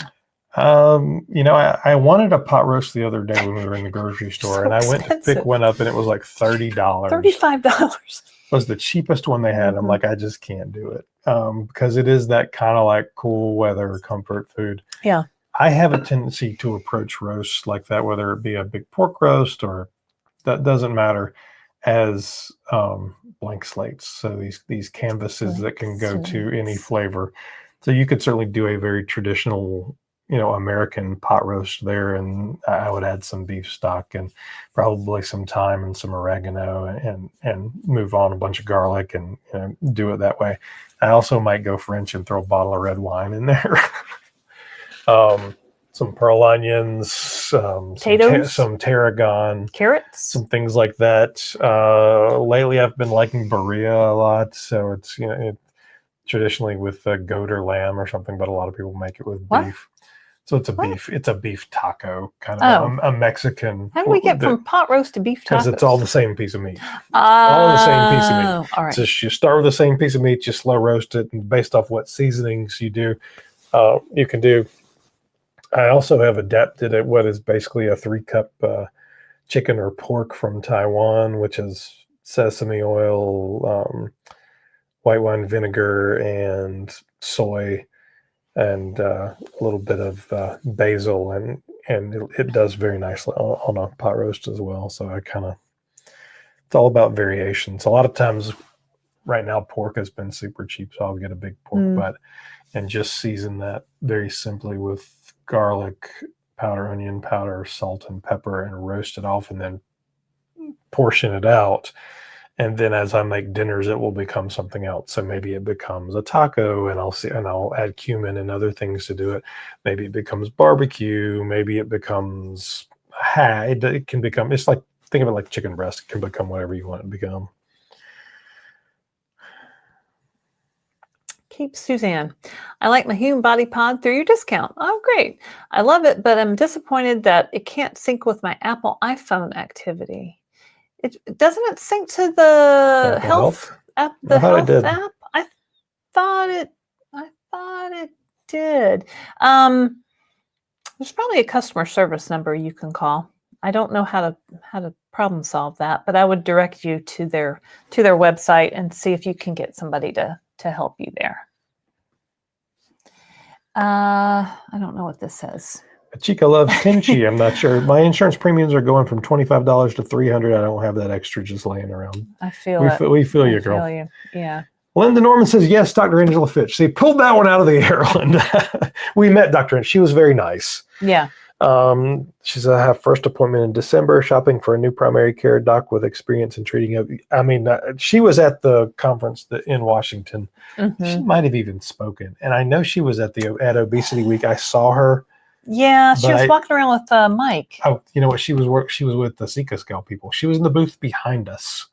You know, I wanted a pot roast the other day when we were in the grocery store, and I went to pick one up, and it was like $30. $35 was the cheapest one they had. I'm like, I just can't do it, because it is that kind of like cool weather comfort food. Yeah. I have a tendency to approach roasts like that, whether it be a big pork roast or that doesn't matter, as blank slates. So these canvases that can go to any flavor. So you could certainly do a very traditional, you know, American pot roast there, and I would add some beef stock and probably some thyme and some oregano, and move on a bunch of garlic, and do it that way. I also might go French and throw a bottle of red wine in there. Some pearl onions, potatoes, some tarragon, carrots, some things like that. Lately, I've been liking burrilla a lot, so it's traditionally with goat or lamb or something, but a lot of people make it with beef. So it's a beef taco, kind of a Mexican. How do we get from pot roast to beef tacos? Because it's all the same piece of meat. All the same piece of meat. All right. Just you start with the same piece of meat, you slow roast it, and based off what seasonings you do, you can do. I also have adapted at what is basically a 3-cup chicken or pork from Taiwan, which is sesame oil, white wine vinegar, and soy, and a little bit of basil, and it does very nicely on a pot roast as well. So it's all about variations. A lot of times right now pork has been super cheap, so I'll get a big pork butt and just season that very simply with garlic powder, onion powder, salt, and pepper, and roast it off, and then portion it out. And then as I make dinners, it will become something else. So maybe it becomes a taco, and I'll add cumin and other things to do it. Maybe it becomes barbecue. Maybe it becomes it can become. It's like, think of it like chicken breast. It can become whatever you want it to become. Keep Suzanne. I like my Human Body Pod through your discount. Oh, great. I love it, but I'm disappointed that it can't sync with my Apple iPhone activity. Doesn't it sync to the Apple health app? The I thought it health did. app? I thought it did. There's probably a customer service number you can call. I don't know how to problem solve that, but I would direct you to their website and see if you can get somebody to help you there. I don't know what this says. Chica loves kimchi. I'm not sure. My insurance premiums are going from $25 to $300. I don't have that extra just laying around. I feel we feel you, girl. Feel you. Yeah. Linda Norman says, yes, Dr. Angela Fitch. See, pulled that one out of the air, Linda. We met Dr. She was very nice. Yeah. She said, I have first appointment in December, shopping for a new primary care doc with experience in treating. She was at the conference in Washington. Mm-hmm. She might have even spoken. And I know she was at Obesity Week. I saw her. Yeah, she was walking around with Mike. Oh, you know what? She was with the Seca Scale people. She was in the booth behind us.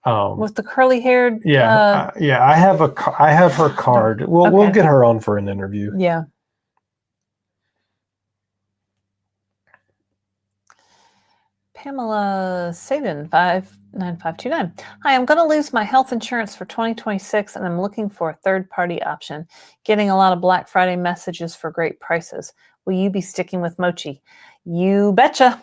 With the curly haired. Yeah, I have her card. We'll get her on for an interview. Yeah. Pamela Saban 59529. Hi, I'm going to lose my health insurance for 2026, and I'm looking for a third-party option. Getting a lot of Black Friday messages for great prices. Will you be sticking with Mochi? You betcha.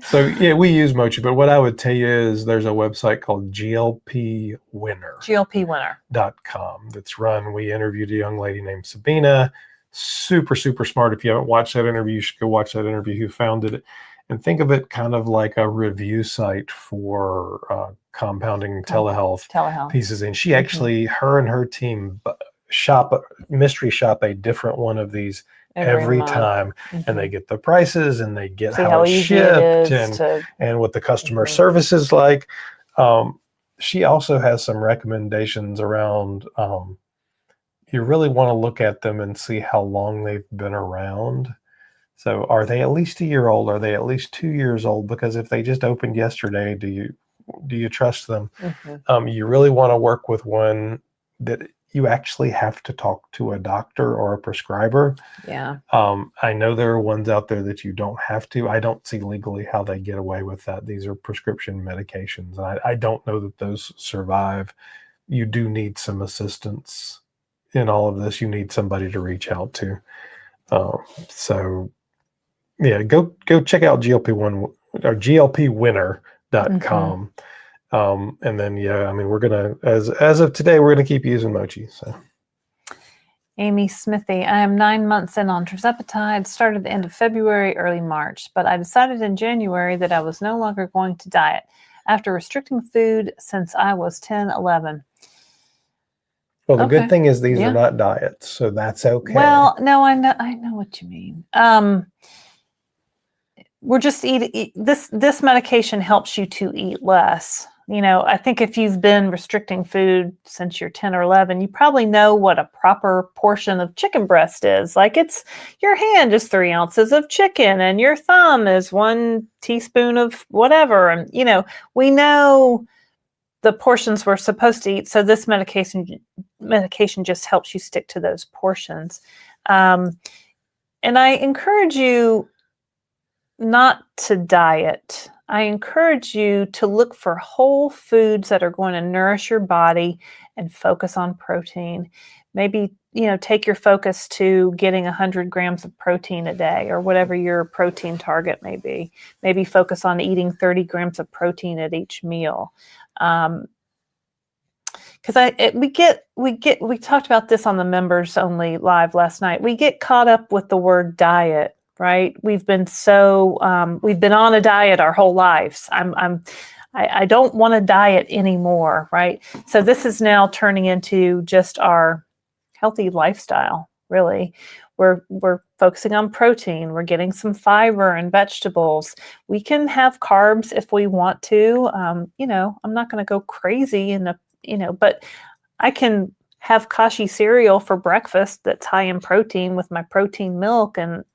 So yeah, we use Mochi, but what I would tell you is there's a website called GLP Winner. GLP-Winner.com that's run. We interviewed a young lady named Sabina. Super, super smart. If you haven't watched that interview, you should go watch that interview. Who founded it? And think of it kind of like a review site for compounding telehealth pieces. And she actually, her and her team mystery shop a different one of these every time. And they get the prices and they get how it's shipped and what the customer service is like. She also has some recommendations around, you really want to look at them and see how long they've been around. So are they at least a year old? Are they at least 2 years old? Because if they just opened yesterday, do you trust them? Mm-hmm. You really want to work with one that you actually have to talk to a doctor or a prescriber. Yeah. I know there are ones out there that you don't have to. I don't see legally how they get away with that. These are prescription medications. And I don't know that those survive. You do need some assistance in all of this. You need somebody to reach out to. So yeah, go check out GLP-1 or GLPWinner.com. And then, we're going to, as of today, we're going to keep using Mochi. So Amy Smithy, I am 9 months in on Tirzepatide, started the end of February, early March, but I decided in January that I was no longer going to diet after restricting food since I was 10, 11. Well, the good thing is these are not diets, so that's okay. Well, no, I know what you mean. We're just eating. This medication helps you to eat less. I think if you've been restricting food since you're 10 or 11, you probably know what a proper portion of chicken breast is. Like your hand is 3 ounces of chicken and your thumb is 1 teaspoon of whatever. And, we know the portions we're supposed to eat. So this medication just helps you stick to those portions. And I encourage you not to diet. I encourage you to look for whole foods that are going to nourish your body and focus on protein. Maybe, take your focus to getting 100 grams of protein a day or whatever your protein target may be. Maybe focus on eating 30 grams of protein at each meal. Because we talked about this on the members only live last night. We get caught up with the word diet, right? We've been on a diet our whole lives. I don't want to diet anymore, right? So this is now turning into just our healthy lifestyle, really, we're focusing on protein. We're getting some fiber and vegetables. We can have carbs if we want to. You know, I'm not going to go crazy but I can have kashi cereal for breakfast that's high in protein with my protein milk, and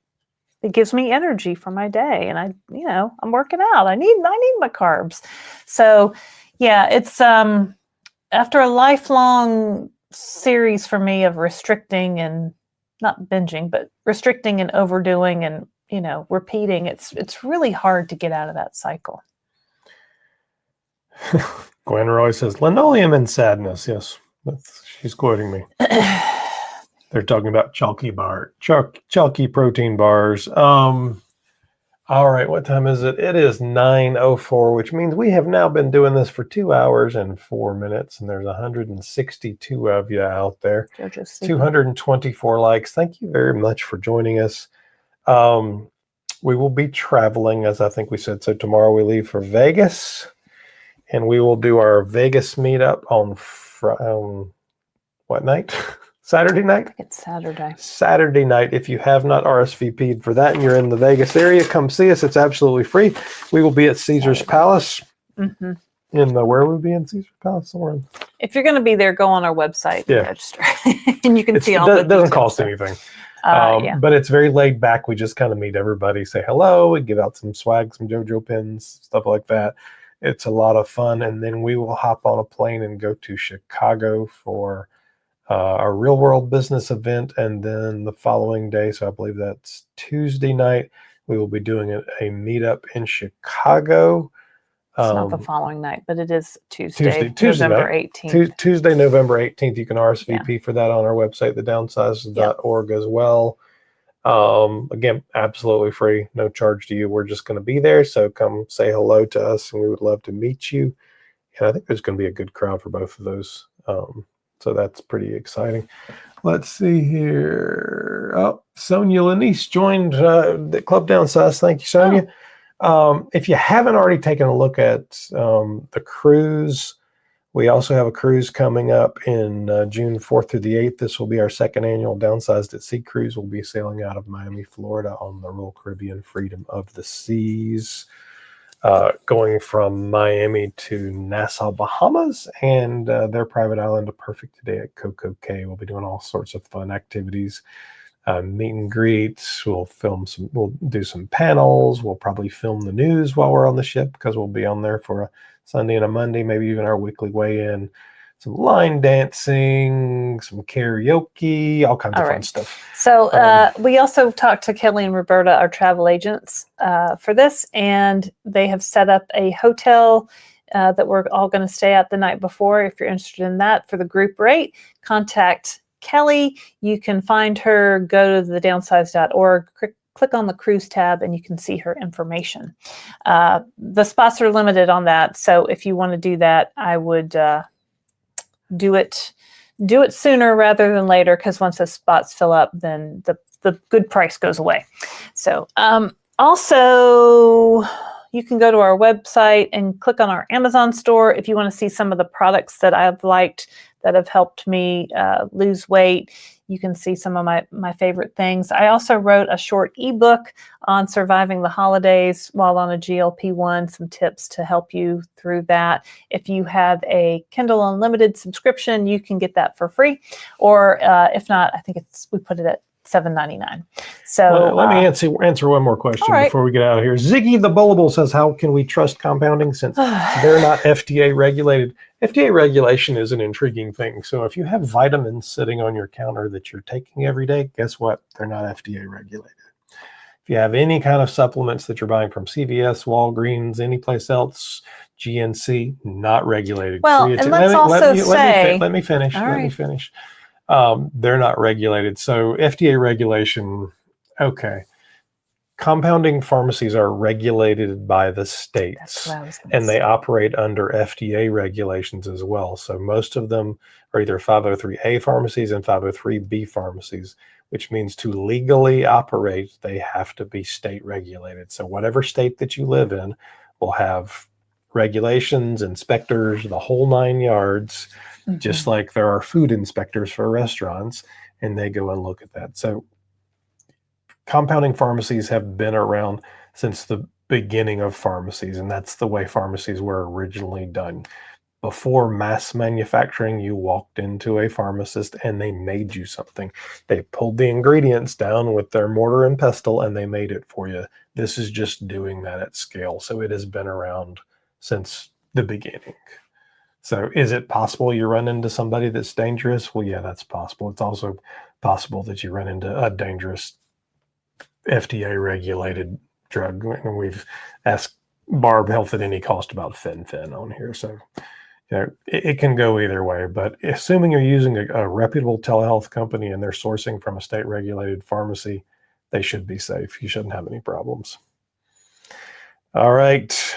it gives me energy for my day. And I'm working out. I need my carbs. So yeah, it's after a lifelong series for me of restricting and not binging, but restricting and overdoing and, repeating, it's really hard to get out of that cycle. Gwen Roy says, linoleum and sadness. Yes, she's quoting me. They're talking about chalky protein bars. All right, what time is it? It is 9:04, which means we have now been doing this for 2 hours and 4 minutes, and there's 162 of you out there. 224 likes. Thank you very much for joining us. We will be traveling, as I think we said. So tomorrow we leave for Vegas, and we will do our Vegas meetup on what night? Saturday night? I think it's Saturday. Saturday night. If you have not RSVP'd for that and you're in the Vegas area, come see us. It's absolutely free. We will be at Caesar's Palace. Mm-hmm. Where will we be in Caesar's Palace? Somewhere. If you're going to be there, go on our website and register. And you can see all the details. It doesn't cost anything. But it's very laid back. We just kind of meet everybody, say hello, and give out some swag, some JoJo pins, stuff like that. It's a lot of fun. And then we will hop on a plane and go to Chicago for our real world business event. And then the following day, so I believe that's Tuesday night, we will be doing a meetup in Chicago. It's not the following night, but it is Tuesday November 18th. Tuesday, November 18th. You can RSVP for that on our website, thedownsized.org as well. Again, absolutely free, no charge to you. We're just going to be there. So come say hello to us, and we would love to meet you. And I think there's going to be a good crowd for both of those. So that's pretty exciting. Let's see here. Oh, Sonia Lanice joined the Club Downsized. Thank you, Sonia. If you haven't already taken a look at the cruise, we also have a cruise coming up in June 4th through the 8th. This will be our second annual Downsized at Sea cruise. We'll be sailing out of Miami, Florida on the Royal Caribbean Freedom of the Seas. Going from Miami to Nassau, Bahamas, and their private island of Perfect Today at Coco Cay. We'll be doing all sorts of fun activities, meet and greets. We'll do some panels. We'll probably film the news while we're on the ship, because we'll be on there for a Sunday and a Monday, maybe even our weekly weigh-in. Some line dancing, some karaoke, all kinds of fun stuff. So we also talked to Kelly and Roberta, our travel agents, for this, and they have set up a hotel that we're all going to stay at the night before. If you're interested in that for the group rate, contact Kelly. You can find her, go to thedownsized.org, click on the cruise tab, and you can see her information. The spots are limited on that, so if you want to do that, I would... do it sooner rather than later, because once the spots fill up, then the good price goes away. So also you can go to our website and click on our Amazon store if you want to see some of the products that I've liked that have helped me lose weight. You can see some of my favorite things. I also wrote a short ebook on surviving the holidays while on a GLP-1, some tips to help you through that. If you have a Kindle Unlimited subscription, you can get that for free. Or if not, I think we put it at $7.99. So let me answer one more question before we get out of here. Ziggy the Bullable says, how can we trust compounding since they're not FDA regulated? FDA regulation is an intriguing thing. So if you have vitamins sitting on your counter that you're taking every day, guess what? They're not FDA regulated. If you have any kind of supplements that you're buying from CVS, Walgreens, any place else, GNC, not regulated. Well, and let's also say... Let me finish. They're not regulated. So FDA regulation, okay. Compounding pharmacies are regulated by the states, and they operate under FDA regulations as well. So most of them are either 503A pharmacies and 503B pharmacies, which means to legally operate, they have to be state regulated. So whatever state that you live in will have regulations, inspectors, the whole 9 yards, just like there are food inspectors for restaurants, and they go and look at that. So compounding pharmacies have been around since the beginning of pharmacies, and that's the way pharmacies were originally done. Before mass manufacturing, you walked into a pharmacist and they made you something. They pulled the ingredients down with their mortar and pestle and they made it for you. This is just doing that at scale. So it has been around since the beginning. So is it possible you run into somebody that's dangerous? Well, yeah, that's possible. It's also possible that you run into a dangerous FDA regulated drug. And we've asked Barb Health at Any Cost about fen-phen on here. So it can go either way, but assuming you're using a reputable telehealth company and they're sourcing from a state-regulated pharmacy, they should be safe. You shouldn't have any problems. All right.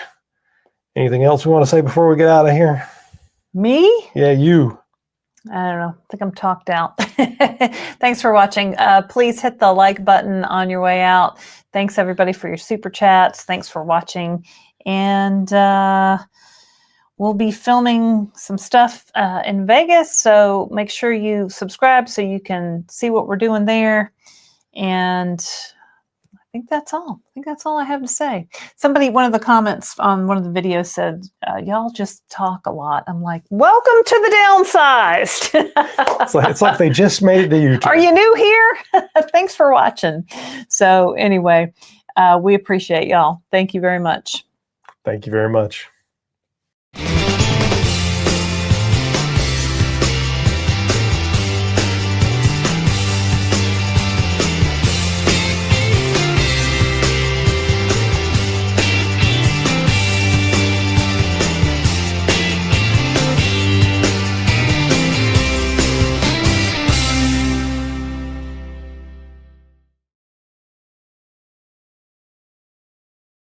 Anything else we want to say before we get out of here? Me? Yeah, you. I don't know. I think I'm talked out. Thanks for watching. Please hit the like button on your way out. Thanks, everybody, for your super chats. Thanks for watching. And we'll be filming some stuff in Vegas, so make sure you subscribe so you can see what we're doing there. And I think that's all. I think that's all I have to say. Somebody, one of the comments on one of the videos said, y'all just talk a lot. I'm like, welcome to the Downsized. It's like they just made it to YouTube. Are you new here? Thanks for watching. So anyway, we appreciate y'all. Thank you very much. Thank you very much.